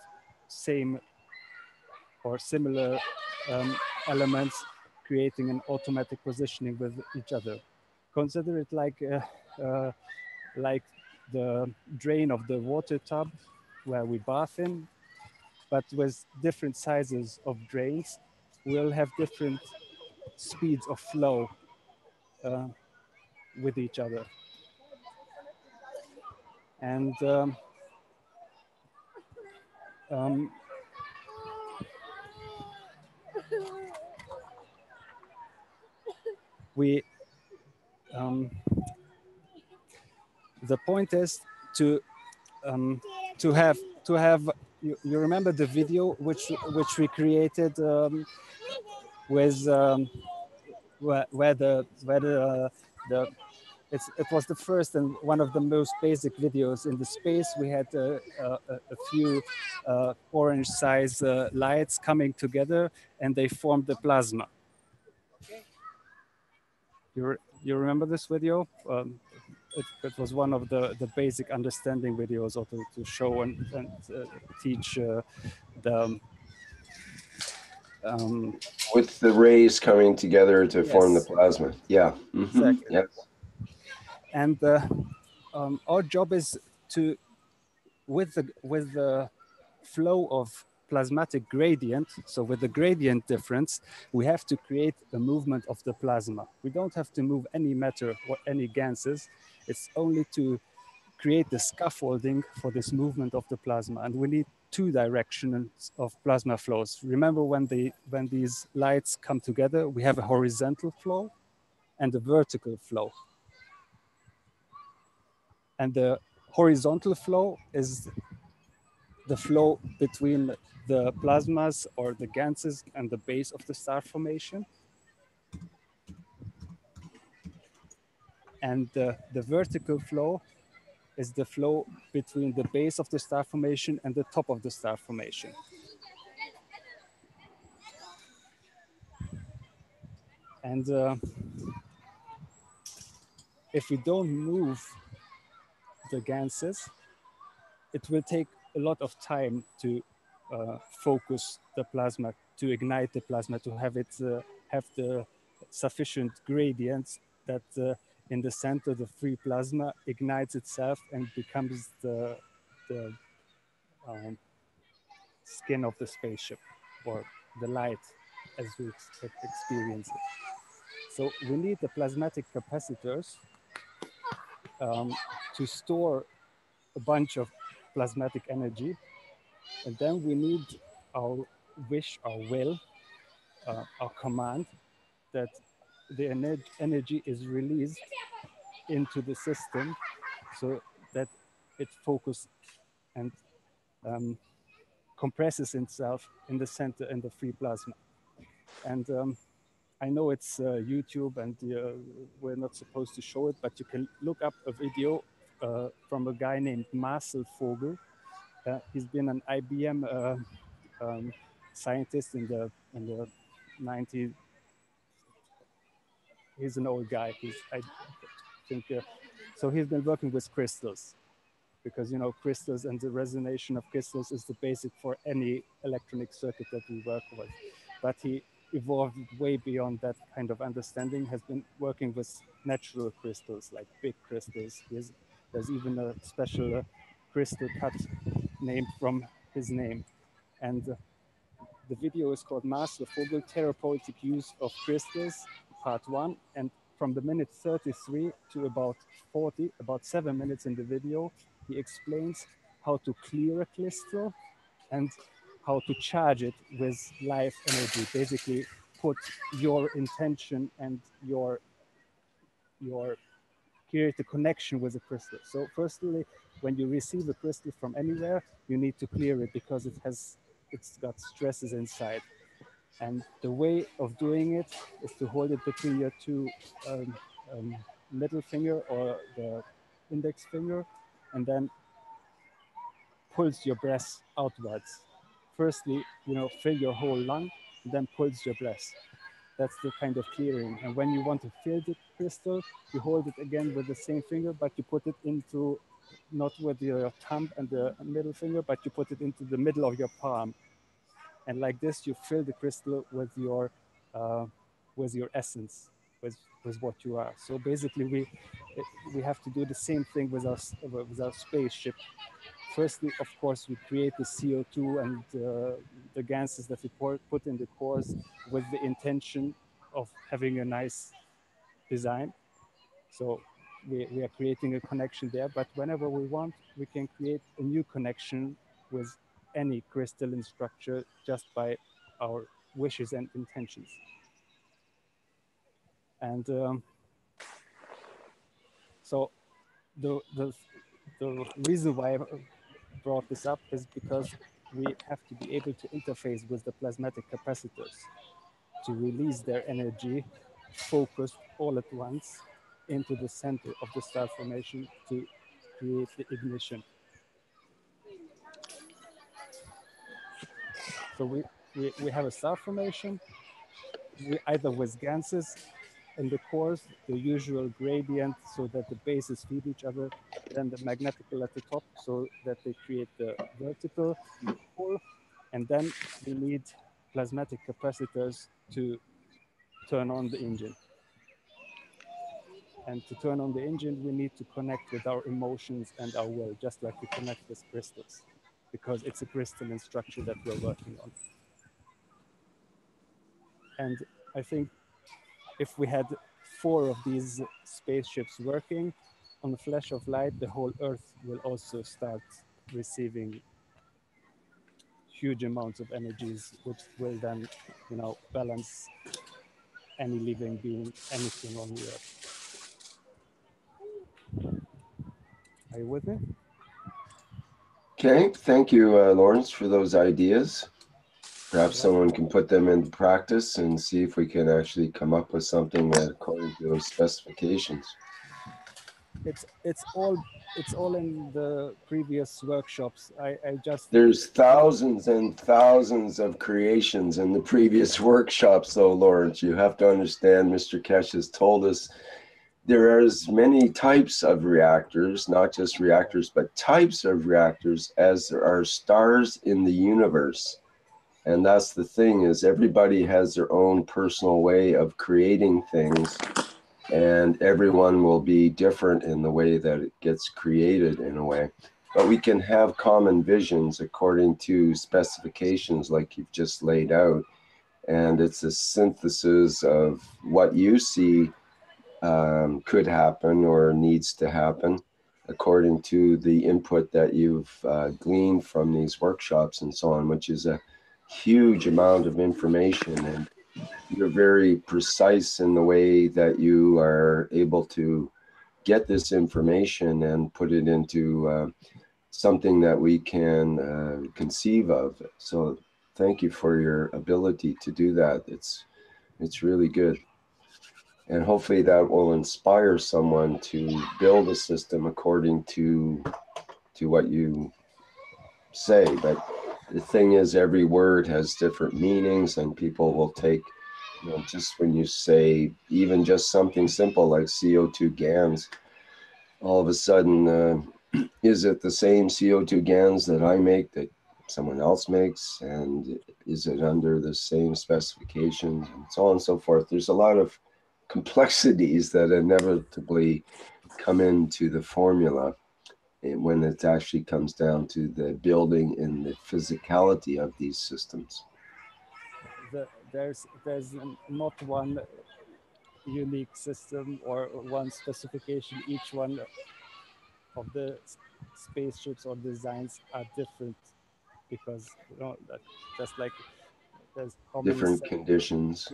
same or similar elements creating an automatic positioning with each other. Consider it like the drain of the water tub where we bath in, but with different sizes of drains, we'll have different speeds of flow with each other. And the point is to have you remember the video which we created with where it was the first and one of the most basic videos in the space. We had a few orange size lights coming together and they formed the plasma. You remember this video? It was one of the basic understanding videos, or to show and teach the with the rays coming together to yes. form the plasma. Yeah. Mm-hmm. Exactly. Yes. And our job is to, with the flow of plasmatic gradient, so with the gradient difference, we have to create a movement of the plasma. We don't have to move any matter or any ganses. It's only to create the scaffolding for this movement of the plasma. And we need two directions of plasma flows. Remember when these lights come together, we have a horizontal flow and a vertical flow. And the horizontal flow is the flow between the plasmas or the ganses and the base of the star formation. And the vertical flow is the flow between the base of the star formation and the top of the star formation. And if we don't move the ganses, it will take a lot of time to focus the plasma, to ignite the plasma, to have it have the sufficient gradients that in the center, the free plasma ignites itself and becomes the skin of the spaceship, or the light as we experience it. So we need the plasmatic capacitors to store a bunch of plasmatic energy. And then we need our wish, our will, our command that the energy is released into the system so that it focuses and compresses itself in the center in the free plasma. And I know it's YouTube and we're not supposed to show it, but you can look up a video from a guy named Marcel Vogel. He's been an IBM scientist in the 90s. He's an old guy. I think so. He's been working with crystals, because crystals and the resonation of crystals is the basic for any electronic circuit that we work with. But he evolved way beyond that kind of understanding, has been working with natural crystals, like big crystals. There's even a special crystal cut named from his name. And the video is called Master Vogel, Therapeutic Use of Crystals, Part 1. And from the minute 33 to about 40, about 7 minutes in the video, he explains how to clear a crystal and how to charge it with life energy. Basically, put your intention and your create a connection with a crystal. So firstly, when you receive a crystal from anywhere, you need to clear it because it's got stresses inside. And the way of doing it is to hold it between your two middle finger or the index finger, and then pulse your breath outwards. Firstly, fill your whole lung, and then pulse your breath. That's the kind of clearing. And when you want to fill the crystal, you hold it again with the same finger, but you put it into, not with your thumb and the middle finger, but you put it into the middle of your palm. And like this, you fill the crystal with your essence, with what you are. So basically, we have to do the same thing with our spaceship. Firstly, of course, we create the CO2 and the gases that we put in the cores with the intention of having a nice design. So we are creating a connection there, but whenever we want, we can create a new connection with any crystalline structure just by our wishes and intentions. And so the reason why I brought this up is because we have to be able to interface with the plasmatic capacitors to release their energy focused all at once into the center of the star formation to create the ignition. So we have a star formation, either with ganses in the cores, the usual gradient so that the bases feed each other, then the magnetical at the top so that they create the vertical core, and then we need plasmatic capacitors to turn on the engine. And to turn on the engine, we need to connect with our emotions and our will, just like we connect with crystals, because it's a crystalline structure that we're working on. And I think if we had 4 of these spaceships working on the flash of light, the whole Earth will also start receiving huge amounts of energies, which will then, balance any living being, anything on the Earth. Are you with me? Okay, thank you, Lawrence, for those ideas. Perhaps someone can put them into practice and see if we can actually come up with something according to those specifications. It's all in the previous workshops. There's thousands and thousands of creations in the previous workshops, though, Lawrence. You have to understand, Mr. Keshe has told us there are as many types of reactors, not just reactors, but types of reactors as there are stars in the universe. And that's the thing, is everybody has their own personal way of creating things, and everyone will be different in the way that it gets created in a way. But we can have common visions according to specifications like you've just laid out. And it's a synthesis of what you see could happen or needs to happen according to the input that you've gleaned from these workshops and so on, which is a huge amount of information. And you're very precise in the way that you are able to get this information and put it into something that we can conceive of. So thank you for your ability to do that. It's really good. And hopefully that will inspire someone to build a system according to what you say. But the thing is, every word has different meanings, and people will take, just when you say even just something simple like CO2 GANs, all of a sudden, is it the same CO2 GANs that I make that someone else makes, and is it under the same specifications, and so on and so forth. There's a lot of complexities that inevitably come into the formula when it actually comes down to the building and the physicality of these systems. There's not one unique system or one specification. Each one of the spaceships or designs are different, because that just like there's how different many conditions,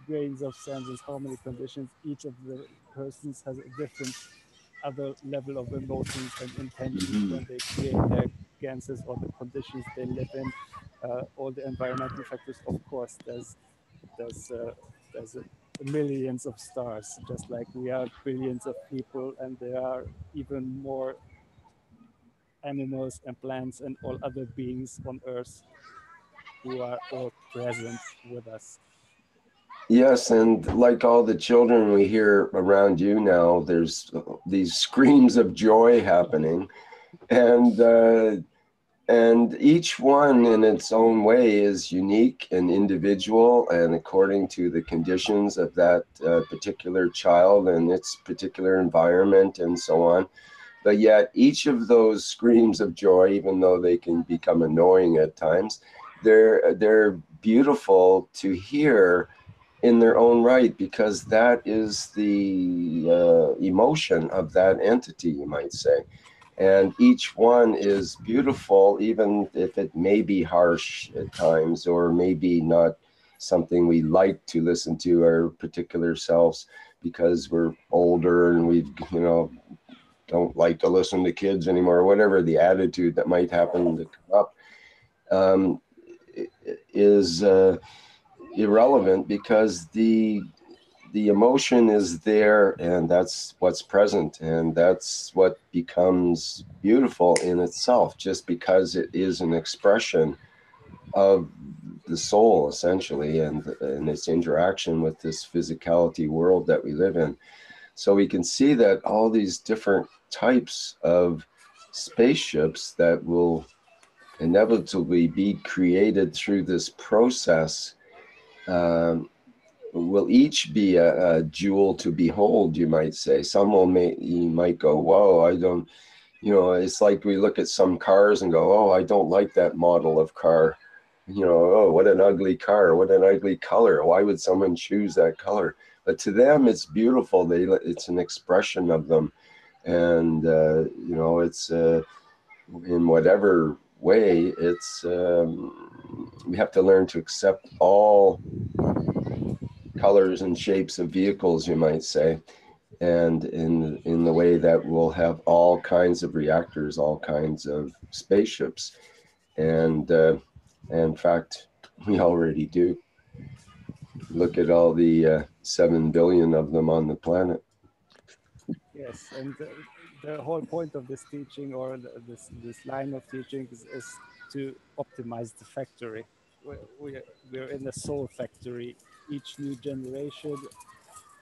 grains of sand, and how many conditions. Each of the persons has a different other level of emotions and intentions when they create their gases or the conditions they live in. All the environmental factors, of course. There's millions of stars, just like we are billions of people, and there are even more animals and plants and all other beings on Earth who are all present with us. Yes, and like all the children we hear around you now, there's these screams of joy happening, and each one in its own way is unique and individual, and according to the conditions of that particular child and its particular environment and so on. But yet each of those screams of joy, even though they can become annoying at times, they're beautiful to hear in their own right, because that is the emotion of that entity, you might say. And each one is beautiful, even if it may be harsh at times, or maybe not something we like to listen to our particular selves, because we're older and we, don't like to listen to kids anymore, or whatever the attitude that might happen to come up, is irrelevant, because the emotion is there, and that's what's present, and that's what becomes beautiful in itself, just because it is an expression of the soul, essentially, and its interaction with this physicality world that we live in. So we can see that all these different types of spaceships that will inevitably be created through this process will each be a jewel to behold, you might say. Some you might go, whoa, I don't, it's like we look at some cars and go, oh, I don't like that model of car. Oh, what an ugly car, what an ugly color. Why would someone choose that color? But to them, it's beautiful. It's an expression of them. And, it's in whatever way, it's, we have to learn to accept all colors and shapes of vehicles, you might say, and in the way that we'll have all kinds of reactors, all kinds of spaceships. And in fact, we already do. Look at all the 7 billion of them on the planet. Yes, and the whole point of this teaching, or this line of teaching, is to optimize the factory. We're in a soul factory. Each new generation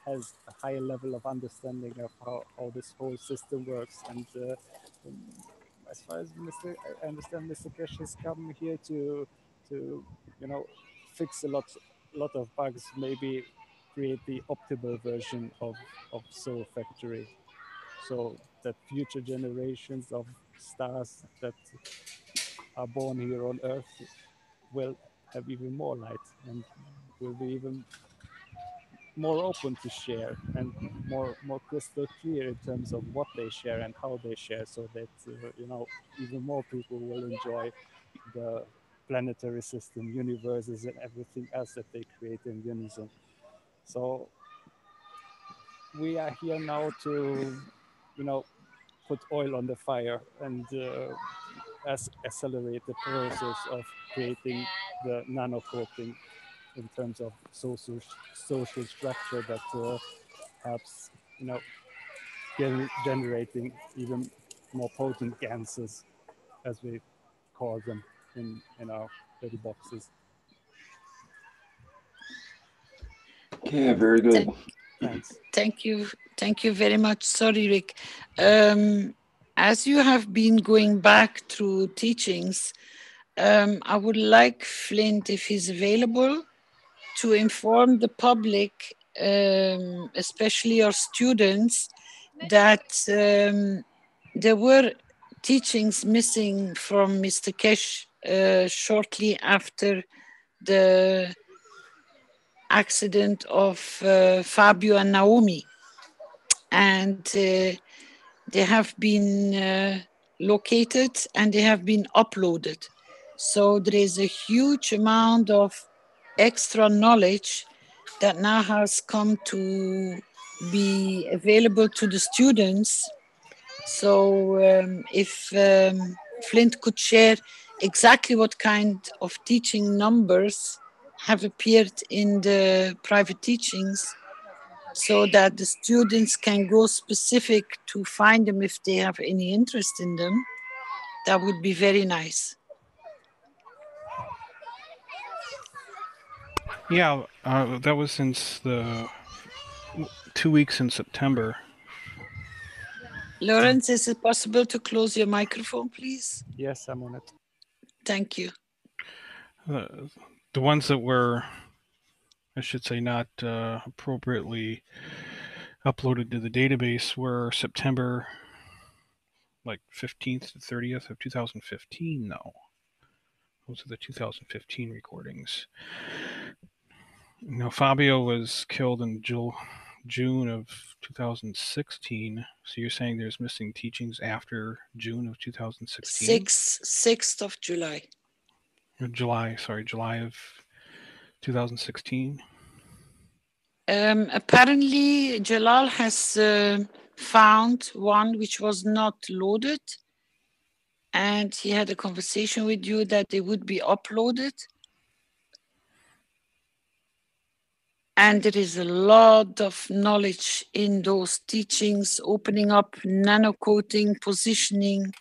has a higher level of understanding of how this whole system works. And as far as I understand, Mr. Keshe has come here to fix a lot of bugs, maybe create the optimal version of Soul Factory, so that future generations of stars that are born here on Earth will have even more light and will be even more open to share, and more crystal clear in terms of what they share and how they share, so that even more people will enjoy the planetary system, universes, and everything else that they create in unison. So we are here now to put oil on the fire and accelerate the process of creating the nano coating in terms of social structure that helps generating even more potent gases, as we call them in our little boxes. Okay, very good. Thanks. Thank you very much. Sorry, Rick. As you have been going back through teachings, I would like Flint, if he's available, to inform the public, especially our students, that there were teachings missing from Mr. Keshe shortly after the accident of Fabio and Naomi. And they have been located and they have been uploaded. So there is a huge amount of extra knowledge that now has come to be available to the students. So if Flint could share exactly what kind of teaching numbers have appeared in the private teachings, so that the students can go specific to find them if they have any interest in them, that would be very nice. Yeah, that was since the 2 weeks in September. Lawrence, is it possible to close your microphone, please? Yes, I'm on it. Thank you. The ones that were, I should say, not appropriately uploaded to the database were September like 15th to 30th of 2015, though. Those are the 2015 recordings. Now, Fabio was killed in June of 2016. So you're saying there's missing teachings after June of 2016? 6th of July. July of 2016. Apparently, Jalal has found one which was not loaded, and he had a conversation with you that they would be uploaded. And there is a lot of knowledge in those teachings, opening up nano-coating, positioning,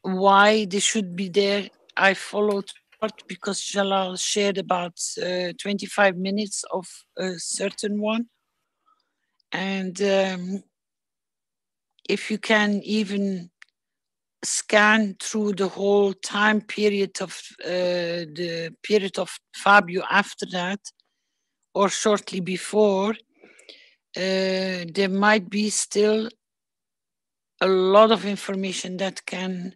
why they should be there. I followed part because Jalal shared about 25 minutes of a certain one. And if you can even scan through the whole time period of the period of Fabio after that, or shortly before, there might be still a lot of information that can,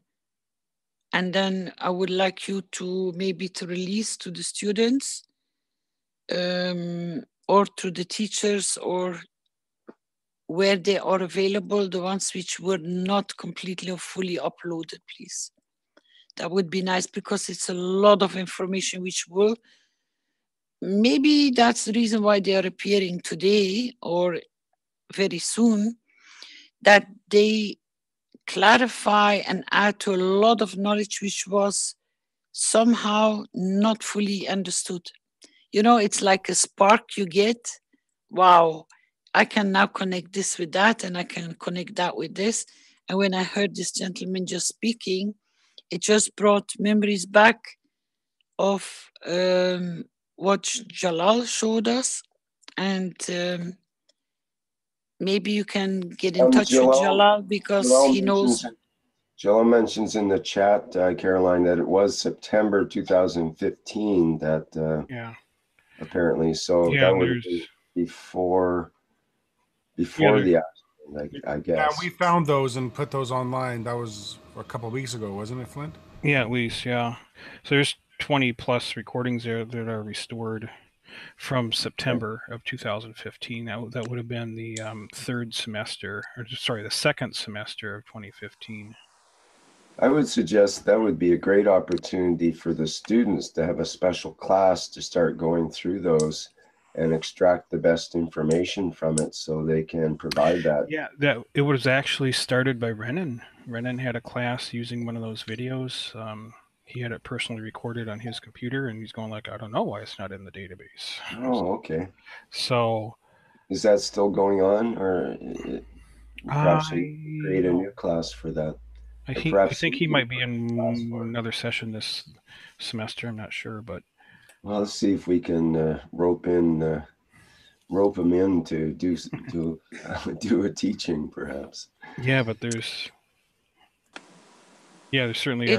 and then I would like you to maybe to release to the students or to the teachers, or where they are available, the ones which were not completely or fully uploaded, please. That would be nice, because it's a lot of information which will, maybe that's the reason why they are appearing today or very soon, that they clarify and add to a lot of knowledge which was somehow not fully understood. You know, it's like a spark you get. Wow, I can now connect this with that, and I can connect that with this. And when I heard this gentleman just speaking, it just brought memories back of what Jalal showed us. And maybe you can get in touch with Jalal, because he knows. Jalal mentions in the chat, Caroline, that it was September 2015 that apparently, so Yeah, that would be before the accident, I guess. Yeah, we found those and put those online. That was a couple of weeks ago, wasn't it, Flint? Yeah, at least, yeah. So there's 20 plus recordings there that are restored from September of 2015. That would have been the the second semester of 2015. I would suggest that would be a great opportunity for the students to have a special class to start going through those and extract the best information from it, so they can provide that. Yeah, it was actually started by Renan. Renan had a class using one of those videos. He had it personally recorded on his computer, and he's going like, I don't know why it's not in the database. Oh, okay. So, is that still going on, or perhaps we create a new class for that? I think he might be in another session this semester. I'm not sure, but well, let's see if we can rope him in to do a teaching, perhaps. Yeah, but there certainly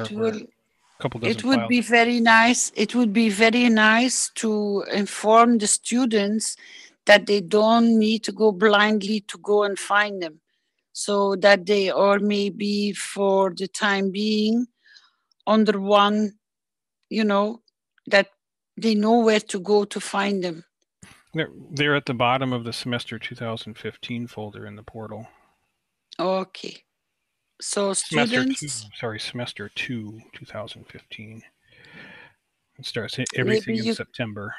couple It dozen would files. be very nice. It would be very nice to inform the students that they don't need to go blindly to go and find them. So that they are maybe for the time being under one, you know, that they know where to go to find them. They're at the bottom of the semester 2015 folder in the portal. Okay. So students. Semester 2, 2015. It starts everything in September.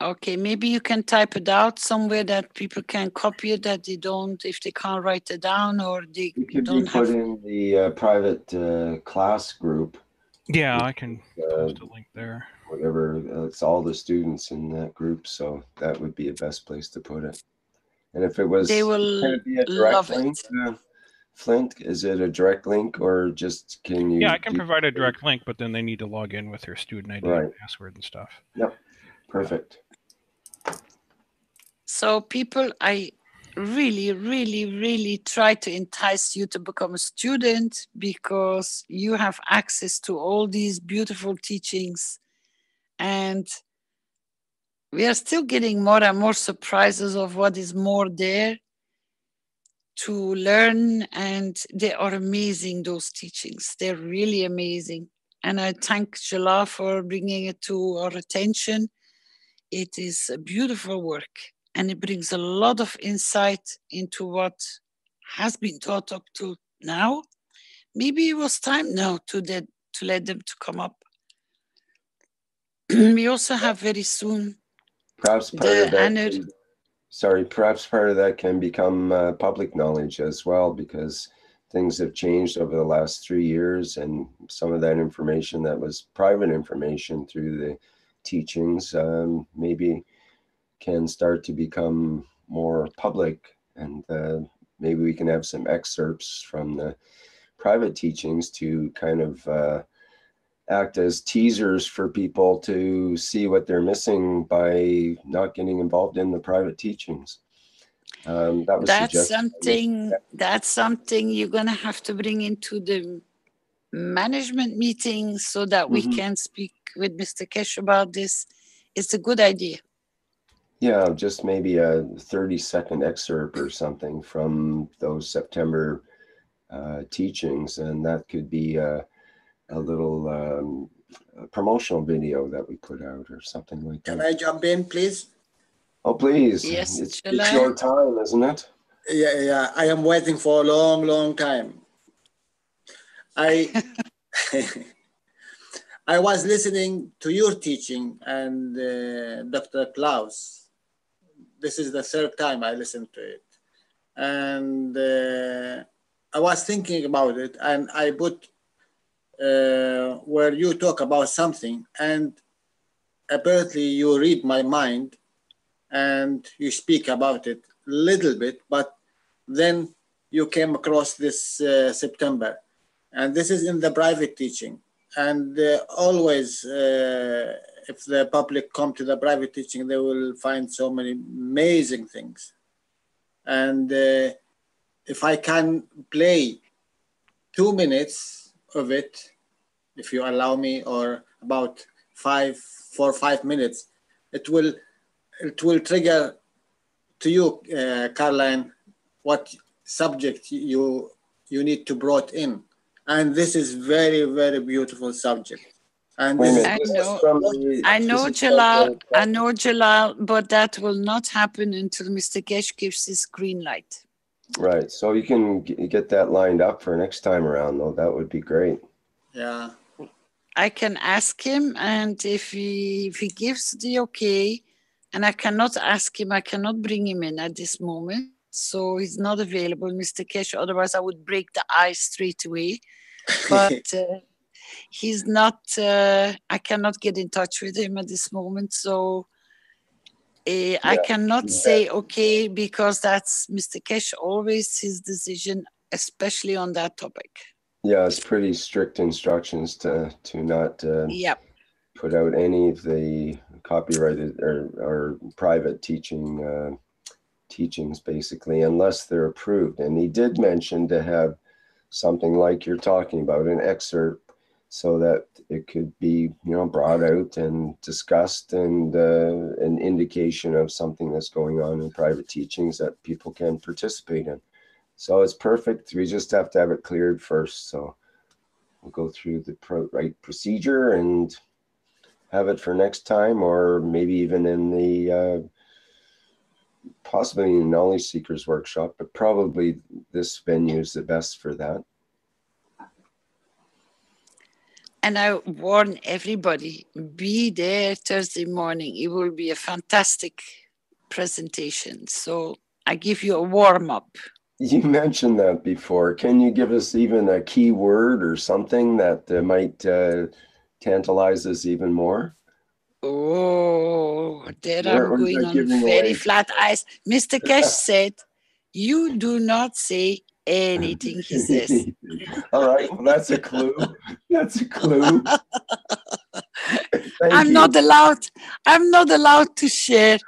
Okay, maybe you can type it out somewhere that people can copy it, that they don't, if they can't write it down, or they don't have. Put in the private class group. Yeah, I can post a link there. Whatever, it's all the students in that group, so that would be the best place to put it. And if it was, they will can it be a direct love link? it. Flint, is it a direct link, or just can you? Yeah, I can provide a direct link, but then they need to log in with their student ID and password and stuff. Yep, perfect. So people, I really, really, really try to entice you to become a student, because you have access to all these beautiful teachings, and we are still getting more and more surprises of what is more there to learn, and they are amazing, those teachings. They're really amazing. And I thank Jala for bringing it to our attention. It is a beautiful work, and it brings a lot of insight into what has been taught up to now. Maybe it was time now to let them to come up. We also have very soon perhaps part of that perhaps part of that can become public knowledge as well, because things have changed over the last 3 years, and some of that information that was private information through the teachings maybe can start to become more public, and maybe we can have some excerpts from the private teachings to kind of act as teasers for people to see what they're missing by not getting involved in the private teachings. That was that's something you're going to have to bring into the management meeting, so that we can speak with Mr. Keshe about this. It's a good idea. Yeah, just maybe a 30-second excerpt or something from those September teachings, and that could be a little promotional video that we put out or something like that. Can I jump in, please? Oh, please. Yes, it's your time, isn't it? Yeah. I am waiting for a long, long time. I was listening to your teaching and Dr. Klaus. This is the third time I listened to it. And I was thinking about it, and I put where you talk about something, and apparently you read my mind and you speak about it a little bit, but then you came across this September, and this is in the private teaching. And always, if the public come to the private teaching, they will find so many amazing things. And if I can play 2 minutes of it, if you allow me, or about 4 or 5 minutes, it will trigger to you, Caroline, what subject you need to brought in. And this is very, very beautiful subject. And I know, Jalal, but that will not happen until Mr. Keshe gives his green light. Right. So you can get that lined up for next time around, though. That would be great. Yeah. I can ask him, and if he gives the okay, and I cannot ask him, I cannot bring him in at this moment. So he's not available, Mr. Keshe. Otherwise, I would break the ice straight away. But he's not, I cannot get in touch with him at this moment. So I cannot say okay, because that's Mr. Keshe, always his decision, especially on that topic. Yeah, it's pretty strict instructions to not put out any of the copyrighted or private teachings, basically, unless they're approved. And he did mention to have something like you're talking about, an excerpt so that it could be, you know, brought out and discussed, and an indication of something that's going on in private teachings that people can participate in. So it's perfect. We just have to have it cleared first. So we'll go through the right procedure and have it for next time, or maybe even in the possibly in the Knowledge Seekers workshop, but probably this venue is the best for that. And I warn everybody, be there Thursday morning. It will be a fantastic presentation. So I give you a warm-up. You mentioned that before. Can you give us even a key word or something that might tantalize us even more? Oh, there I'm going on very away? flat ice. Mr. Keshe said, you do not say anything, he says. All right, well, that's a clue. That's a clue. I'm not allowed to share,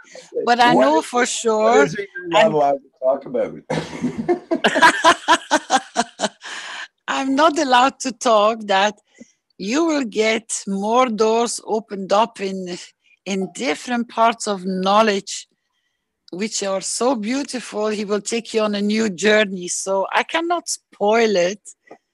but I know for sure. What is it you're not allowed to talk about? I'm not allowed to talk that you will get more doors opened up in different parts of knowledge, which are so beautiful. He will take you on a new journey. So I cannot spoil it.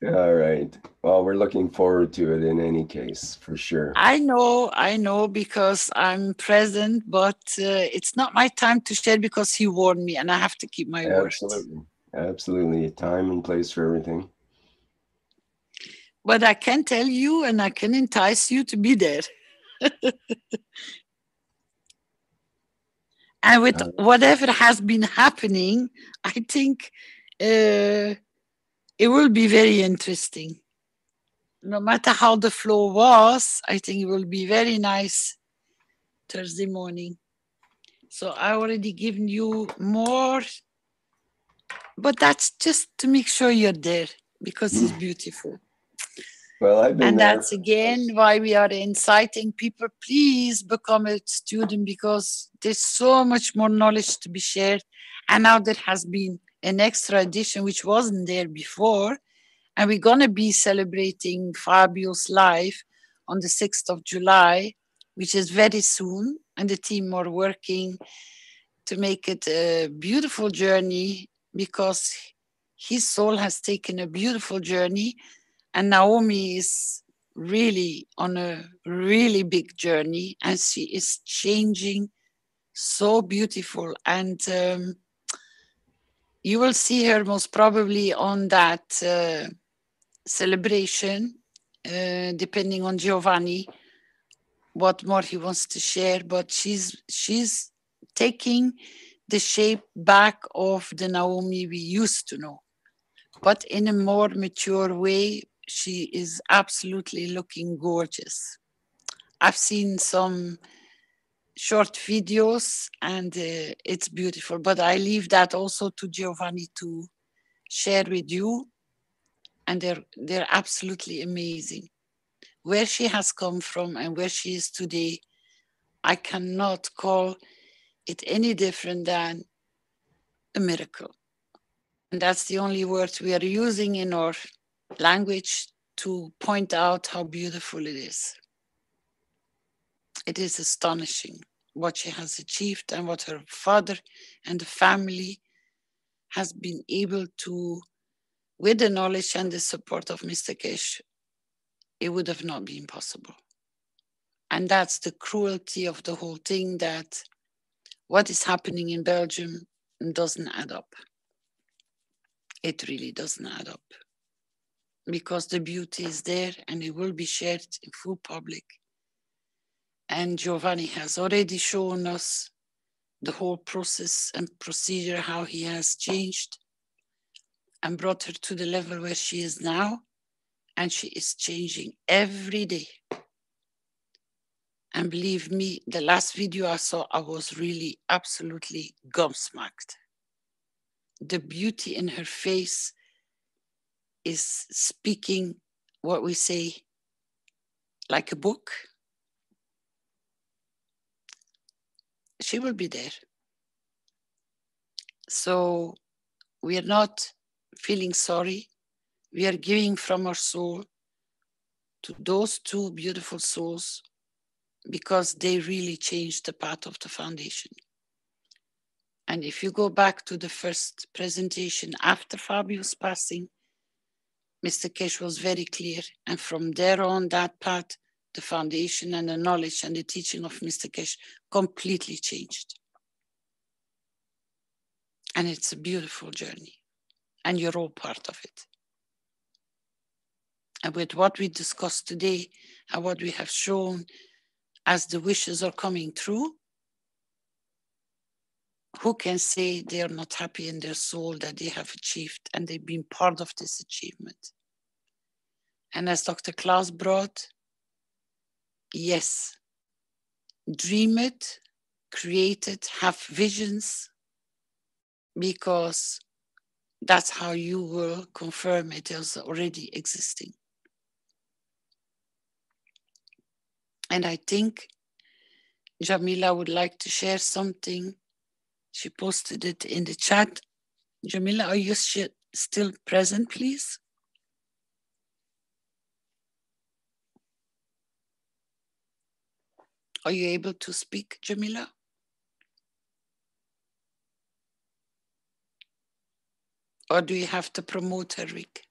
All right. Well, we're looking forward to it in any case, for sure. I know, because I'm present, but it's not my time to share because he warned me and I have to keep my word. Absolutely. Time and place for everything. But I can tell you and I can entice you to be there. And with whatever has been happening, I think it will be very interesting. No matter how the flow was, I think it will be very nice Thursday morning. So I already given you more, but that's just to make sure you're there because it's beautiful. Well, I've been there. That's again why we are inciting people, please become a student, because there's so much more knowledge to be shared. And now there has been an extra edition which wasn't there before. And we're going to be celebrating Fabio's life on the 6th of July, which is very soon. And the team are working to make it a beautiful journey, because his soul has taken a beautiful journey. And Naomi is really on a really big journey, and she is changing so beautiful. And you will see her most probably on that celebration, depending on Giovanni, what more he wants to share. But she's taking the shape back of the Naomi we used to know, but in a more mature way. She is absolutely looking gorgeous. I've seen some short videos and it's beautiful, but I leave that also to Giovanni to share with you. And they're absolutely amazing. Where she has come from and where she is today, I cannot call it any different than a miracle. And that's the only word we are using in our language to point out how beautiful it is. It is astonishing what she has achieved and what her father and the family has been able to, with the knowledge and the support of Mr. Keshe, it would have not been possible. And that's the cruelty of the whole thing, that what is happening in Belgium doesn't add up. It really doesn't add up. Because the beauty is there and it will be shared in full public. And Giovanni has already shown us the whole process and procedure, how he has changed and brought her to the level where she is now. And she is changing every day. And believe me, the last video I saw, I was really absolutely gobsmacked. The beauty in her face is speaking what we say like a book. She will be there. So we are not feeling sorry. We are giving from our soul to those two beautiful souls because they really changed the path of the foundation. And if you go back to the first presentation after Fabio's passing, Mr. Keshe was very clear. And from there on, that path, the foundation and the knowledge and the teaching of Mr. Keshe completely changed. And it's a beautiful journey. And you're all part of it. And with what we discussed today and what we have shown as the wishes are coming through, who can say they are not happy in their soul that they have achieved and they've been part of this achievement? And as Dr. Klaus brought, yes, dream it, create it, have visions, because that's how you will confirm it is already existing. And I think Jamila would like to share something. She posted it in the chat. Jamila, are you still present, please? Are you able to speak, Jamila? Or do you have to promote her, Rick?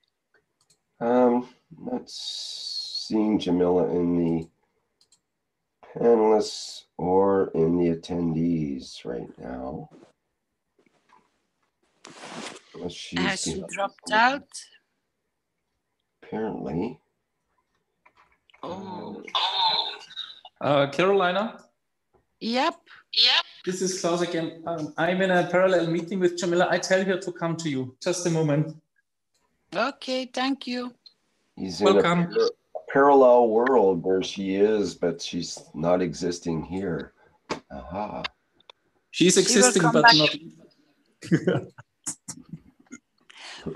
Not seeing Jamila in the panelists or in the attendees right now. Has she dropped out? Apparently. Oh. Carolina? Yep. This is Klaus again. I'm in a parallel meeting with Jamila. I tell her to come to you. Just a moment. Okay, thank you. He's in a parallel world where she is, but she's not existing here. Aha. She's existing, but not.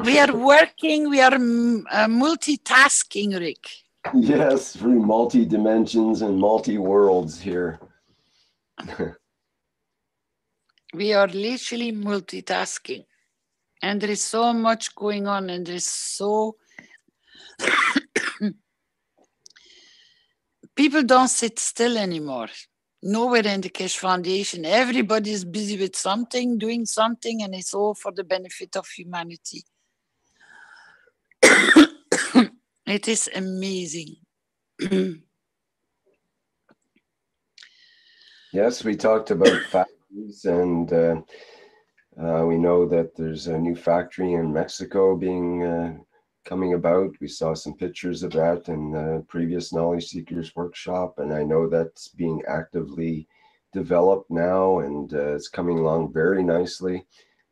We are working, we are multitasking, Rick. Yes, through multi-dimensions and multi-worlds here. We are literally multitasking. And there is so much going on, and there's so... People don't sit still anymore. Nowhere in the Keshe Foundation. Everybody is busy with something, doing something, and it's all for the benefit of humanity. It is amazing. Yes, we talked about factories, and we know that there's a new factory in Mexico being coming about. We saw some pictures of that in the previous Knowledge Seekers workshop, and I know that's being actively developed now, and it's coming along very nicely.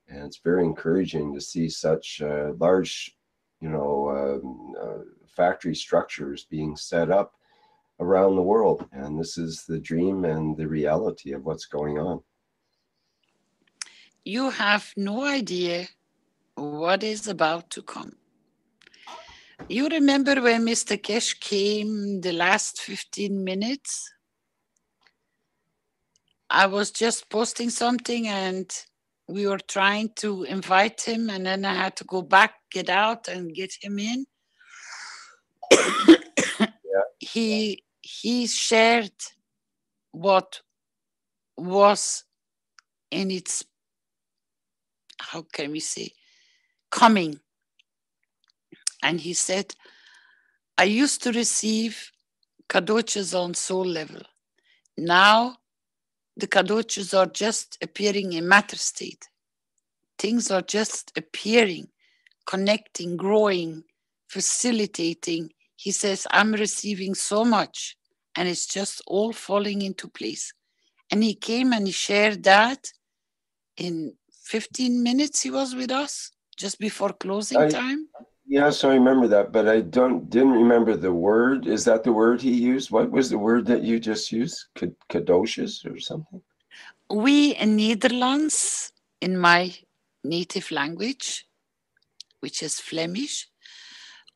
And it's very encouraging to see such large, factory structures being set up around the world. And this is the dream and the reality of what's going on. You have no idea what is about to come. You remember when Mr. Keshe came the last 15 minutes? I was just posting something and we were trying to invite him, and then I had to go back, get out and get him in. Yeah. He shared what was in its, how can we say, coming. And he said, I used to receive kadoches on soul level. Now the kadoches are just appearing in matter state. Things are just appearing, connecting, growing, facilitating. He says, I'm receiving so much and it's just all falling into place. And he came and he shared that in 15 minutes. He was with us just before closing time. Yes, I remember that, but I didn't remember the word. Is that the word he used? What was the word that you just used? Kadoches or something? We in Netherlands, in my native language, which is Flemish,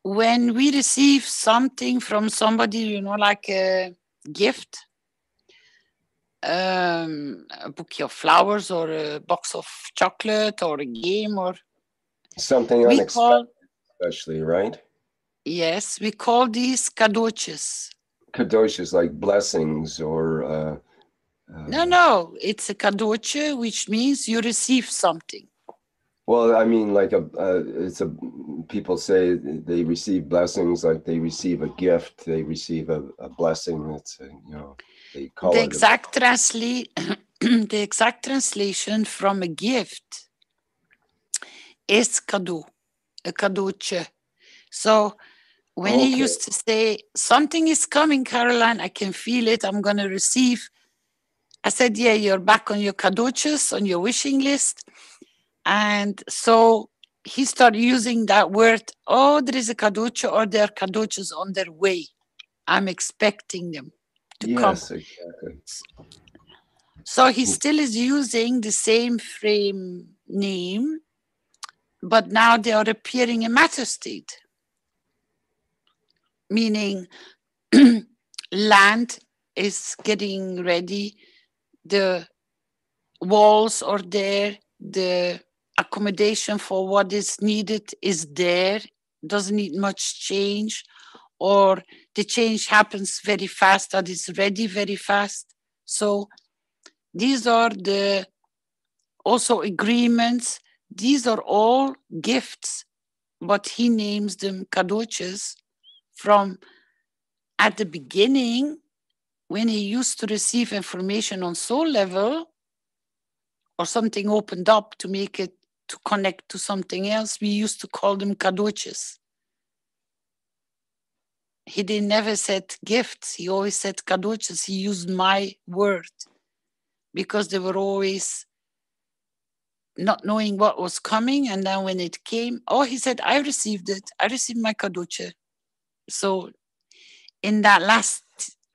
when we receive something from somebody, like a gift, a bouquet of flowers or a box of chocolate or a game or something unexpected, especially, right? Yes, we call these kadoches. Kadoshas, like blessings or... No, it's a kadoche, which means you receive something. Well, I mean, like people say they receive blessings, like they receive a gift, they receive a blessing. That's, they call The it exact the exact translation from a gift is kado, a kadoche. So when he used to say, something is coming, Caroline, I can feel it, I'm going to receive. I said, yeah, you're back on your kadoches, on your wishing list. And so he started using that word, oh, there is a kadoche or there are kadoches on their way. I'm expecting them to come. Yes, exactly. So he still is using the same frame name, but now they are appearing in matter state. Meaning land is getting ready, the walls are there, the accommodation for what is needed is there, doesn't need much change, or the change happens very fast, that is ready very fast. So these are the also agreements. These are all gifts, but he names them kadoches from at the beginning when he used to receive information on soul level or something opened up to make it to connect to something else, we used to call them kadoches. He didn't never said gifts. He always said kadoches. He used my word because they were always not knowing what was coming. And then when it came, oh, he said, I received it. I received my kadoche. So in that last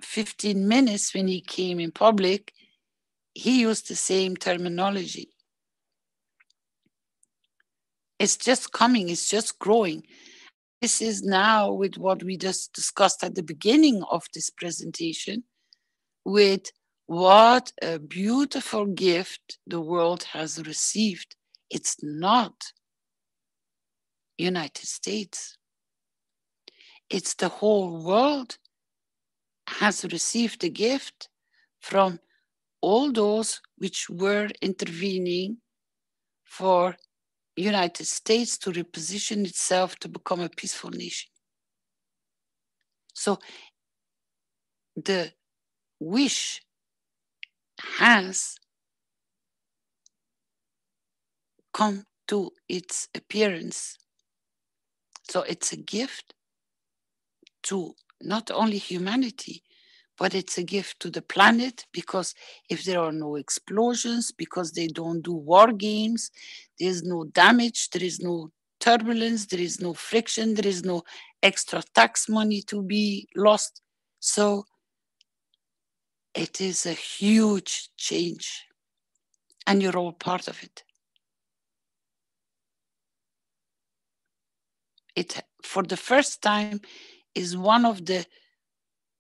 15 minutes when he came in public, he used the same terminology. It's just coming, it's just growing. This is now with what we just discussed at the beginning of this presentation, with what a beautiful gift the world has received. It's not United States. It's the whole world has received a gift from all those which were intervening for United States to reposition itself to become a peaceful nation. So the wish has come to its appearance. So it's a gift to not only humanity, but it's a gift to the planet, because if there are no explosions, because they don't do war games, there's no damage, there is no turbulence, there is no friction, there is no extra tax money to be lost. So it is a huge change, and you're all part of it. It, for the first time, is one of the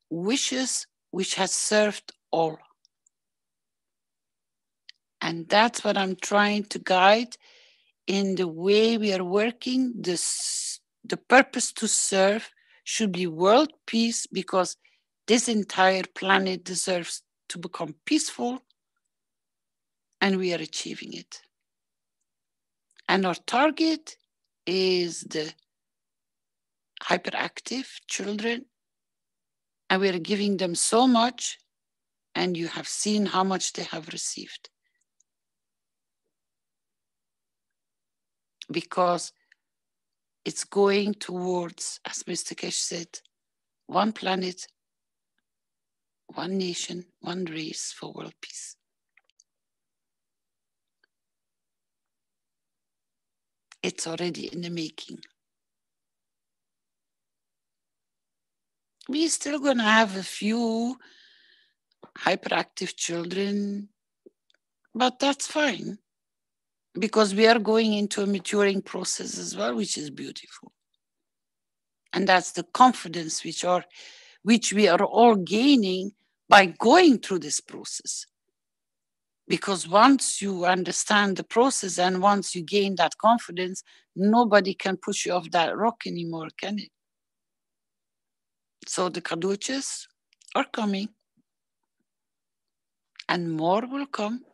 wishes which has served all. And that's what I'm trying to guide in the way we are working. The purpose to serve should be world peace, because this entire planet deserves to become peaceful, and we are achieving it. And our target is the hyperactive children, and we are giving them so much, and you have seen how much they have received. Because it's going towards, as Mr. Keshe said, one planet, one nation, one race for world peace. It's already in the making. We're still going to have a few hyperactive children, but that's fine, because we are going into a maturing process as well, which is beautiful. And that's the confidence which we are all gaining by going through this process. Because once you understand the process and once you gain that confidence, nobody can push you off that rock anymore, can it? So the Kaduches are coming, and more will come,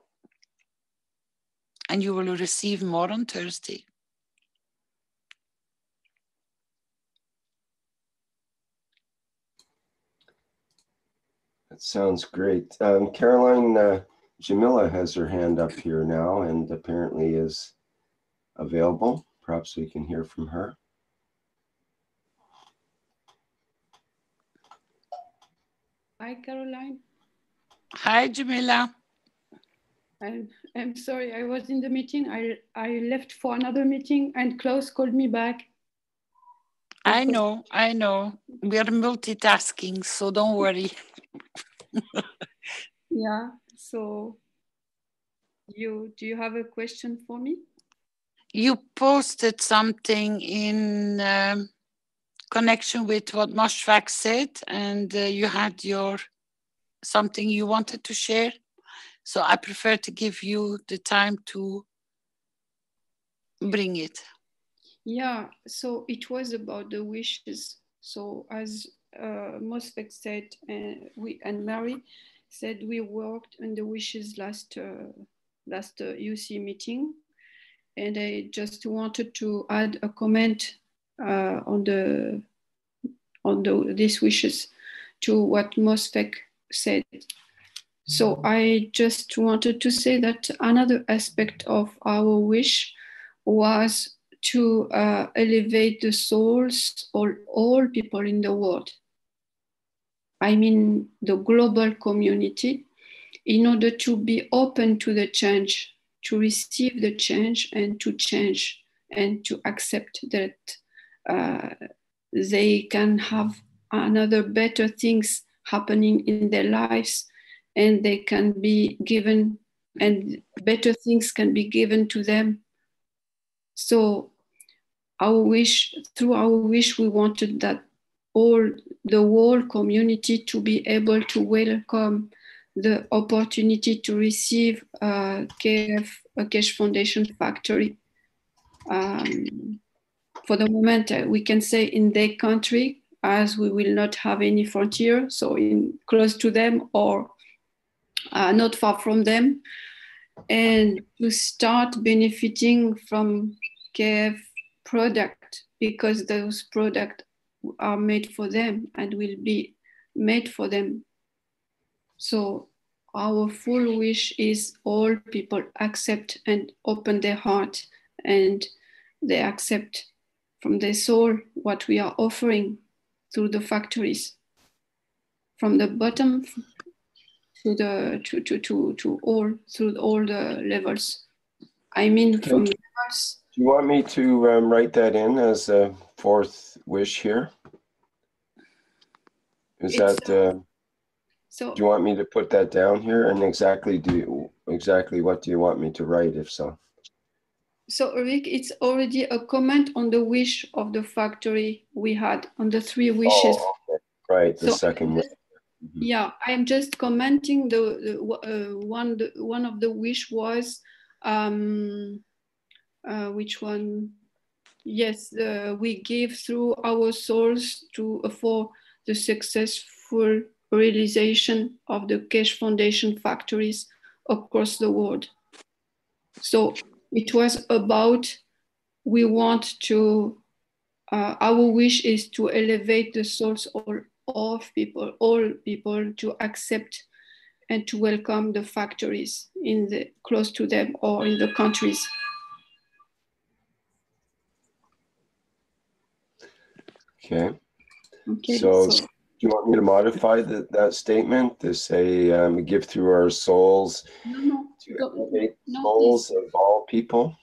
and you will receive more on Thursday. That sounds great. Caroline, Jamila has her hand up here now and apparently is available. Perhaps we can hear from her. Hi, Caroline. Hi, Jamila. I'm sorry, I was in the meeting. I left for another meeting and Klaus called me back. I know. We are multitasking, so don't worry. Yeah, so do you have a question for me? You posted something in connection with what Mosfak said, and you had something you wanted to share. So I prefer to give you the time to bring it. Yeah, so it was about the wishes. So as Mosfak said, we and Mary said, we worked on the wishes last UC meeting. And I just wanted to add a comment on these wishes to what Mosfak said. So I just wanted to say that another aspect of our wish was to elevate the souls of all people in the world. I mean the global community, in order to be open to the change, to receive the change and to accept that they can have another better things happening in their lives, and they can be given, and better things can be given to them. So through our wish, we wanted that the whole community to be able to welcome the opportunity to receive KF Keshe Foundation Factory. For the moment, we can say in their country, as we will not have any frontier, so close to them or not far from them, and to start benefiting from KF product, because those products are made for them and will be made for them. So our full wish is all people accept and open their heart, and they accept from their soul what we are offering through the factories, from the bottom to all the levels. I mean, from levels. Do you want me to write that in as a fourth wish here? Is that? So, do you want me to put that down here? And exactly what do you want me to write, if so? So Rick, it's already a comment on the wish of the factory we had on the three wishes. Oh, okay. Right, the second wish. Yeah, I'm just commenting one of the wish was which one? Yes, we give through our souls for the successful realization of the Keshe Foundation factories across the world. So it was about, we want to, our wish is to elevate the souls of all people to accept and to welcome the factories close to them or in the countries. Okay. So do you want me to modify that statement to say we give through our souls to elevate the souls of all people?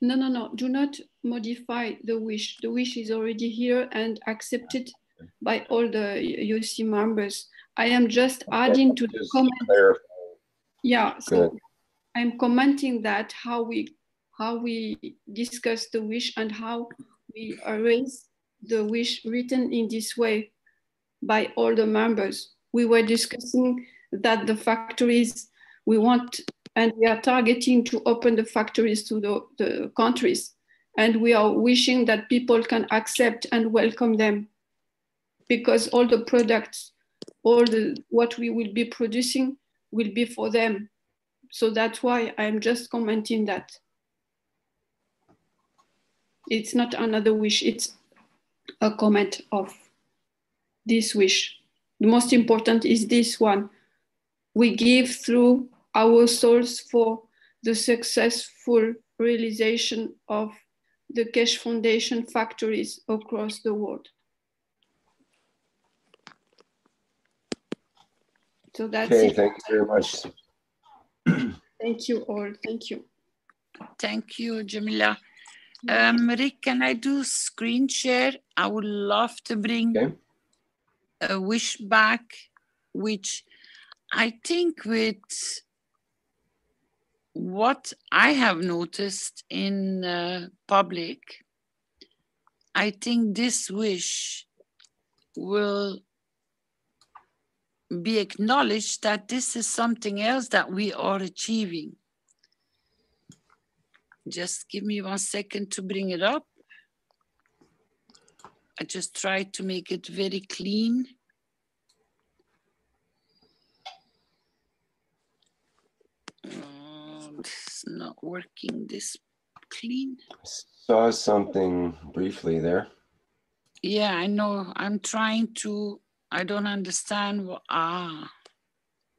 No. Do not modify the wish. The wish is already here and accepted by all the UC members. I am just adding to the comment. Yeah, so I'm commenting that how we discuss the wish and how we raise the wish written in this way by all the members. We were discussing that the factories we want, and we are targeting to open the factories to the countries. And we are wishing that people can accept and welcome them. because all the products, what we will be producing will be for them. So that's why I'm just commenting that. It's not another wish, it's a comment of this wish. The most important is this one. We give through our souls for the successful realization of the Keshe Foundation factories across the world. So that's Okay, it. thank you very much. Thank you all. Thank you. Thank you, Jamila. Rick, can I do screen share? I would love to bring a wish back, which I think with what I have noticed in public, I think this wish will be acknowledged that this is something else that we are achieving. Just give me 1 second to bring it up. I just tried to make it very clean. It's not working this clean. Saw something briefly there. Yeah, I know. I'm trying to, I don't understand what,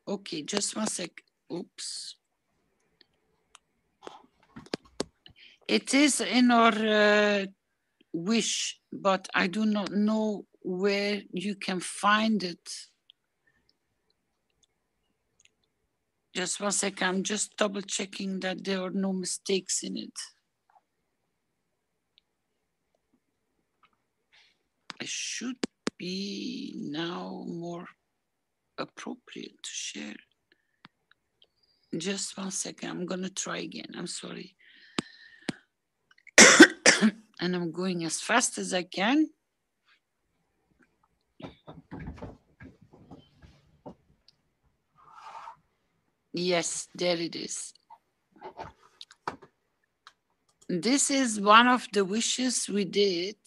okay, just 1 sec. Oops. It is in our wish, but I do not know where you can find it. Just 1 second, I'm just double checking that there are no mistakes in it. It should be now more appropriate to share. Just 1 second, I'm gonna try again, I'm sorry. And I'm going as fast as I can. Yes, there it is. This is one of the wishes we did,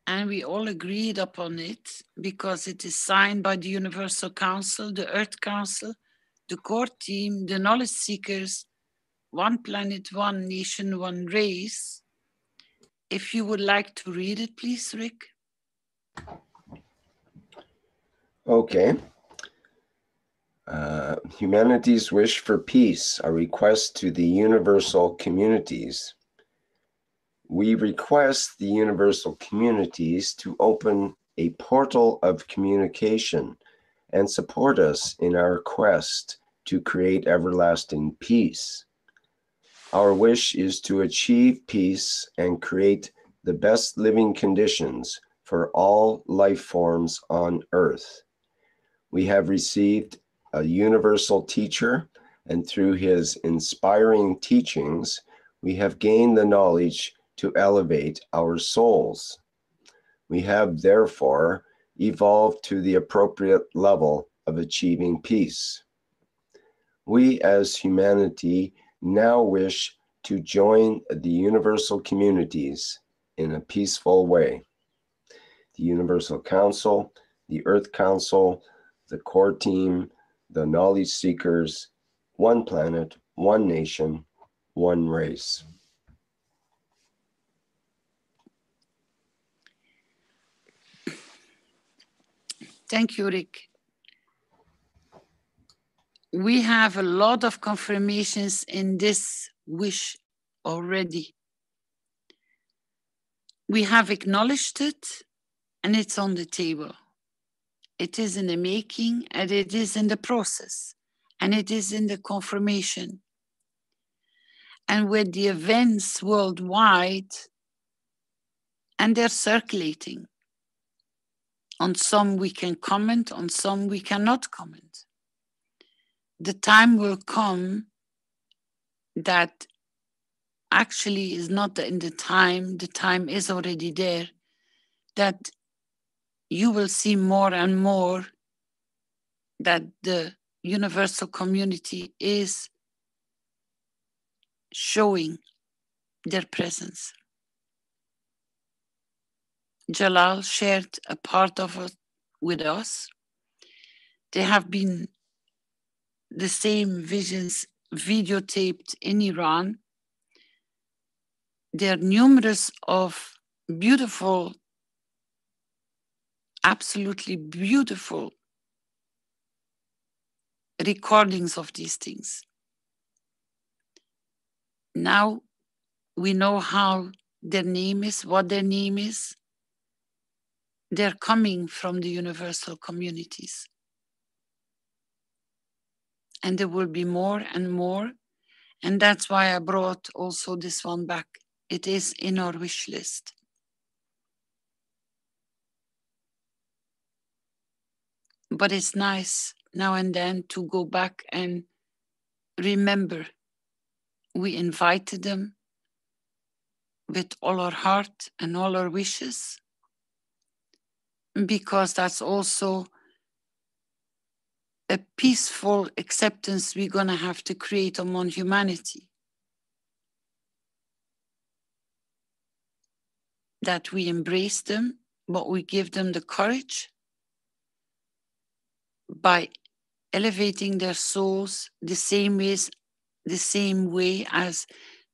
and we all agreed upon it because it is signed by the Universal Council, the Earth Council, the core team, the knowledge seekers, one planet, one nation, one race. If you would like to read it, please, Rick. Okay. Humanity's wish for peace, a request to the universal communities. We request the universal communities to open a portal of communication and support us in our quest to create everlasting peace. Our wish is to achieve peace and create the best living conditions for all life forms on Earth. We have received a universal teacher, and through his inspiring teachings, we have gained the knowledge to elevate our souls. We have therefore evolved to the appropriate level of achieving peace. We as humanity now wish to join the universal communities in a peaceful way. The Universal Council, the Earth Council, the core team, the knowledge seekers, one planet, one nation, one race. Thank you, Rick. We have a lot of confirmations in this wish already. We have acknowledged it, and it's on the table. It is in the making, and it is in the process, and it is in the confirmation. And with the events worldwide, and they're circulating. On some we can comment, on some we cannot comment. The time will come that actually is not in the time is already there, that you will see more and more that the universal community is showing their presence. Jalal shared a part of it with us. There have been the same visions videotaped in Iran. There are numerous of beautiful, absolutely beautiful recordings of these things. Now we know how their name is, what their name is. They're coming from the universal communities. And there will be more and more. And that's why I brought also this one back. It is in our wish list. But it's nice now and then to go back and remember we invited them with all our heart and all our wishes, because that's also a peaceful acceptance we're going to have to create among humanity. That we embrace them, but we give them the courage by elevating their souls the same way as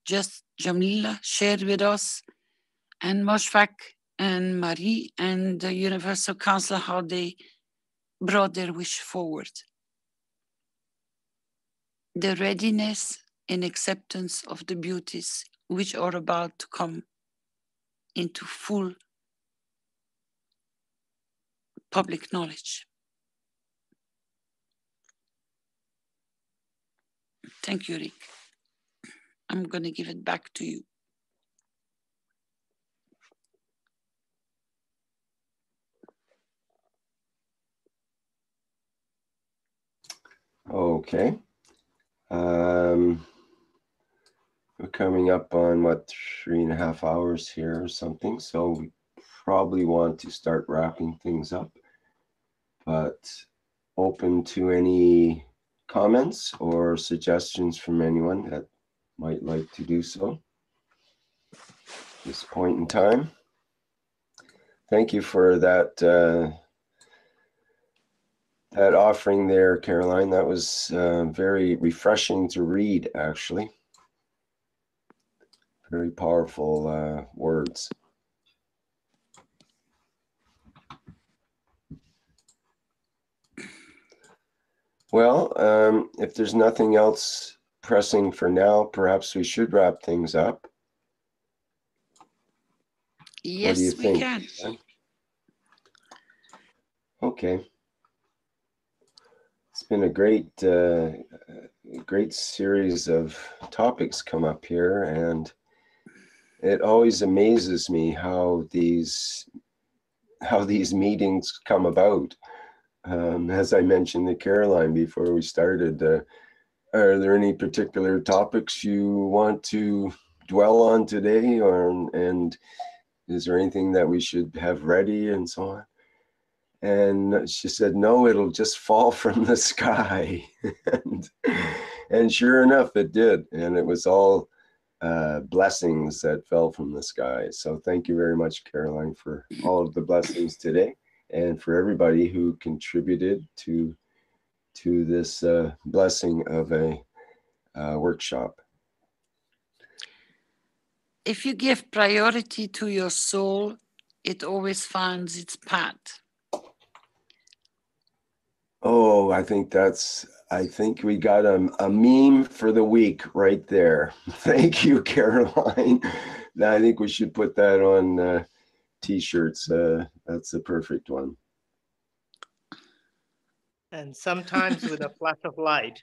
just Jamila shared with us, and Moshfaq and Marie and the Universal Council, how they brought their wish forward. The readiness and acceptance of the beauties which are about to come into full public knowledge. Thank you, Rick. I'm going to give it back to you. Okay. We're coming up on, what, 3.5 hours here or something. So we probably want to start wrapping things up. But open to any comments or suggestions from anyone that might like to do so at this point in time. Thank you for that that offering there, Caroline. That was very refreshing to read, actually. Very powerful words. Well, if there's nothing else pressing for now, perhaps we should wrap things up. Yes, what do you think? we can. Okay. It's been a great series of topics come up here, and it always amazes me how these meetings come about. As I mentioned to Caroline before we started, are there any particular topics you want to dwell on today, and is there anything that we should have ready and so on? And she said, no, it'll just fall from the sky. and sure enough, it did. And it was all blessings that fell from the sky. So thank you very much, Caroline, for all of the blessings today, and for everybody who contributed to this blessing of a workshop. If you give priority to your soul, it always finds its path. Oh, I think we got a meme for the week right there. Thank you, Caroline. I think we should put that on t-shirts. That's the perfect one. And sometimes with a flash of light.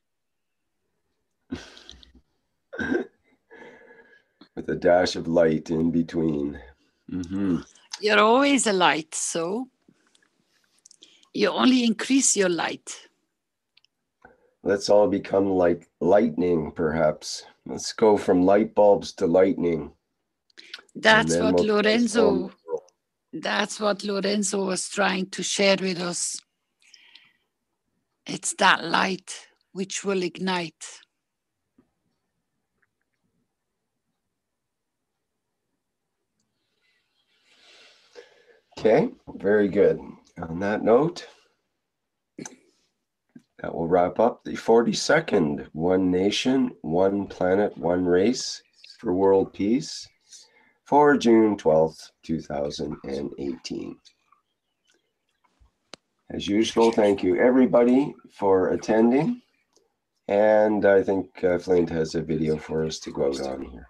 With a dash of light in between. Mm-hmm. You're always a light, so you only increase your light. Let's all become like lightning, perhaps. Let's go from light bulbs to lightning. That's what Lorenzo was trying to share with us. It's that light which will ignite. Okay, very good. On that note, that will wrap up the 42nd One Nation, One Planet, One Race for World Peace for June 12th, 2018. As usual, thank you everybody for attending. And I think Flint has a video for us to go out on here.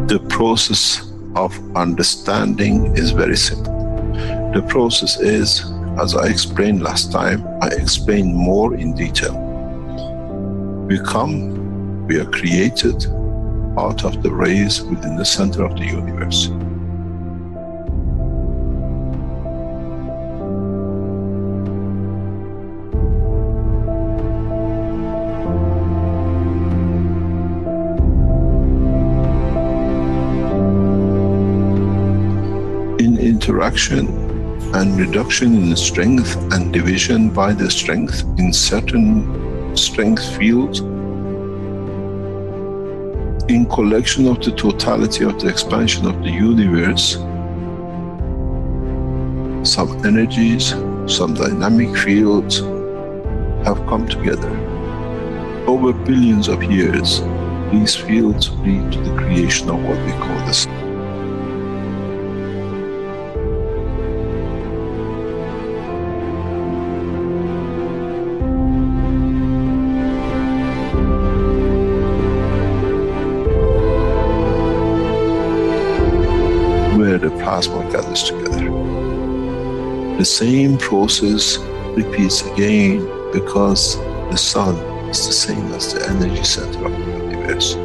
The process of understanding is very simple. The process is, as I explained last time, I explained more in detail. We are created out of the rays within the center of the universe. Interaction and reduction in strength and division by the strength in certain strength fields, in collection of the totality of the expansion of the universe, some energies, some dynamic fields have come together. Over billions of years, these fields lead to the creation of what we call the sun. Where the plasma gathers together. The same process repeats again because the sun is the same as the energy center of the universe.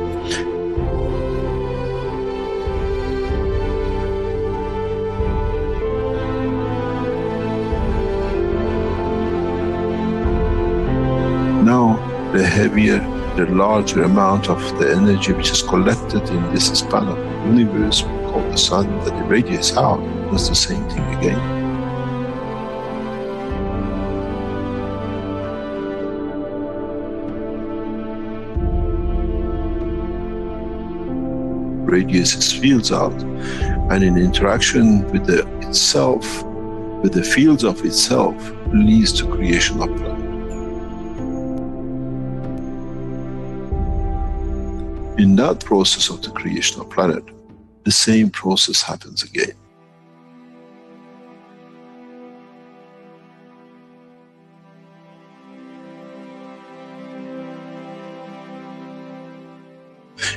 Now, the heavier, the larger amount of the energy which is collected in this span of the universe, we call the sun, that irradiates out, does the same thing again. Radiates its fields out, and in interaction with the itself, with the fields of itself, leads to creation of planet. In that process of the creation of planet, the same process happens again.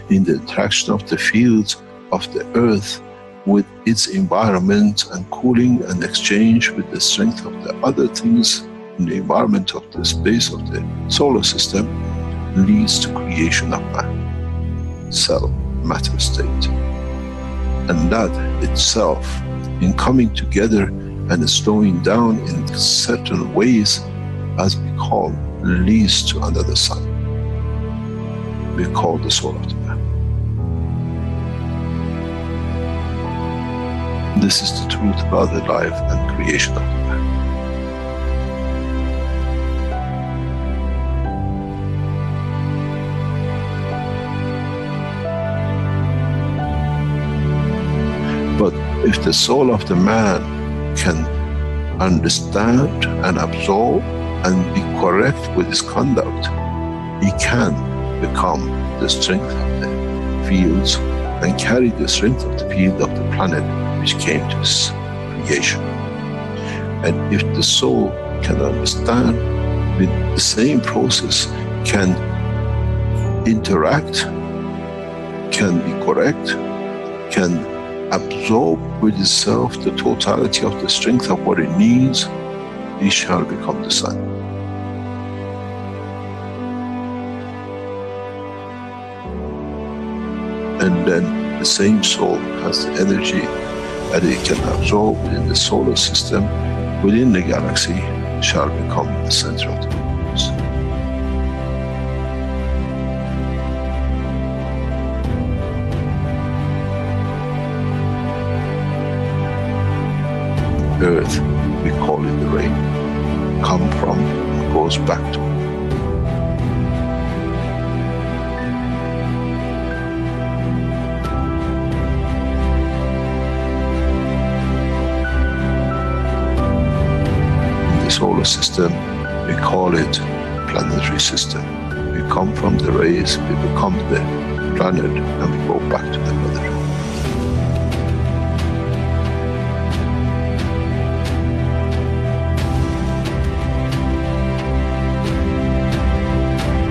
In the interaction of the fields of the earth with its environment and cooling and exchange with the strength of the other things in the environment of the space of the solar system, leads to creation of man, cell, matter state. And that itself, in coming together and slowing down in certain ways, as we call, leads to another sun. We call the soul of the man. This is the truth about the life and creation of the man. But if the soul of the man can understand and absorb and be correct with his conduct, he can become the strength of the fields and carry the strength of the field of the planet which came to his creation. And if the soul can understand with the same process, can interact, can be correct, can absorb with itself the totality of the strength of what it needs, he shall become the sun. And then the same soul has the energy that it can absorb within the solar system, within the galaxy, shall become the center of the universe. earth, we call it the rain, come from and goes back to. In the solar system, we call it planetary system. We come from the rays, we become the planet, and we go back to the mother.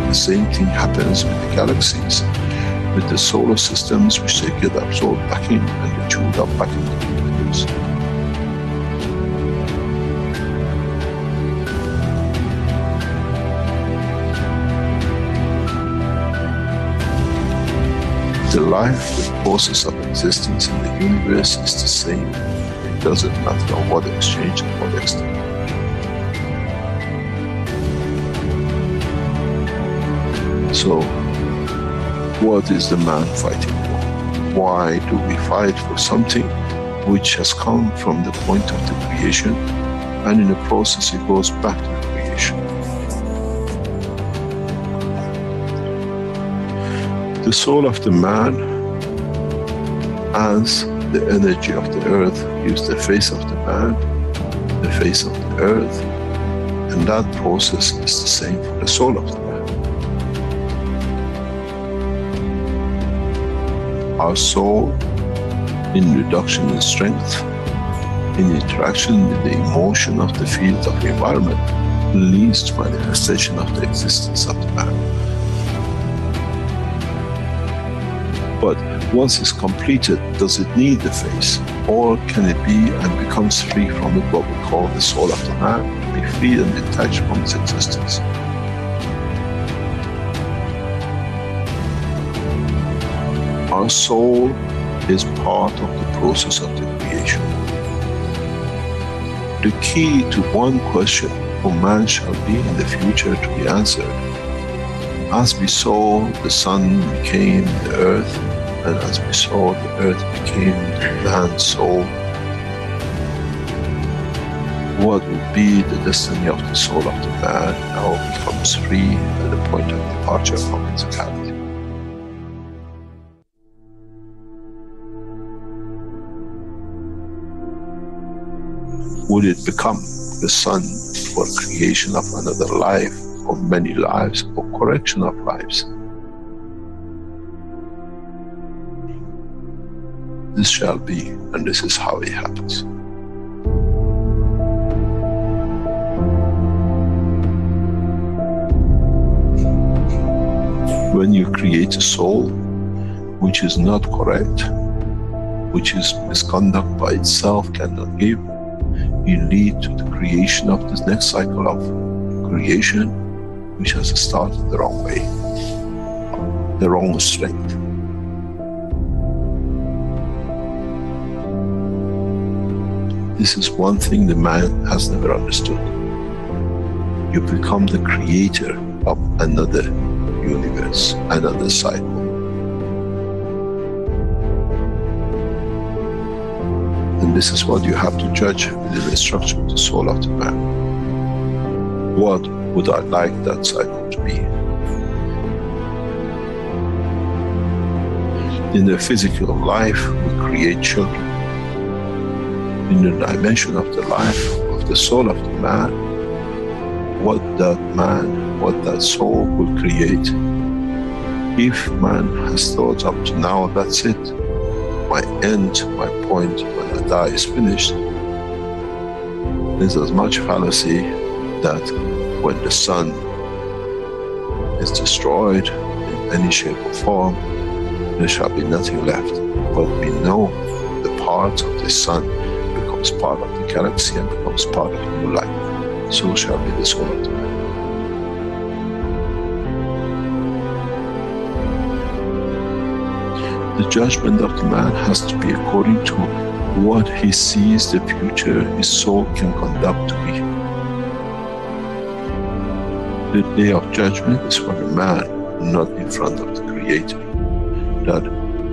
The same thing happens with the galaxies, with the solar systems, which they get absorbed back in and they chewed up back into the universe. The life, the process of existence in the universe is the same. It doesn't matter on what exchange and what extent. So, what is the man fighting for? Why do we fight for something which has come from the point of the creation, and in the process it goes back to the creation? The soul of the man as the energy of the earth gives the face of the man, the face of the earth, and that process is the same for the soul of the man. Our soul, in reduction in strength, in interaction with the emotion of the field of environment, leads to manifestation of the existence of the man. But once it's completed, does it need the face? Or can it be and becomes free from it, what we call the soul of the man, to be free and detached from its existence? Our soul is part of the process of the creation. The key to one question, who man shall be in the future, to be answered. As we saw the sun became the earth, and as we saw the earth became the man's soul, what would be the destiny of the soul of the man now becomes free at the point of departure from physicality. Would it become the sun for creation of another life, or many lives, or correction of lives? This shall be, and this is how it happens. When you create a soul which is not correct, which is misconduct by itself cannot give, you lead to the creation of this next cycle of creation, which has started the wrong way, the wrong strength. This is one thing the man has never understood. You become the creator of another universe, another cycle. And this is what you have to judge within the structure of the soul of the man. What would I like that cycle to be? In the physical life, we create children. In the dimension of the life of the soul of the man, what that man, what that soul will create. If man has thought up to now, that's it, my end, my point, when I die is finished, there's as much fallacy that when the sun is destroyed in any shape or form, there shall be nothing left. But we know the part of the sun becomes part of the galaxy and becomes part of new life. So shall be the soul of the man. The judgment of the man has to be according to what he sees the future his soul can conduct to be. The day of judgment is for the man, not in front of the Creator. That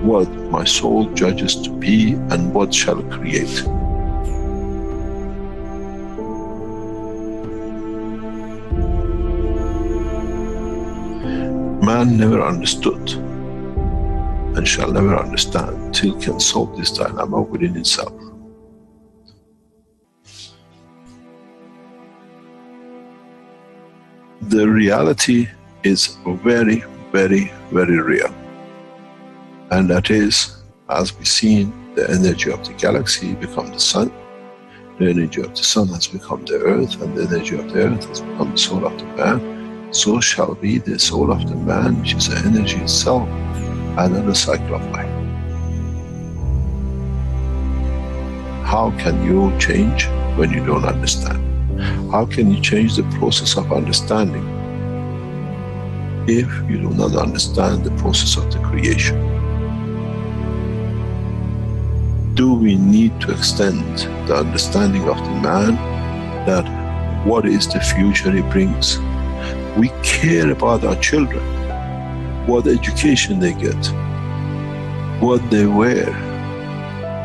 what my soul judges to be and what shall create. Man never understood and shall never understand till can solve this dilemma within itself. The reality is very, very, very real. And that is, as we've seen, the energy of the galaxy become the sun, the energy of the sun has become the earth, and the energy of the earth has become the soul of the man. So shall be the soul of the man, which is the energy itself, another cycle of life. How can you change when you don't understand? How can you change the process of understanding if you do not understand the process of the creation? Do we need to extend the understanding of the man that what is the future he brings? We care about our children, what education they get, what they wear,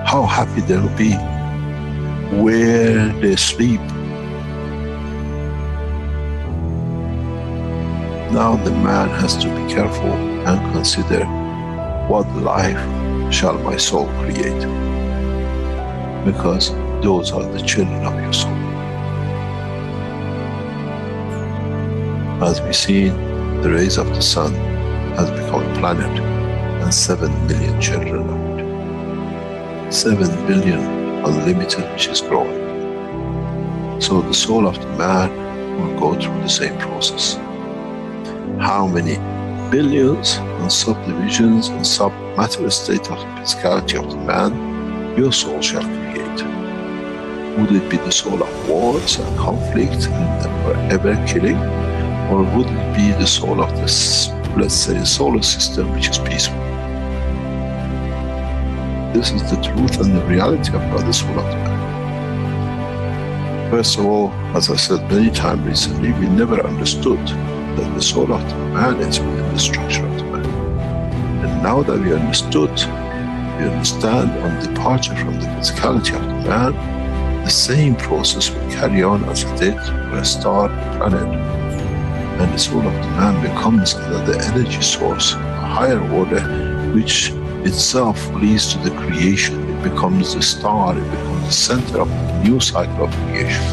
how happy they'll be, where they sleep. Now the man has to be careful and consider, what life shall my soul create? Because those are the children of your soul. As we see, the rays of the sun has become a planet and 7 million children of it. 7 billion unlimited, which is growing. So the soul of the man will go through the same process. How many billions and subdivisions and sub-material state of the physicality of the man your soul shall create? Would it be the soul of wars and conflict and forever killing? Or would it be the soul of this, let's say, solar system, which is peaceful? This is the truth and the reality about the soul of the man. First of all, as I said many times recently, we never understood that the soul of the man is within the structure of the man. And now that we understood, we understand on departure from the physicality of the man, the same process will carry on as it did for a star, a planet. And the soul of the man becomes another energy source, a higher order, which itself leads to the creation. It becomes the star, it becomes the center of a new cycle of creation.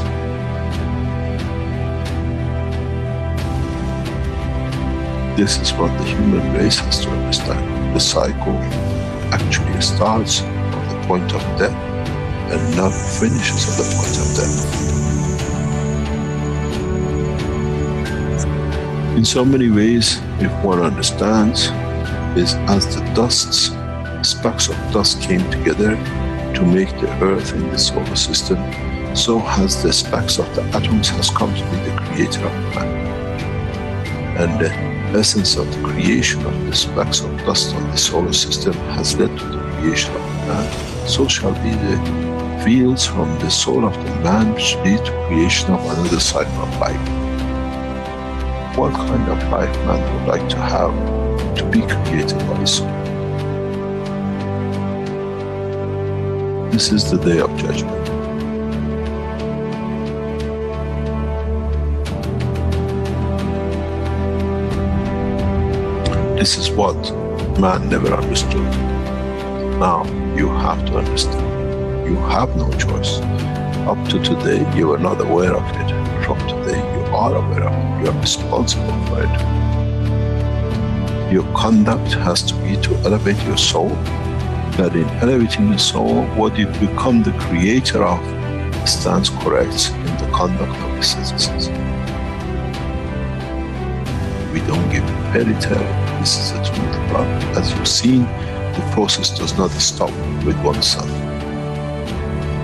This is what the human race has to understand. The cycle actually starts from the point of death and not finishes at the point of death. In so many ways, if one understands, is as the dusts, specks of dust came together to make the earth in the solar system, so has the specks of the atoms has come to be the creator of man. And the essence of the creation of the specks of dust on the solar system has led to the creation of man. So shall be the fields from the soul of the man which lead to creation of another cycle of life. What kind of life man would like to have to be created by his soul? This is the day of judgment. This is what man never understood. Now you have to understand. You have no choice. Up to today you were not aware of it. From today you are aware of it. You are responsible for it. Your conduct has to be to elevate your soul. That in elevating the soul, what you become the creator of stands correct in the conduct of the citizens. We don't give a fairy tale. This is the truth. But as you've seen, the process does not stop with one sun.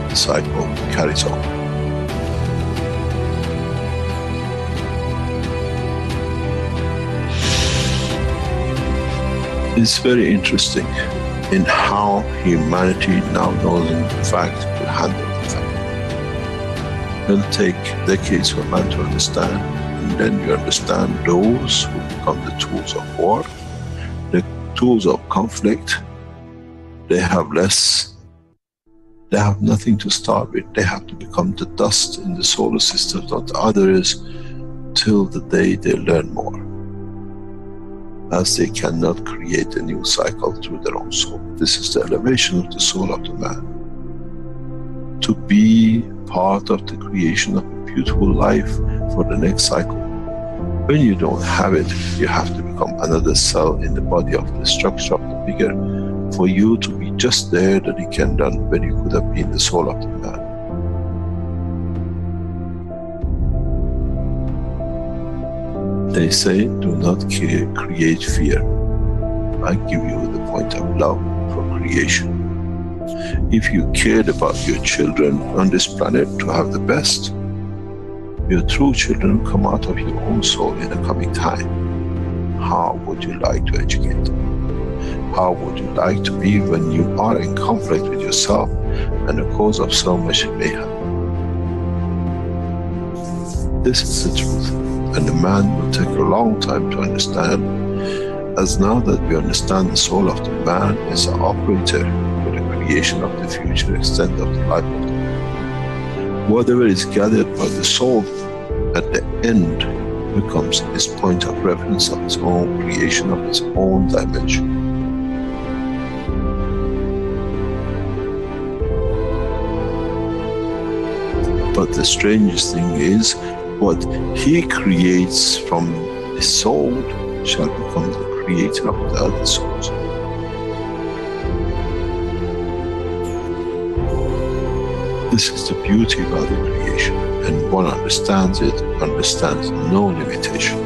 The cycle carries on. It's very interesting in how humanity now knows in fact to handle the fact. It'll take decades for man to understand, and then you understand those who become the tools of war, the tools of conflict. They have less, they have nothing to start with. They have to become the dust in the solar system of the others till the day they learn more. as they cannot create a new cycle through their own soul. This is the elevation of the soul of the man. To be part of the creation of a beautiful life for the next cycle. When you don't have it, you have to become another cell in the body of the structure of the bigger, for you to be just there that you can done when you could have been the soul of the man. They say, do not create fear. I give you the point of love for creation. If you cared about your children on this planet to have the best, your true children come out of your own soul in the coming time. How would you like to educate them? How would you like to be when you are in conflict with yourself and the cause of so much mayhem? This is the truth, and the man will take a long time to understand, as now that we understand the soul of the man is an operator for the creation of the future extent of the life of the man. Whatever is gathered by the soul at the end becomes his point of reference of his own creation of his own dimension. But the strangest thing is, what he creates from his soul shall become the creator of the other souls. This is the beauty about the creation, and one understands it, understands no limitation.